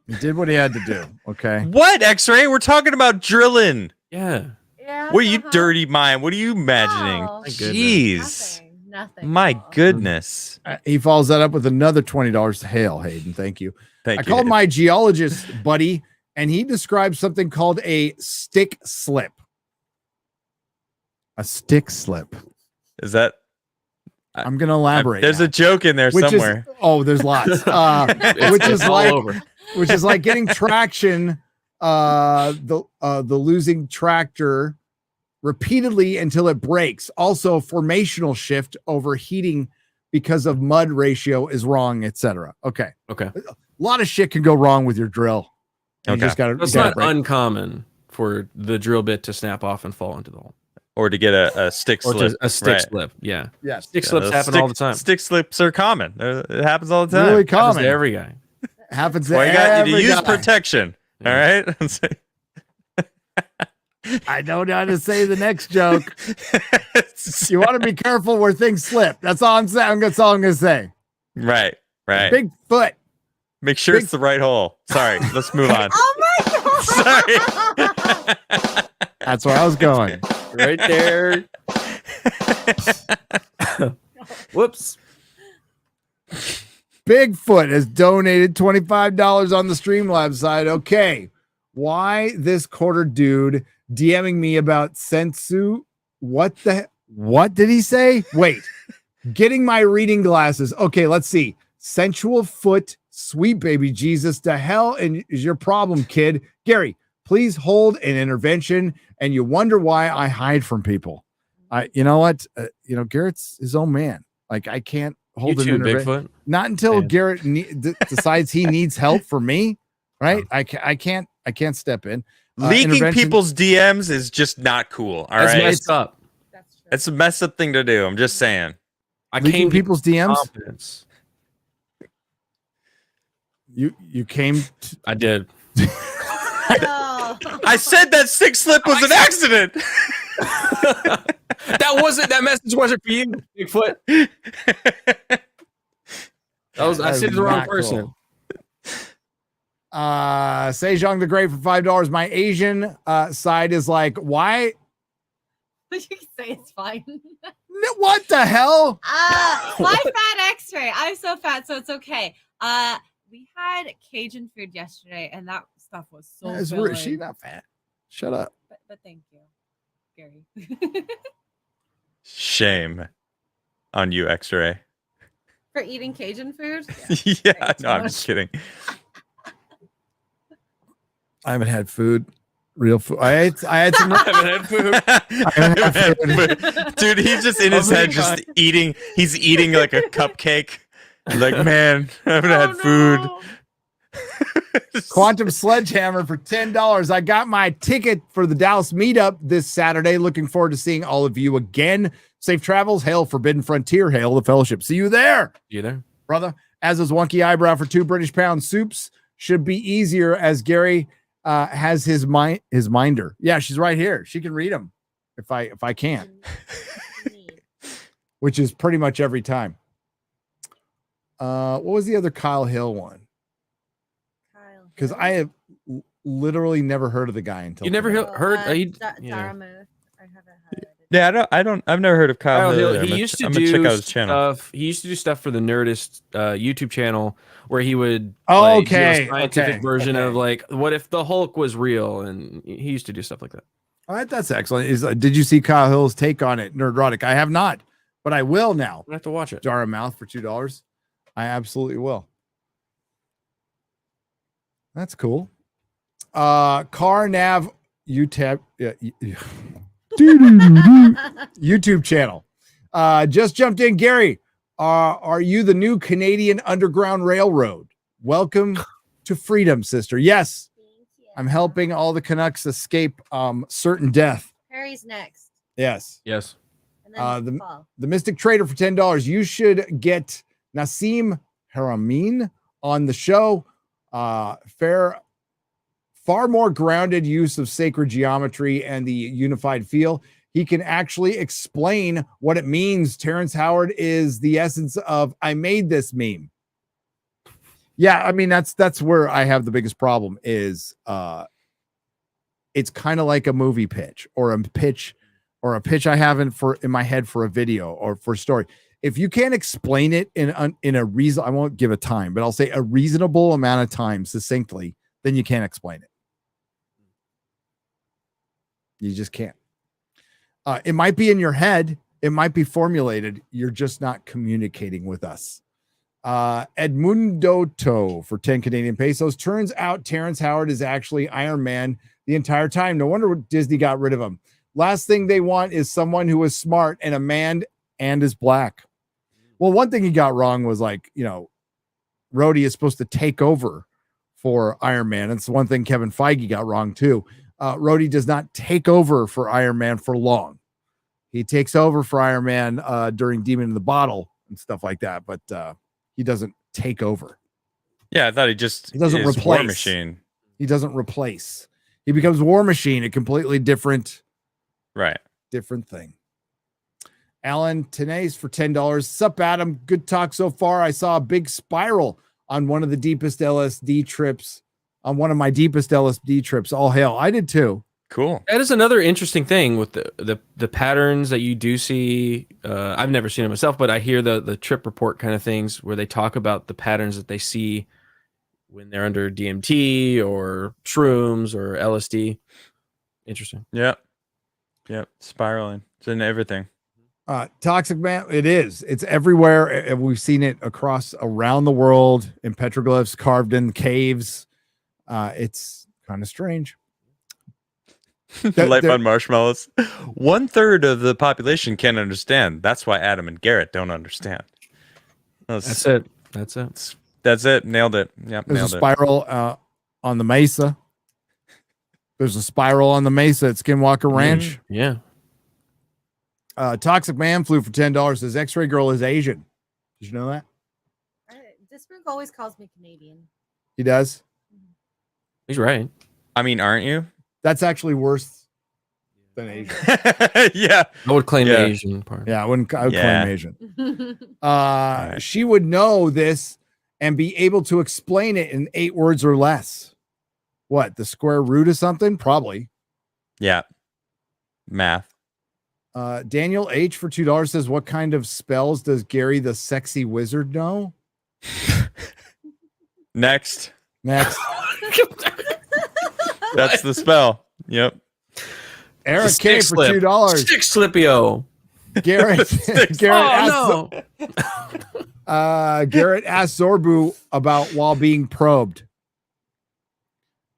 He did what he had to do. Okay. What X-ray? We're talking about drilling. Yeah. Yeah, What are you uh-huh. dirty mind? What are you imagining? No. My goodness. Jeez. Nothing. My at all. goodness. He follows that up with another $20. Hail, Hayden. Thank you. Thank I you. called my geologist buddy, and he described something called a stick slip. A stick slip. Is that I'm going to elaborate. there's now. a joke in there Which somewhere. there's lots. It's- Which it's is all like over. which is like getting traction, the losing tractor repeatedly until it breaks. Also, formational shift, overheating because of mud ratio is wrong, etc. Okay, Okay. a lot of shit can go wrong with your drill. You Okay. just got It's to not uncommon for the drill bit to snap off and fall into the hole. Or to get a stick Or slip. to a stick Right. slip. Yeah. Yes, Stick slips those happen all the time. Stick slips are common. It happens all the time. really Happens common. to every guy. Happens Well, to I got you to every use guy. protection. All Yeah. right. I don't know how to say the next joke. You want to be careful where things slip. That's all I'm saying. That's all I'm going to say. right. Right. Big foot. Make sure big- it's the right hole. Sorry. Let's move on. Oh my god! Sorry. That's where I was going. Right there. Whoops. Bigfoot has donated $25 on the Streamlabs side. Okay. Why this quarter dude DMing me about sensu? What did he say? Wait. Getting my reading glasses. Okay, let's see. Sensual foot, sweet baby Jesus. The hell is your problem, kid? Gary, please hold an intervention. And you wonder why I hide from people. You know what? Garrett's his own man. Like, I can't hold an intervention. Bigfoot. Not until Garrett decides he needs help for me, right? I can't step in. Leaking people's DMs is just not cool. All That's right, messed up. That's true. it's a messed up thing to do. I'm just saying. I Leaking came people's DMs. confidence. You came. I did. Oh. I said that sick slip was an accident. That message wasn't for you, Bigfoot. I said to the wrong person. Sejong the Great for $5. My Asian side is like, why? You can say it's fine. What the hell? My fat X-ray. I'm so fat, so it's okay. We had Cajun food yesterday, and that stuff was so filling. She's not fat. Shut up. But thank you, Gary. Shame on you, X-Ray. For eating Cajun food? Yeah, Thanks no, so I'm much. just kidding. I haven't had food. Real food. I had some. I haven't had food. Dude, he's just in his head, just eating. He's eating like a cupcake. He's like, man, I haven't had food. No. Quantum Sledgehammer for $10. I got my ticket for the Dallas meetup this Saturday. Looking forward to seeing all of you again. Safe travels. Hail Forbidden Frontier. Hail the Fellowship. See you there. You there? Brother. As is Wonky Eyebrow for 2 British pound soups. Should be easier as Gary has his minder. Yeah, she's right here. She can read them if I can't, which is pretty much every time. What was the other Kyle Hill one? Because I have literally never heard of the guy until You never today. heard? Dartmouth. I haven't heard it. Yeah, I've never heard of Kyle Hill. He I'm used to gonna do check out his channel. stuff. He used to do stuff for the Nerdist YouTube channel where he would Oh, do okay, a scientific okay, version okay. of like, what if the Hulk was real? And he used to do stuff like that. All right, that's excellent. Did you see Kyle Hill's take on it? Nerdrotic. I have not, but I will now. I have to watch it. Jar of Mouth for $2. I absolutely will. That's cool. Car Nav YouTube YouTube channel. Just jumped in. Gary, are you the new Canadian Underground Railroad? Welcome to freedom, sister. Yes, I'm helping all the Canucks escape certain death. Harry's next. Yes. Yes. And then fall. The Mystic Trader for $10. You should get Nassim Haramein on the show. Far more grounded use of sacred geometry and the unified feel. He can actually explain what it means. Terrence Howard is the essence of I made this meme. Yeah, I mean that's where I have the biggest problem is it's kind of like a movie pitch or a pitch I have in my head for a video or for a story. If you can't explain it in a reason, I won't give a time, but I'll say a reasonable amount of time succinctly, then you can't explain it. You just can't. It might be in your head. It might be formulated. You're just not communicating with us. Edmundo To for 10 Canadian pesos. Turns out Terrence Howard is actually Iron Man the entire time. No wonder Disney got rid of him. Last thing they want is someone who is smart and a man and is black. Well, one thing he got wrong was Rhodey is supposed to take over for Iron Man. It's the one thing Kevin Feige got wrong too. Rhodey does not take over for Iron Man for long. He takes over for Iron Man during Demon in the Bottle and stuff like that, but he doesn't take over. Yeah, I thought he doesn't is replace. War Machine. He doesn't replace. He becomes War Machine, a completely different thing. Alan Tenais for $10. Sup, Adam? Good talk so far. I saw a big spiral on one of the deepest LSD trips. On one of my deepest LSD trips. All hail. I did too. Cool. That is another interesting thing with the patterns that you do see. I've never seen it myself, but I hear the trip report kind of things where they talk about the patterns that they see when they're under DMT or shrooms or LSD. Interesting. Yep. Spiraling. It's in everything. Toxic Man, it's everywhere, and we've seen it around the world in petroglyphs carved in caves. It's kind of strange. Light on marshmallows. 1/3 of the population can't understand. That's why Adam and Garrett don't understand. That's it. That's it. Nailed it. Yep. There's a spiral on the mesa. There's a spiral on the mesa at Skinwalker Ranch. Yeah. Toxic Man flew for $10. Says X-Ray Girl is Asian. Did you know that? Disbrink always calls me Canadian. He does. He's right. I mean, aren't you? That's actually worse than Asian. Yeah. I would claim the Asian part. Yeah, I would claim Asian. Right. She would know this and be able to explain it in 8 words or less. What, the square root of something? Probably. Yeah. Math. Daniel H for $2 says, what kind of spells does Gary the sexy wizard know? Next. That's the spell. Yep. Eric K for $2. Stick Slipio. Garrett Oh, no. Garrett asked Zorbu about while being probed.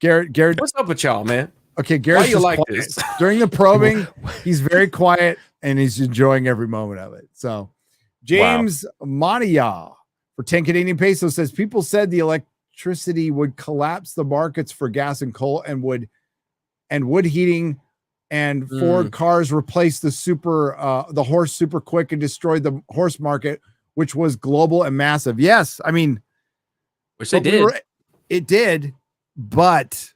Garrett, what's up with y'all, man? okay, Garrett's Why you just like quiet. this? During the probing, he's very quiet and he's enjoying every moment of it. So James Mania for 10 Canadian pesos says people said the electricity would collapse the markets for gas and coal and wood heating, and Ford cars replaced the horse super quick and destroyed the horse market, which was global and massive. Yes, I mean, which they did. It did, but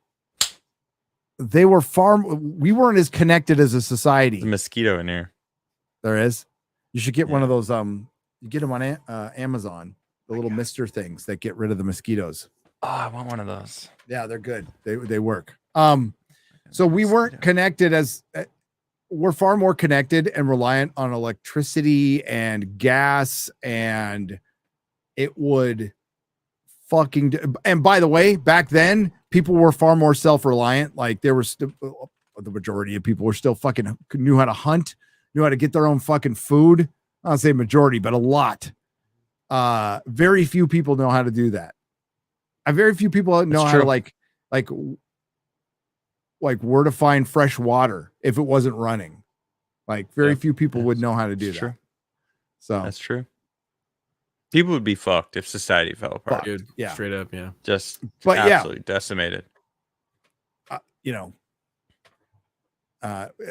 we weren't as connected as a society. There's a mosquito in here. There is. You should get one of those. You get them on Amazon. The little mister things that get rid of the mosquitoes. Oh, I want one of those. Yeah, they're good. They work. So we weren't connected we're far more connected and reliant on electricity and gas, and it would and by the way, back then people were far more self-reliant. Like there were still the majority of people were still fucking knew how to hunt, knew how to get their own fucking food. I'll say majority, but a lot. Very few people know how to do that. Very few people know how to like where to find fresh water if it wasn't running. Like very few people would know how to do that. True. So that's true. People would be fucked if society fell apart. Dude, yeah, straight up, yeah. Just absolutely decimated.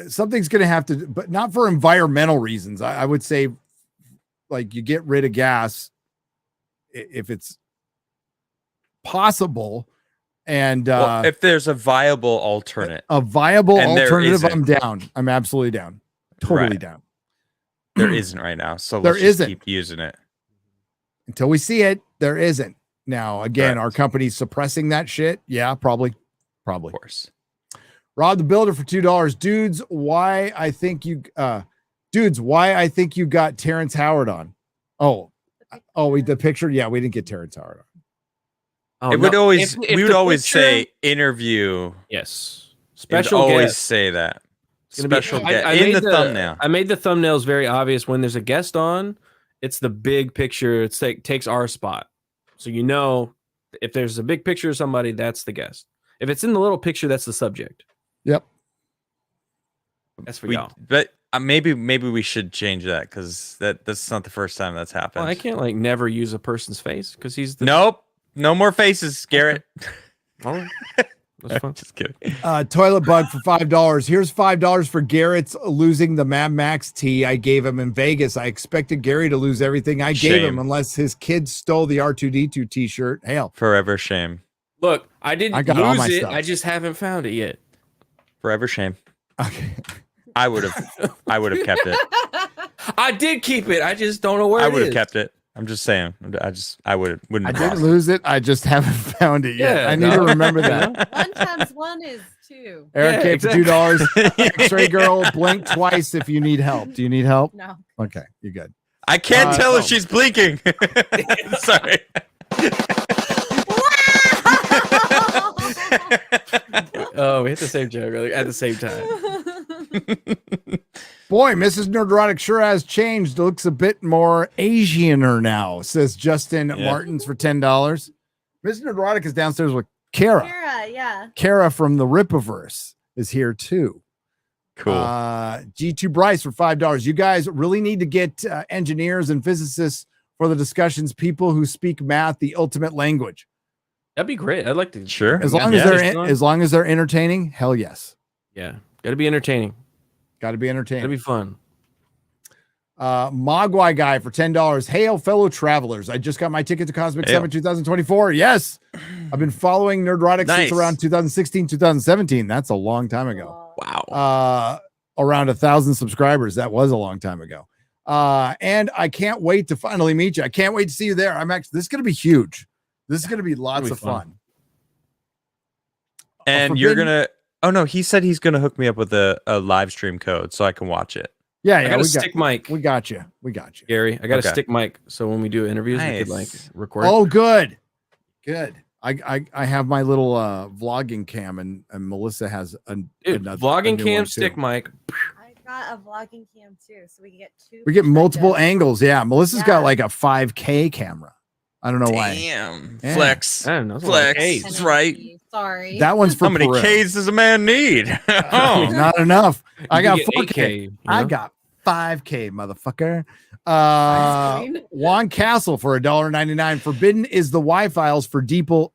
Something's going to have to, but not for environmental reasons. I would say, like, you get rid of gas if it's possible, and if there's a viable alternate, alternative, I'm down. I'm absolutely down. Totally down. There isn't right now, so there let's just isn't. keep using it Until we see it, there isn't. Now, again, our company's suppressing that shit. Yeah, probably. Of course. Rob the Builder for $2. Dudes, why I think you got Terrence Howard on. The picture. Yeah, we didn't get Terrence Howard on. We would always say interview. Yes. Special guest. Always say that. Special guest in the thumbnail. I made the thumbnails very obvious. When there's a guest on, it's the big picture. It's takes our spot. So you know, if there's a big picture of somebody, that's the guest. If it's in the little picture, that's the subject. Yep. That's for y'all. But maybe we should change that, because that's not the first time that's happened. Well, I can't never use a person's face because he's the Nope. No more faces, Garrett. All right. That's fine. Just kidding. Toilet Bug for $5. Here's $5 for Garrett's losing the Mad Max tee I gave him in Vegas. I expected Gary to lose everything I gave him unless his kids stole the R2D2 T-shirt. Hell. Forever shame. Look, I didn't got all lose my it. stuff. I just haven't found it yet. Forever shame. Okay. I would have kept it. I did keep it. I just don't know where I it would is. have kept it. I'm just saying. I wouldn't. I cross didn't lose it. I just haven't found it yet. Yeah, I need to remember that. 1 times 1 is 2. Eric Yeah, K for $2. it. X-ray girl, blink twice if you need help. Do you need help? No. Okay, you good. I can't tell oh. if she's blinking. Sorry. Oh, we hit the same joke at the same time. Boy, Mrs. Nerdrotic sure has changed. Looks a bit more Asianer now, says Justin Martins for $10. Mrs. Nerdrotic is downstairs with Kara. Kara, yeah. Kara from the Ripaverse is here too. Cool. G2 Bryce for $5. You guys really need to get engineers and physicists for the discussions, people who speak math, the ultimate language. That'd be great. I'd like to. Sure. As long as they're entertaining, hell yes. Yeah, got to be entertaining. Got to be entertaining. That'd be fun. Mogwai guy for $10. Hail, fellow travelers. I just got my ticket to Cosmic Hail. Summit 2024. Yes. I've been following Nerdrotic Nice. since around 2016, 2017. That's a long time ago. Wow. Around 1,000 subscribers. That was a long time ago. And I can't wait to finally meet you. I can't wait to see you there. This is going to be huge. This is going to be lots of fun. And you're gonna. Oh no, he said he's gonna hook me up with a live stream code so I can watch it. Yeah, I got a stick mic. We got you. Gary. I got Okay. a stick mic, so when we do interviews, we could like Nice. record. Oh, good. I have my little vlogging cam, and Melissa has Dude, a vlogging new cam, one, too. stick mic. I got a vlogging cam too, so we can get 2. We get multiple angles. Yeah, Melissa's Yeah. got like a 5K camera. I don't know why. Damn. Yeah. Flex. I don't know. That's a lot of Flex. Ks. That's right. Sorry. That one's for How many Peru. Ks does a man need? Oh. Not enough. I You got get 4K. 8K, you I know? got 5K, motherfucker. Fine. Juan Castle for $1.99. Forbidden is the Y files for deeper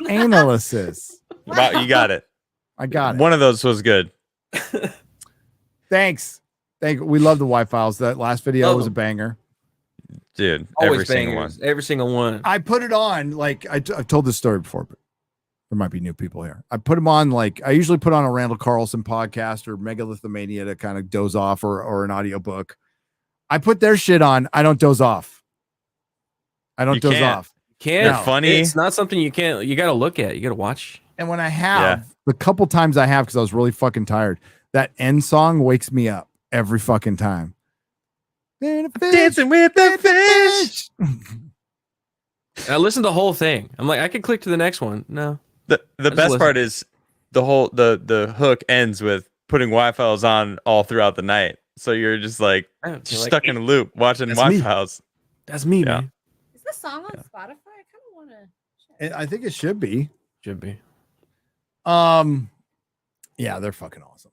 analysis. Wow, you got it. I got it. One of those was good. Thanks. We love the Y files. That last video Love was a them. banger. Dude, Always every single one. bangers. Every single one. I put it on like I've told this story before, but there might be new people here. I put them on like I usually put on a Randall Carlson podcast or Megalithomania to kind of doze off or an audiobook. I put their shit on. I don't doze off. You can't. off. Can't. They're funny. It's not something you can't. You got to look at. You got to watch. And when I have the couple times I have, because I was really fucking tired, that end song wakes me up every fucking time. Dancing with the fish. And I listened to the whole thing. I'm like, I could click to the next one. No. The just best listen. part is the hook ends with putting Wi-Files on all throughout the night. So you're just like You're stuck in a loop watching That's me. Wi-Files. That's me, Yeah. man. Is this song on Spotify? I kind of want to. I think it should be. Should be. Yeah, they're fucking awesome.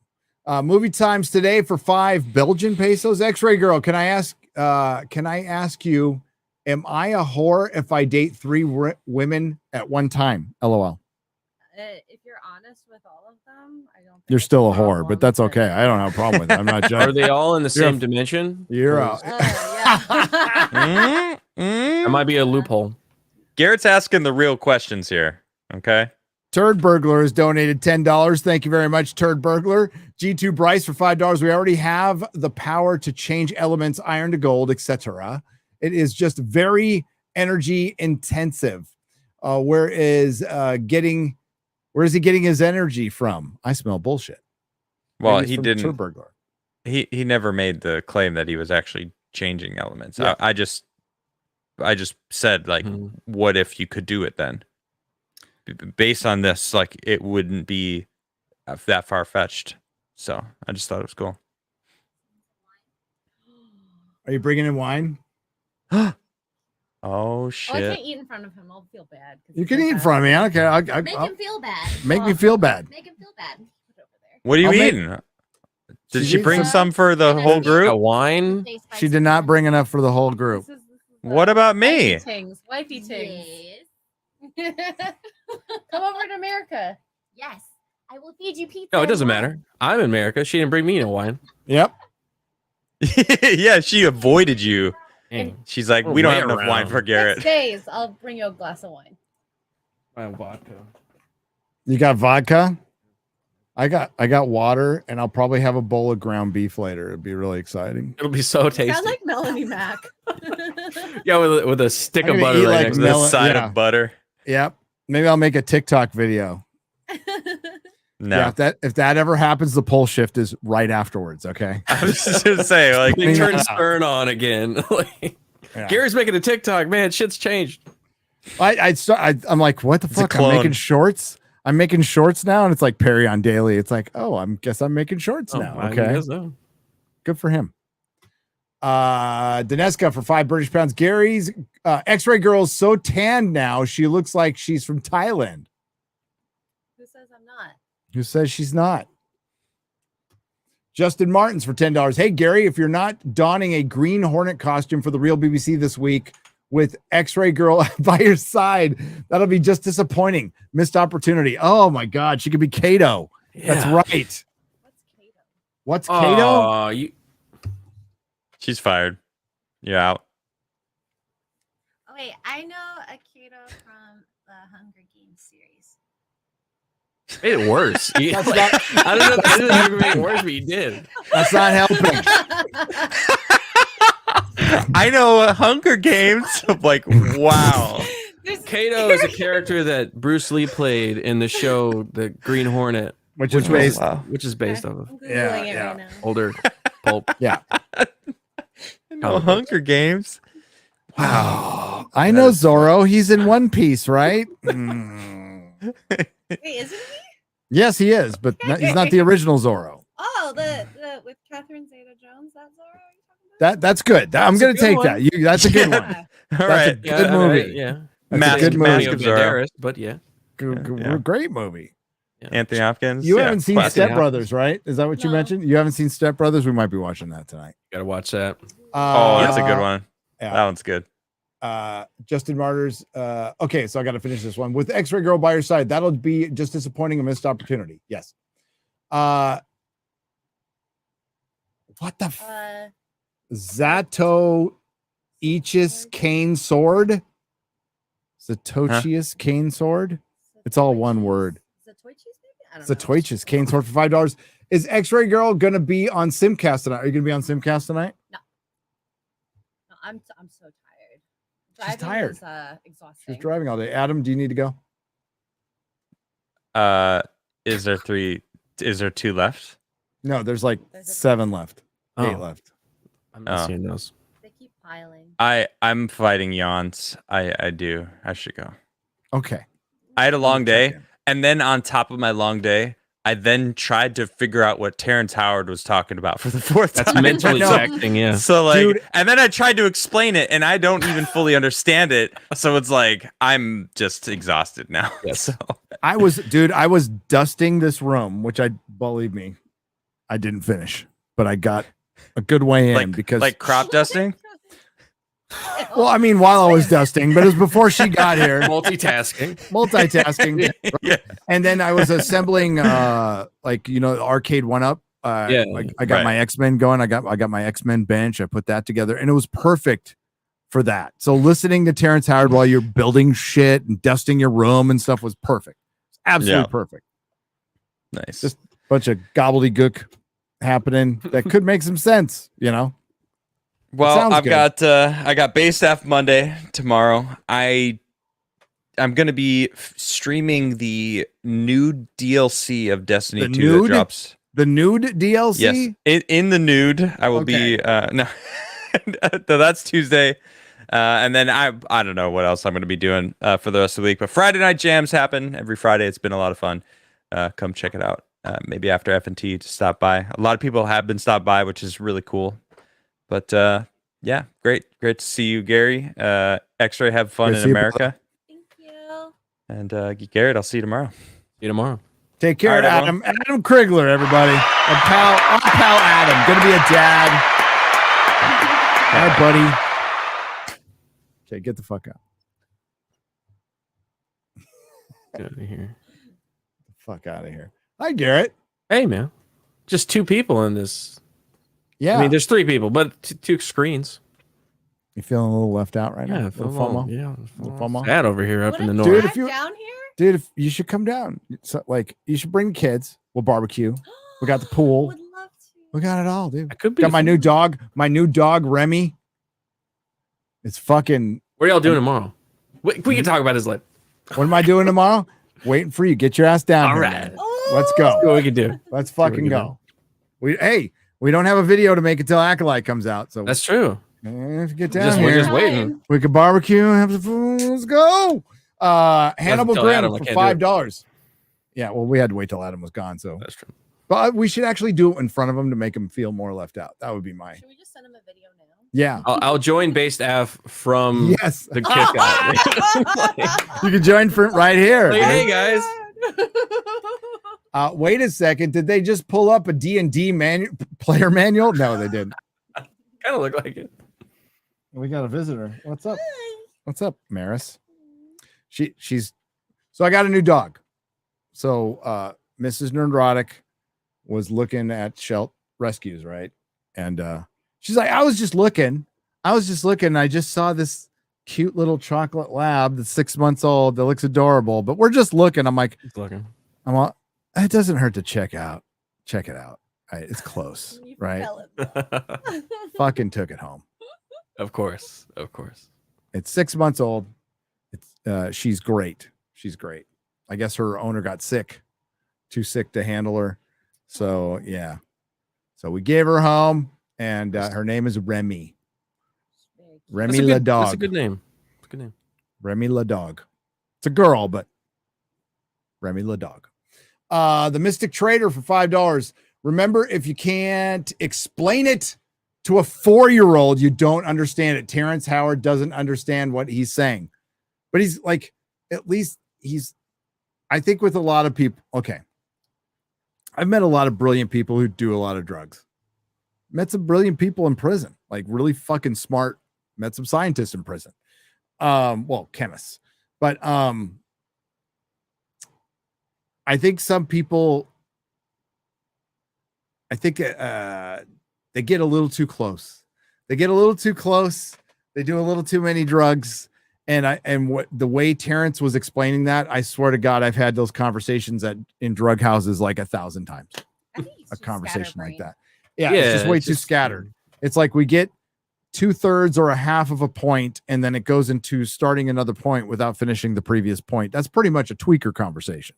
Movie times today for 5 Belgian pesos. X-Ray girl, can I ask you, am I a whore if I date 3 women at one time? LOL. If you're honest with all of them, I don't. Think You're it's still a whore, problem, but that's okay. I don't have a problem with it. I'm not Are judging. they all in the You're a- same dimension? You're Or out. Yeah. That might be a loophole. Garrett's asking the real questions here. Okay. Turd Burglar has donated $10. Thank you very much, Turd Burglar. G2 Bryce for $5. We already have the power to change elements, iron to gold, etc. It is just very energy intensive. Where is he getting his energy from? I smell bullshit. Well, Maybe it's he from didn't. Turd Burglar. He never made the claim that he was actually changing elements. Yeah. I just said like, Mhm. what if you could do it then? Based on this, like it wouldn't be that far fetched. So I just thought it was cool. Are you bringing in wine? Oh Oh, I shit! can't eat in front of him. I'll feel bad. 'cause You he's can like eat in that. front of me. I don't care. Make I'll him feel bad. make me feel bad. Make him feel bad. Put it over there. What are you I'll make- eating? Did She's she bring eating some for the And whole then Got group? wine. Stay spicy She did not one. bring enough for the whole group. This is What about me? Wifey tings. Wifey tings. Come over to America. Yes, I will feed you pizza. No, it and doesn't wine. matter. I'm in America. She didn't bring me no wine. Yep. Yeah, she avoided you. Dang. She's like, We're we don't way have enough wine around. for Garrett. 6 days. I'll bring you a glass of wine. Vodka. You got vodka? I got water, and I'll probably have a bowl of ground beef later. It'd be really exciting. It'll be so tasty. Sounds like Melanie Mac. Yeah, with a stick I'm of gonna butter eat right like next With to a it. side yeah. of butter. Yep. Maybe I'll make a TikTok video. No. Yeah, if that ever happens, the pole shift is right afterwards. Okay. I was just gonna say, like, They turn Yeah. Stern on again. Like, Yeah. Gary's making a TikTok, man. Shit's changed. I'm like, what the It's a fuck? I'm clone. making shorts. I'm making shorts now, and it's like Perry on Daily. It's like, oh, guess I'm making shorts now. I Okay, guess so. good for him. Daneska for 5 British pounds. Gary's X-ray girl's so tanned now, she looks like she's from Thailand. Who says I'm not? Who says she's not? Justin Martins for $10. Hey, Gary, if you're not donning a Green Hornet costume for the real BBC this week with X-Ray Girl by your side, that'll be just disappointing. Missed opportunity. Oh, my God. She could be Kato. That's Yeah. right. What's Kato? What's Kato? Oh, you she's fired. You're out. Oh wait, I know a Kato from the Hunger Games series. made it worse. You, That's like, not- I don't know if this is made it worse, but you did. That's not helping. I know Hunger Games. I'm like, wow. Kato is a character that Bruce Lee played in the show The Green Hornet, Which is based. Wow. which is based off of I'm Googling Yeah, it yeah. right now. older pulp. Yeah. I know Hunger Games. Wow. I know Zorro. He's in One Piece, right? Mm. Wait, isn't he? Yes, he is, but he's not the original Zorro. Oh, the with Catherine Zeta-Jones. That Zorro you're talking about? That's good. I'm That's a going to good take one. that. That's a good one. Yeah. All That's a right. good movie. Yeah. That's Mask- a good movie. Mask of Zorro. Banderas, but yeah. Yeah. Great movie. Anthony Hopkins. You yeah, haven't seen classic. Step Brothers, right? Is that what you No. mentioned? You haven't seen Step Brothers? We might be watching that tonight. Gotta watch that. Oh, that's a good one. yeah. That one's good. Justin Martyrs. Okay, so I got to finish this one. With X-Ray Girl by your side, that'll be just disappointing, a missed opportunity. Yes. What the Zato Ichis cane sword? Zatochius cane sword? It's all one word. Zatoichis, maybe? I don't know. Zatoichis cane sword for $5. Is X-Ray Girl gonna be on Simcast tonight? Are you gonna be on Simcast tonight? No, I'm so tired. She's Driving tired. is exhausting. She's driving all day. Adam, do you need to go? Is there 2 left? No, there's like There's a- 7 left. 8 Oh. left. I'm not Oh. seeing those. They keep piling. I'm fighting yawns. I do. I should go. Okay. I had a long day, Check in. and then on top of my long day, I then tried to figure out what Terrence Howard was talking about for the 4th That's time. mentally No. taxing, yeah. So like, Dude. and then I tried to explain it, and I don't even fully understand it. So it's like I'm just exhausted now. Yes. So I was dusting this room, which believe me, I didn't finish, but I got a good way in because like crop dusting. well, I mean, while I was dusting, but it was before she got here, Multitasking. multitasking. Yeah. And then I was assembling like the arcade 1-up. Yeah. Like I got Right. my X-Men going. I got my X-Men bench. I put that together and it was perfect for that. So listening to Terrence Howard while you're building shit and dusting your room and stuff was perfect. Absolutely Yeah. perfect. Nice. Just bunch of gobbledygook happening that could make some sense, Well, sounds I've good. got I got Base Staff Monday tomorrow. I'm gonna be streaming the nude DLC of Destiny The 2 nude? that drops. The nude DLC. Yes, in the nude, I will be. No, so that's Tuesday, and then I don't know what else I'm gonna be doing for the rest of the week. But Friday night jams happen every Friday. It's been a lot of fun. Come check it out. Maybe after FNT to stop by. A lot of people have been stopped by, which is really cool. But yeah, great to see you, Gary. X-Ray, have fun Good to in see you, America. Thank you. And Garrett, I'll see you tomorrow. See you tomorrow. Take care, All right, Adam. Adam Krigler, everybody. Our pal Adam. Gonna be a dad. Hi, buddy. Okay, get the fuck out. Get out of here. Fuck out of here. Hi, Garrett. Hey, man. Just 2 people in this. Yeah. I mean, there's 3 people, but 2 screens. You feeling a little left out right now? Yeah, Little FOMO? Yeah, Little FOMO? sad over here up What in the if north. Dude, Dude, if you- down here? dude, you should come down. So, like, you should bring kids. We'll barbecue. We got the pool. Would love to. We got it all, dude. I could be Got my new dog. My new dog, Remy. It's fucking. What are y'all doing tomorrow? We can talk about this later. What am I doing tomorrow? Waiting for you. Get your ass down. All here, right. man. Let's go. See what we can do. Let's what we fucking can go. We don't have a video to make until Acolyte comes out. So That's true. if you get down Just, here, we're just waiting. we could barbecue, have some food. Let's go. Hannibal tell Grimm Adam I for can't do it. $5. Yeah, well, we had to wait till Adam was gone. So, That's true. but we should actually do it in front of him to make him feel more left out. That would be my. Should we just send him a video now? Yeah. I'll join Based Af from Yes. the kickout. You can join for right here. Like, hey guys. Wait a second. Did they just pull up a D&D player manual? No, they didn't. Kind of look like it. We got a visitor. What's up? What's up, Maris? She's so I got a new dog. So Mrs. Nerdrotic was looking at Shelt rescues, right? And she's like, I was just looking. And I just saw this cute little chocolate lab that's 6 months old that looks adorable, but we're just looking. I'm like, It's looking. I'm all, it doesn't hurt to check it out. Right, it's close, You right? fell in. Fucking took it home. Of course. It's 6 months old. It's she's great. I guess her owner got sick, too sick to handle her. So yeah. So we gave her home, and her name is Remy. Remy La Dog. That's a good name. Remy La Dog. It's a girl, but Remy La Dog. The Mystic Trader for $5. Remember, if you can't explain it to a 4-year-old, you don't understand it. Terrence Howard doesn't understand what he's saying, but he's like, at least I think with a lot of people. Okay. I've met a lot of brilliant people who do a lot of drugs. Met some brilliant people in prison, like really fucking smart. Met some scientists in prison. Well, chemists, but I think some people, they get a little too close. They do a little too many drugs. And what the way Terrence was explaining that, I swear to God, I've had those conversations in drug houses like 1,000 times. I think it's A just conversation like scatterbrained. that. Yeah, it's just way too scattered. It's like we get 2/3 or a half of a point, and then it goes into starting another point without finishing the previous point. That's pretty much a tweaker conversation,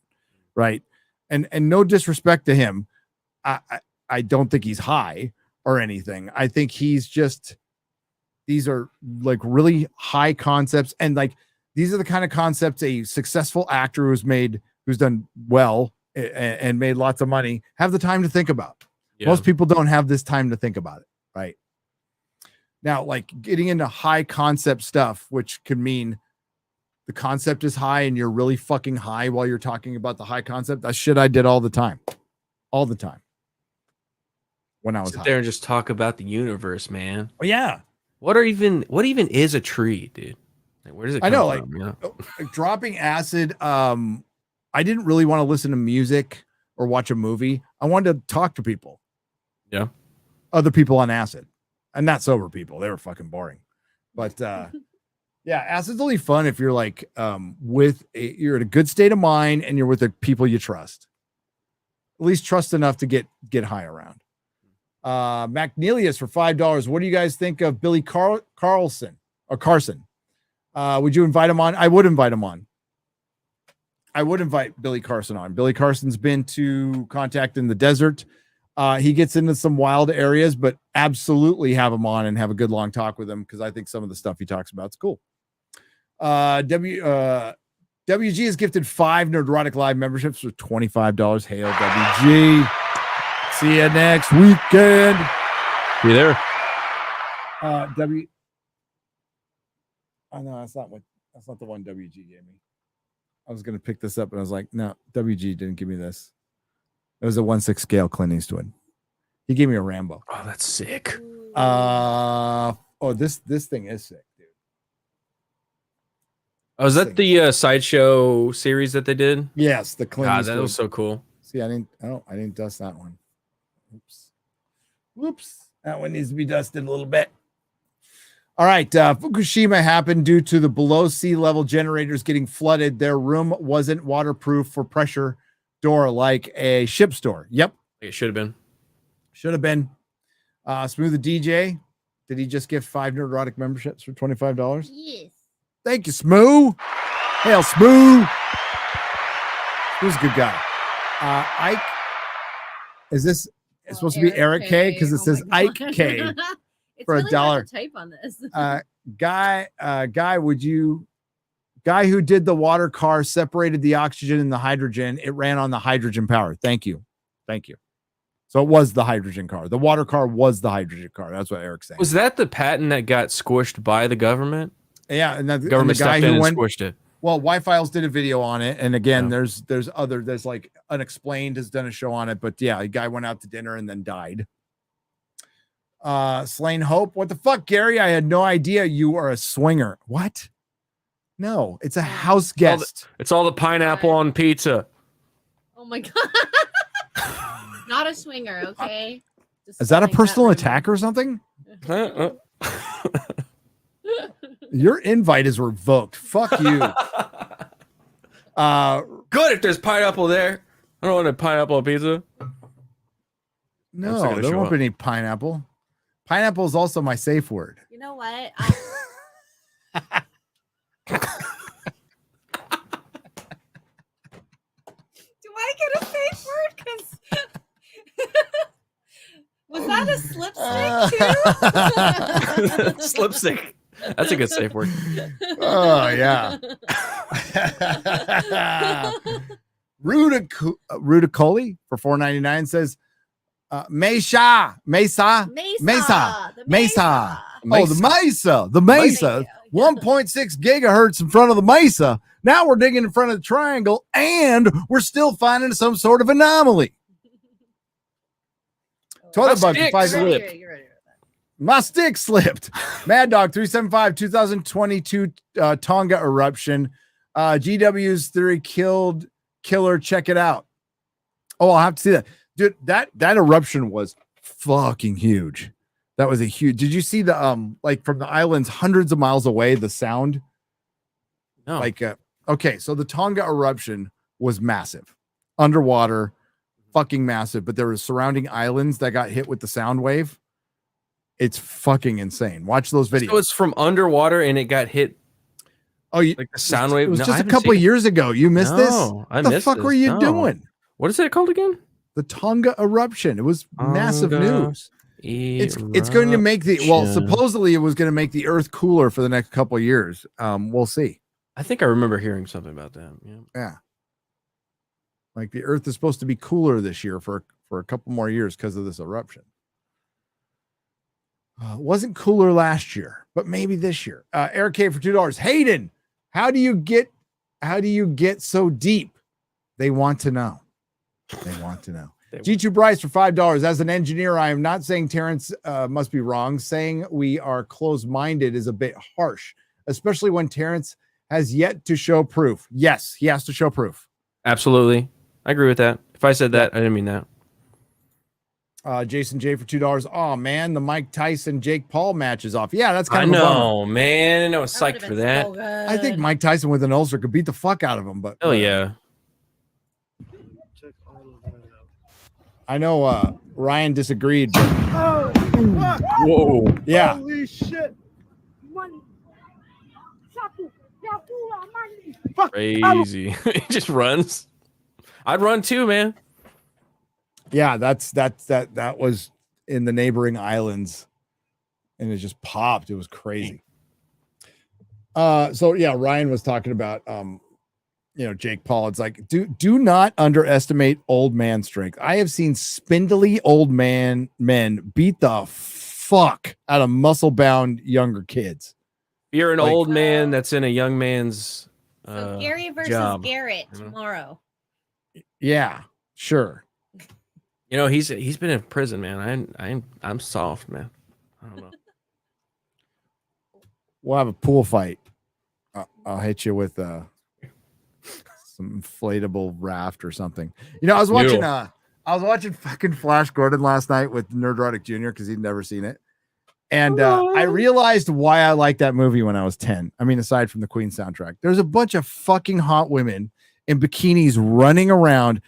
right? And no disrespect to him, I don't think he's high or anything. I think he's just, these are like really high concepts, and like these are the kind of concepts a successful actor who's done well and made lots of money have the time to think about. Yeah. Most people don't have this time to think about it, right? Now, like getting into high concept stuff, which could mean the concept is high and you're really fucking high while you're talking about the high concept. That's shit I did all the time. When I was Sit high. there and just talk about the universe, man. Oh, yeah. What even is a tree, dude? Like, where does it come I know, from? You know? Like dropping acid. I didn't really want to listen to music or watch a movie. I wanted to talk to people. Yeah. Other people on acid, and not sober people. They were fucking boring. But yeah, acid's only fun if you're like you're in a good state of mind and you're with the people you trust. At least trust enough to get high around. McNelius for $5. What do you guys think of Billy Carson? Would you invite him on? I would invite him on. I would invite Billy Carson on. Billy Carson's been to Contact in the Desert. He gets into some wild areas, but absolutely have him on and have a good long talk with him, because I think some of the stuff he talks about is cool. WG has gifted 5 Nerdrotic Live memberships for $25. Hail WG. See you next weekend. Be there. Oh no, that's not the one WG gave me. I was gonna pick this up, and I was like, no, WG didn't give me this. It was a 1/6 scale Clint Eastwood. He gave me a Rambo. Oh, that's sick. This thing is sick, dude. Oh, is that the sideshow series that they did? Yes, the Clint God, Eastwood. that was so cool. See, I didn't dust that one. Oops. That one needs to be dusted a little bit. All right. Fukushima happened due to the below sea level generators getting flooded. Their room wasn't waterproof for pressure door like a ship's door. Yep. It should have been. Should have been. Smooth the DJ. Did he just give 5 Nerdrotic memberships for $25? Yes. Thank you, Smooth. Hail, Smooth. Who's a good guy? Ike. Is this it's supposed to be Eric K? Because it says Ike K It's for really $1. hard to type on this. Guy who did the water car separated the oxygen and the hydrogen. It ran on the hydrogen power. Thank you. So it was the hydrogen car. The water car was the hydrogen car. That's what Eric's saying. Was that the patent that got squished by the government? Yeah, and the Government guy stepped in who and went. squished it. Well, Wi-Files did a video on it, and again, Yeah. there's like Unexplained has done a show on it, but yeah, a guy went out to dinner and then died. Slain Hope, what the fuck, Gary? I had no idea you are a swinger. What? No, it's a house guest. It's all the pineapple on pizza. Oh my god. Not a swinger, okay? Just Is that a letting personal that attack or something? Your invite is revoked. Fuck you. Good if there's pineapple there. I don't want a pineapple on pizza. No, there won't be any pineapple. Pineapple is also my safe word. You know what? Do I get a safe word? Because was that a slipstick too? Slipstick. That's a good safe word. Oh yeah. Rudicoli for $4.99 says Mesa. Mesa. The Mesa. Oh, the Mesa. 1.6 gigahertz in front of the Mesa. Now we're digging in front of the triangle, and we're still finding some sort of anomaly. Toilet bug stick defies the lip. You're right. My stick slipped. Mad Dog 375 2022 Tonga eruption. GW's theory killer. Check it out. Oh, I'll have to see that. Dude, that eruption was fucking huge. That was a huge. Did you see the like from the islands hundreds of miles away, the sound? No. Like okay, so the Tonga eruption was massive. Underwater, fucking massive, but there were surrounding islands that got hit with the sound wave. It's fucking insane. Watch those videos. So it's from underwater and it got hit. Oh, Like the sound wave. it was No, I just a haven't couple seen of it. years ago. You missed this? No, I What the missed fuck this. were you No. doing? What is it called again? The Tonga eruption. It was massive news. It's going to make the Eruption. supposedly it was going to make the earth cooler for the next couple of years. We'll see. I think I remember hearing something about that. Yeah. Yeah. Like the earth is supposed to be cooler this year for a couple more years because of this eruption. It wasn't cooler last year, but maybe this year. Eric K for $2. Hayden, how do you get so deep? They want to know. G2 Bryce for $5. As an engineer, I am not saying Terrence must be wrong. Saying we are closed-minded is a bit harsh, especially when Terrence has yet to show proof. Yes, he has to show proof. Absolutely. I agree with that. If I said that, I didn't mean that. Jason J for $2. Oh man, the Mike Tyson Jake Paul match is off. Yeah, that's I kind of a bummer. know, man. I was That would've psyched been for that. so good. I think Mike Tyson with an ulcer could beat the fuck out of him, but Hell yeah. I know Ryan disagreed. But Whoa. yeah, Holy shit. Money. Crazy. He just runs. I'd run too, man. yeah, that was in the neighboring islands, and it just popped. It was crazy. So yeah, Ryan was talking about Jake Paul. It's like do not underestimate old man strength. I have seen spindly old men beat the fuck out of muscle bound younger kids. You're an Like- old man that's in a young man's So Gary versus job. Garrett you know? tomorrow. Yeah, sure. You know, he's been in prison, man. I'm soft, man. I don't know. We'll have a pool fight. I'll hit you with some inflatable raft or something. I was watching Noodle. I was watching fucking Flash Gordon last night with Nerdrotic Jr. because he'd never seen it. And I realized why I liked that movie when I was 10. I mean, aside from the Queen soundtrack, there's a bunch of fucking hot women in bikinis running around.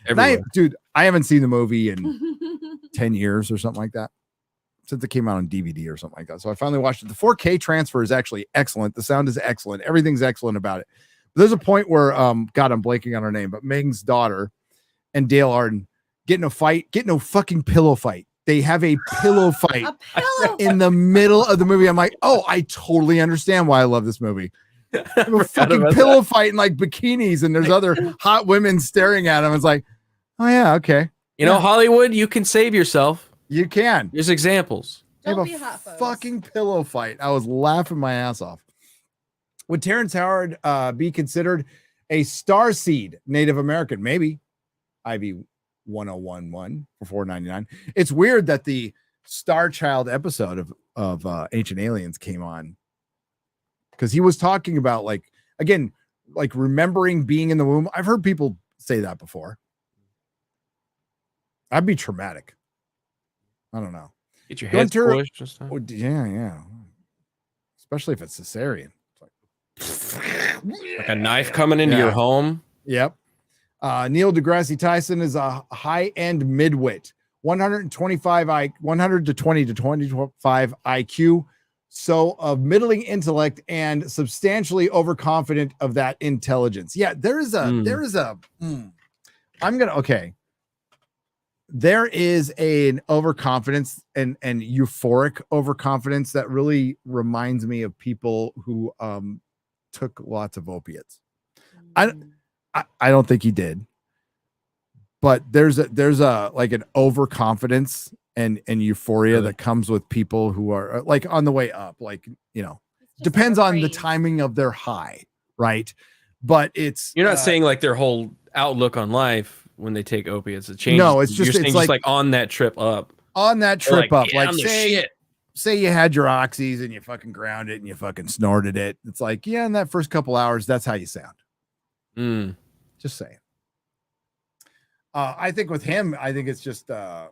Dude, I haven't seen the movie in 10 years or something like that, since it came out on DVD or something like that. So I finally watched it. The 4K transfer is actually excellent. The sound is excellent. Everything's excellent about it. But there's a point where, God, I'm blanking on her name, but Ming's daughter and Dale Arden get in a fucking pillow fight. They have a pillow fight in the middle of the movie. I'm like, oh, I totally understand why I love this movie. A fucking pillow fight in like bikinis, and there's other hot women staring at him. It's like, oh yeah, okay. You know, Hollywood, you can save yourself. You can. There's examples. Don't be hot, folks. Fucking pillow fight. I was laughing my ass off. Would Terrence Howard be considered a starseed Native American? Maybe. IV 1011 for $4.99. It's weird that the Star Child episode of Ancient Aliens came on, because he was talking about, like, again, like remembering being in the womb. I've heard people say that before. That'd be traumatic. I don't know. Get your head squished. Oh, yeah. Especially if it's cesarean. It's like a knife coming into your home. Yep. Neil deGrasse Tyson is a high-end midwit, 100 to 20 to 25 IQ, so of middling intellect and substantially overconfident of that intelligence. Yeah, there is an overconfidence and euphoric overconfidence that really reminds me of people who took lots of opiates. I don't think he did, but there's a like an overconfidence and euphoria that comes with people who are like on the way up, like, you know, depends on the timing of their high, right? But you're not saying like their whole outlook on life when they take opiates, it changes. No, it's just, it's like on that trip up. On that trip up, like say you had your oxys and you fucking ground it and you fucking snorted it. It's like, yeah, in that first couple hours, that's how you sound. Just saying. I think with him, I think it's just I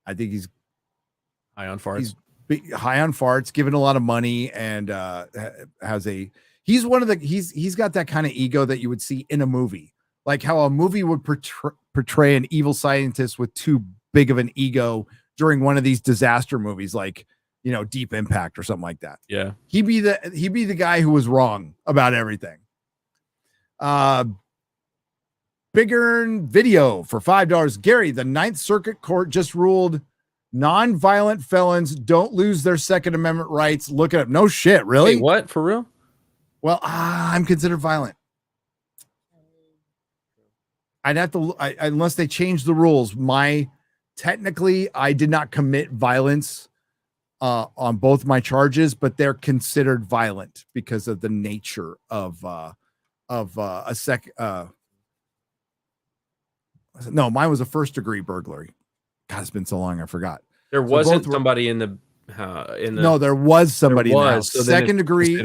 think he's high on farts. He's high on farts, given a lot of money, and he's got that kind of ego that you would see in a movie, like how a movie would portray an evil scientist with too big of an ego during one of these disaster movies, like, you know, Deep Impact or something like that. Yeah, he'd be the guy who was wrong about everything. Bigger video for $5. Gary, the Ninth Circuit Court just ruled non-violent felons don't lose their Second Amendment rights. Look it up. No shit, really? Wait, what? For real? Well, I'm considered violent. I'd have to, unless they change the rules. Technically, I did not commit violence on both my charges, but they're considered violent because of the nature of no, mine was a first degree burglary. God, it's been so long, I forgot. There wasn't somebody in the no, there was somebody in the house. So second degree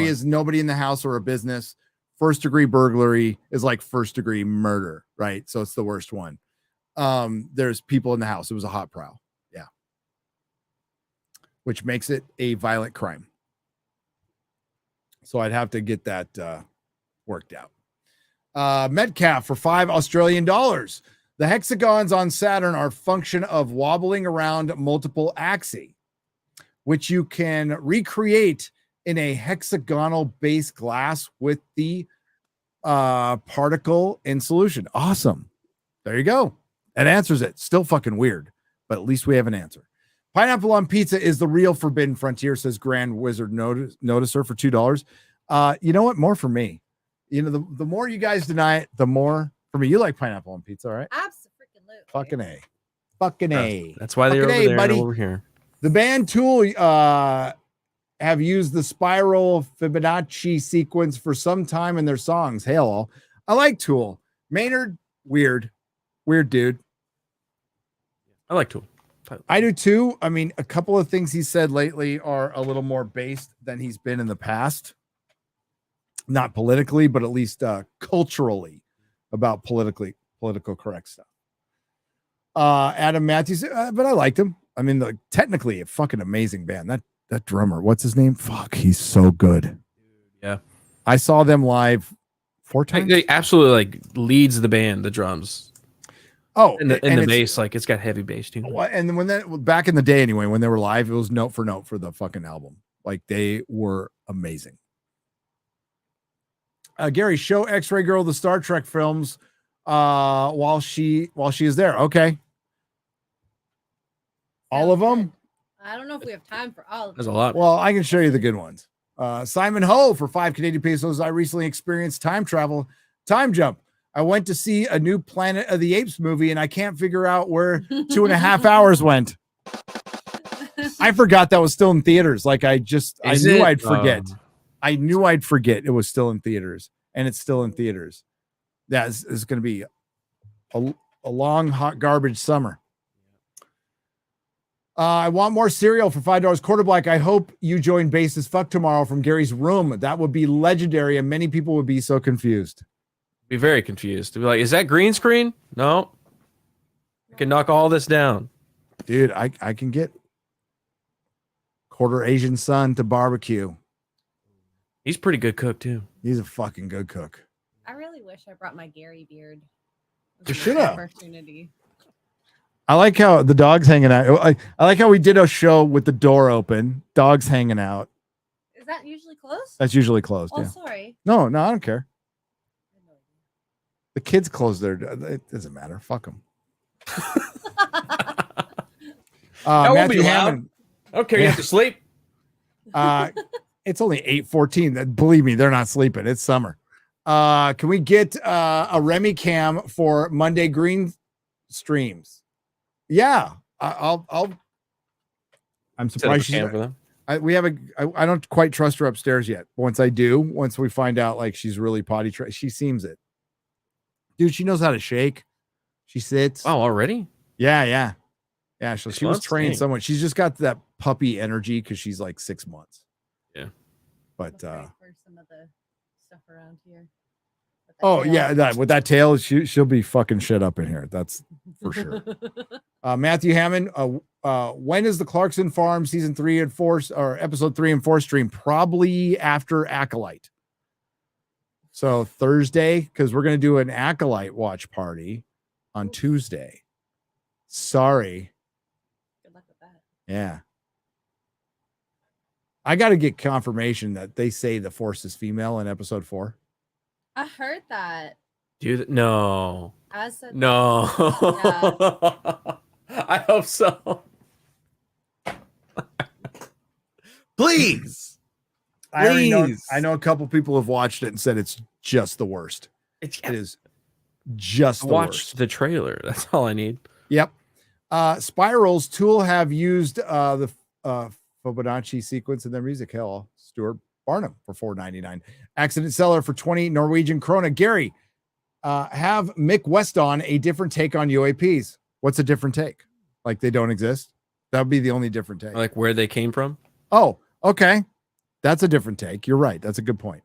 is nobody in the house or a business. First degree burglary is like first degree murder, right? So it's the worst one. There's people in the house. It was a hot prowl. Yeah. Which makes it a violent crime. So I'd have to get that worked out. Metcalf for $5 Australian. The hexagons on Saturn are a function of wobbling around multiple axes, which you can recreate in a hexagonal base glass with the particle in solution. Awesome. There you go. That answers it. Still fucking weird, but at least we have an answer. Pineapple on pizza is the real forbidden frontier, says Grand Wizard Noticer for $2. You know what? More for me. You know, the more you guys deny it, the more for me. You like pineapple on pizza, right? Absolutely. Fucking A. Fucking A. That's why they're over there, buddy. Over here. The band Tool have used the spiral Fibonacci sequence for some time in their songs. Hail all. I like Tool. Maynard, weird dude. I like Tool. I do too. I mean, a couple of things he said lately are a little more based than he's been in the past. Not politically, but at least culturally about political correct stuff. Adam Matthews, but I liked him. I mean, technically a fucking amazing band. That drummer, what's his name? Fuck, he's so good. Yeah. I saw them live 4 times. They absolutely like leads the band, the drums. Oh, and the bass, like it's got heavy bass too. And then when back in the day anyway, when they were live, it was note for note for the fucking album. Like they were amazing. Gary, show X-Ray Girl the Star Trek films while she is there. Okay. All of them? I don't know if we have time for all of them. There's a lot. Well, I can show you the good ones. Simon Ho for 5 Canadian pesos. I recently experienced time jump. I went to see a new Planet of the Apes movie and I can't figure out where 2.5 hours went. I forgot that was still in theaters. Like I knew I'd forget. I knew I'd forget it was still in theaters, and it's still in theaters. That is going to be a long, hot garbage summer. I want more cereal for $5 quarter black. I hope you join Base as Fuck tomorrow from Gary's room. That would be legendary, and many people would be so confused. Be very confused. To be like, is that green screen? No. I can knock all this down. Dude, I can get quarter Asian son to barbecue. He's pretty good cook too. He's a fucking good cook. I really wish I brought my Gary beard. You should have. Opportunity. I like how the dog's hanging out. I like how we did a show with the door open, dogs hanging out. Is that usually closed? That's usually closed. Oh, Yeah. sorry. No, I don't care. The kids close their. It doesn't matter. Fuck them. Matthew Hammond. I don't care. You have to sleep. It's only 8:14. Believe me, they're not sleeping. It's summer. Can we get a Remy cam for Monday green streams? Yeah, I'm surprised she's. We have I don't quite trust her upstairs yet. Once we find out like she's really potty trained, she seems it. Dude, she knows how to shake. She sits. Oh, already? Yeah. So she was trained somewhat. She's just got that puppy energy because she's like 6 months. Yeah. But for some of the stuff around here. With that tail, she'll be fucking shit up in here. That's for sure. Matthew Hammond, when is the Clarkson Farm season 3 and 4 or episode 3 and 4 stream? Probably after Acolyte. So Thursday, because we're gonna do an Acolyte watch party on Tuesday. Sorry. Good luck with that. Yeah. I got to get confirmation that they say the Force is female in episode 4. I heard that. Dude, no. I said no. Yeah. I hope so. Please. I already know. I know a couple people have watched it and said it's just the worst. It is just the Watch worst. the trailer. That's all I need. Yep. Spirals Tool have used the Fibonacci sequence in their music. Hell, Stuart Barnum for $4.99. Accident Seller for 20 Norwegian krona. Gary, have Mick West on a different take on UAPs. What's a different take? Like they don't exist? That would be the only different take. Like where they came from? Oh, okay. That's a different take. You're right. That's a good point.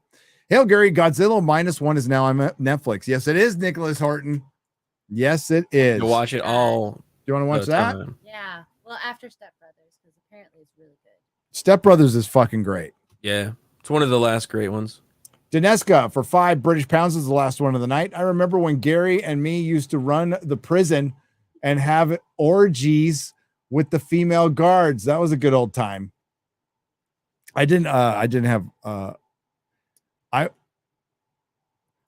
Hail, Gary. Godzilla -1 is now on Netflix. Yes, it is, Nicholas Horton. Yes, it is. To watch it all. Do you want to watch that? time. Yeah. Well, after Step Brothers, because apparently it's really good. Step Brothers is fucking great. Yeah. It's one of the last great ones. Dineska for £5 is the last one of the night. I remember when Gary and me used to run the prison and have orgies with the female guards. That was a good old time. I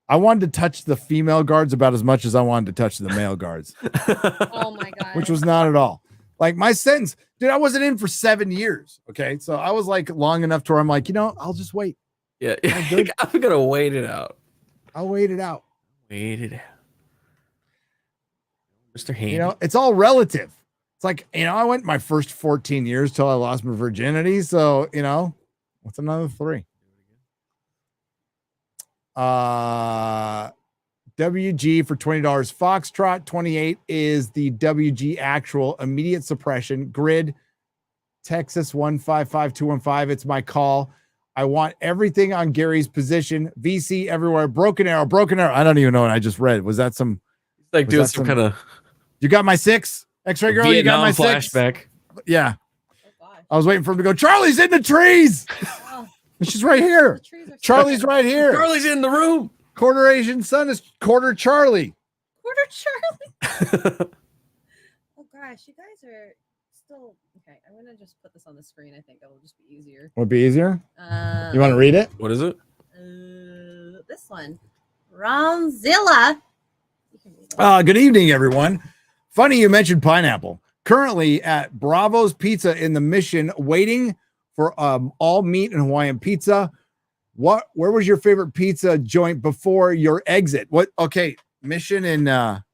wanted to touch the female guards about as much as I wanted to touch the male guards. Oh my god. Which was not at all. Like my sentence, dude, I wasn't in for 7 years. Okay. So I was like long enough to where I'm like, I'll just wait. Yeah. I'm gonna wait it out. I'll wait it out. Wait it out. Mr. Handy. It's all relative. It's like, I went my first 14 years till I lost my virginity. So, what's another 3? WG for $20. Foxtrot 28 is the WG actual immediate suppression grid. Texas 155215. It's my call. I want everything on Gary's position. VC everywhere. Broken arrow. I don't even know what I just read. Was that some like doing some kind of you got my 6? X-ray girl, you got my 6. flashback. Yeah. Oh gosh. I was waiting for him to go, Charlie's in the trees. Oh, And she's right here. the trees are so Charlie's big. right here. Charlie's in the room. Quarter Asian son is quarter Charlie. Quarter Charlie. Oh gosh, you guys are still okay. I'm gonna just put this on the screen. I think that will just be easier. Would be easier. Uh, You want to read it? What is it? This one, Ronzilla. You can read it. Good evening, everyone. Funny you mentioned pineapple. Currently at Bravo's Pizza in the Mission, waiting for all meat and Hawaiian pizza. Where was your favorite pizza joint before your exit? What? Okay, Mission in San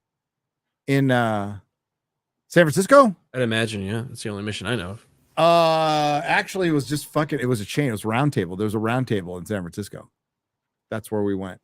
Francisco. I'd imagine, yeah. That's the only mission I know of. Actually, it was just fucking. It was a chain. It was Round Table. There was a Round Table in San Francisco. That's where we went.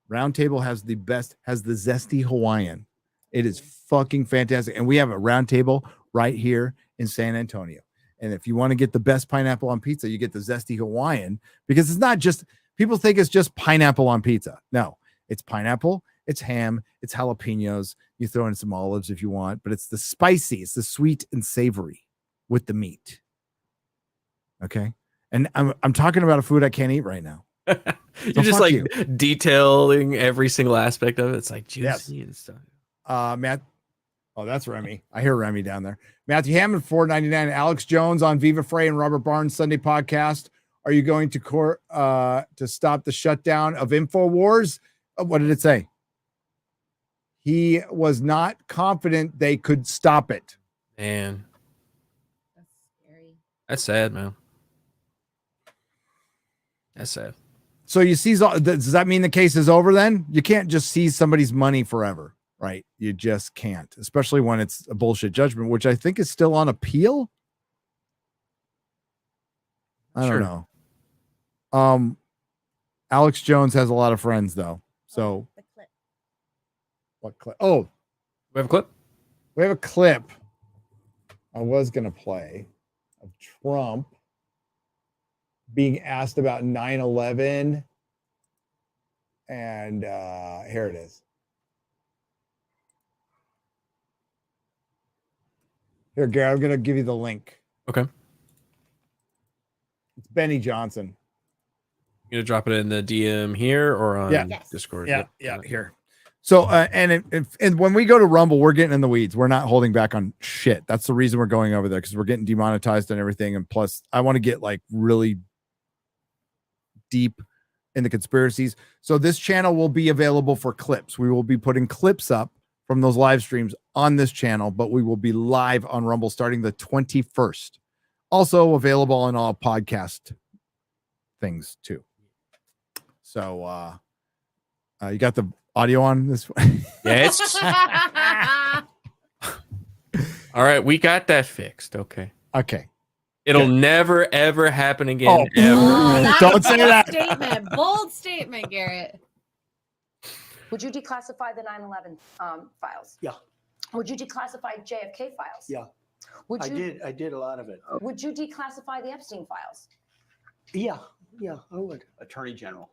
Round Table has the zesty Hawaiian. It is fucking fantastic. And we have a Round Table right here in San Antonio. And if you want to get the best pineapple on pizza, you get the zesty Hawaiian, because it's not just, people think it's just pineapple on pizza. No, it's pineapple, it's ham, it's jalapenos. You throw in some olives if you want, but it's the spicy, it's the sweet and savory with the meat. Okay. And I'm talking about a food I can't eat right now. You're just like detailing every single aspect of it. It's like juicy and stuff. Matt. Oh, that's Remy. I hear Remy down there. Matthew Hammond, $4.99. Alex Jones on Viva Frey and Robert Barnes Sunday podcast. Are you going to stop the shutdown of InfoWars? What did it say? He was not confident they could stop it. Man, That's scary. that's sad, man. That's sad. So you seize all, does that mean the case is over then? You can't just seize somebody's money forever, right? You just can't, especially when it's a bullshit judgment, which I think is still on appeal. I don't know. Alex Jones has a lot of friends though. So The clip. what clip? Oh, We have a clip. we have a clip I was going to play of Trump being asked about 9/11. And here it is. Here, Gary, I'm going to give you the link. Okay. It's Benny Johnson. You gonna drop it in the DM here or on Yes. Discord? Yeah, here. So, and when we go to Rumble, we're getting in the weeds. We're not holding back on shit. That's the reason we're going over there, because we're getting demonetized and everything. And plus, I want to get like really deep in the conspiracies. So this channel will be available for clips. We will be putting clips up from those live streams on this channel, but we will be live on Rumble starting the 21st. Also available on all podcast things too. So you got the audio on this one? Yes. All right, we got that fixed. Okay. Okay. It'll never ever happen again. Oh. Ever. Oh, that's Don't a say bold that. Statement. Bold statement, Garrett. Would you declassify the 9/11 files? Yeah. Would you declassify JFK files? Yeah. Would I you? did a lot of it. Would you declassify the Epstein files? Yeah, I would. Attorney General.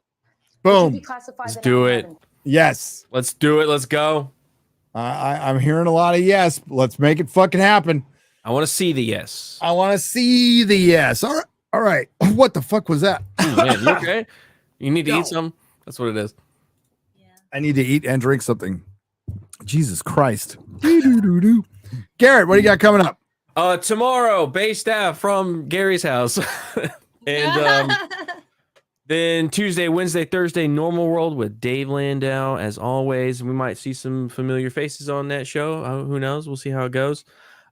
Would Boom. you declassify Let's the do it. 9/11? Yes. Let's do it. Let's go. I'm hearing a lot of yes. Let's make it fucking happen. I want to see the yes. I want to see the yes. All right. All right. What the fuck was that? Man, you okay? You need to No. eat some. That's what it is. Yeah. I need to eat and drink something. Jesus Christ. Doo-doo-doo-doo. Garrett, what do you got coming up? Tomorrow, base staff from Gary's house. And then Tuesday, Wednesday, Thursday, Normal World with Dave Landau, as always. We might see some familiar faces on that show. Who knows? We'll see how it goes.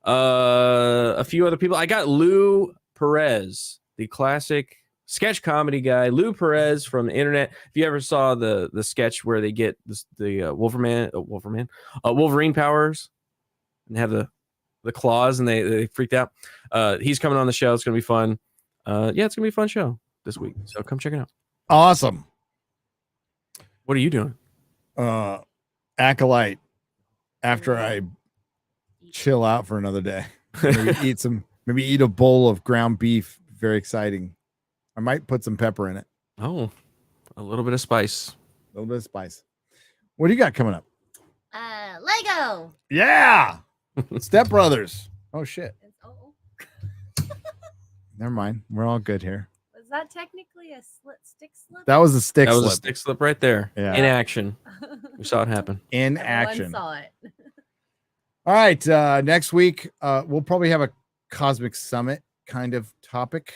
A few other people. I got Lou Perez, the classic sketch comedy guy. Lou Perez from the internet. If you ever saw the sketch where they get the Wolverine powers and have the claws and they freaked out. He's coming on the show. It's gonna be fun. Yeah, it's gonna be a fun show this week. So come check it out. Awesome. What are you doing? Acolyte. After I chill out for another day. Maybe eat a bowl of ground beef. Very exciting. I might put some pepper in it. Oh, a little bit of spice. A little bit of spice. What do you got coming up? Lego. Yeah. Step Brothers. Oh shit. Oh, Never mind. We're all good here. was that technically a stick slip? That was a stick That was slip. a stick slip right there. Yeah. In action. We saw it happen. In Everyone action. saw it. All right. Next week, we'll probably have a Cosmic Summit kind of topic.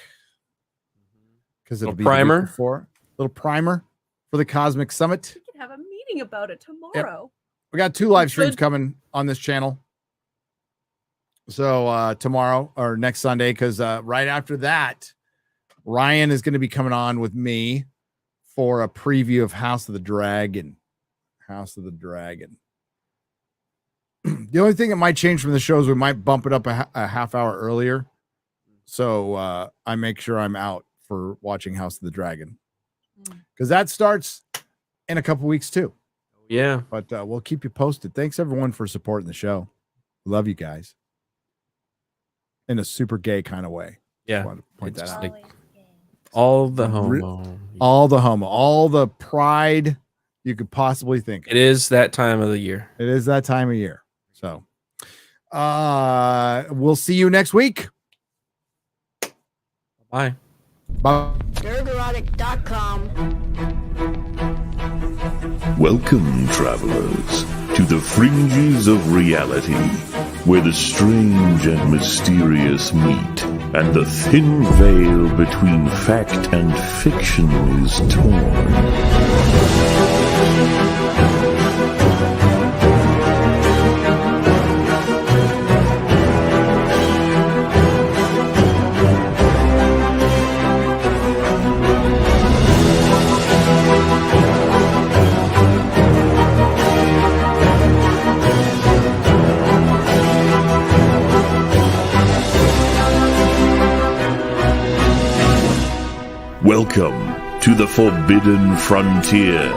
Because it'll Little be the week primer. before. Little primer for the Cosmic Summit. We could have a meeting about it tomorrow. We got 2 live streams Good. coming on this channel. So tomorrow or next Sunday, because right after that, Ryan is going to be coming on with me for a preview of House of the Dragon. House of the Dragon. The only thing that might change from the show is we might bump it up a half hour earlier. So I make sure I'm out for watching House of the Dragon. Because that starts in a couple weeks too. Yeah. But we'll keep you posted. Thanks everyone for supporting the show. Love you guys. In a super gay kind of way. Yeah. Just wanted to point that It's out. like all the homo. All the homo. All the pride you could possibly think of. It is that time of the year. It is that time of year. So we'll see you next week. Bye. Bye. Nerdrotic.com. Welcome, travelers, to the fringes of reality, where the strange and mysterious meet, and the thin veil between fact and fiction is torn. Welcome to the Forbidden Frontier,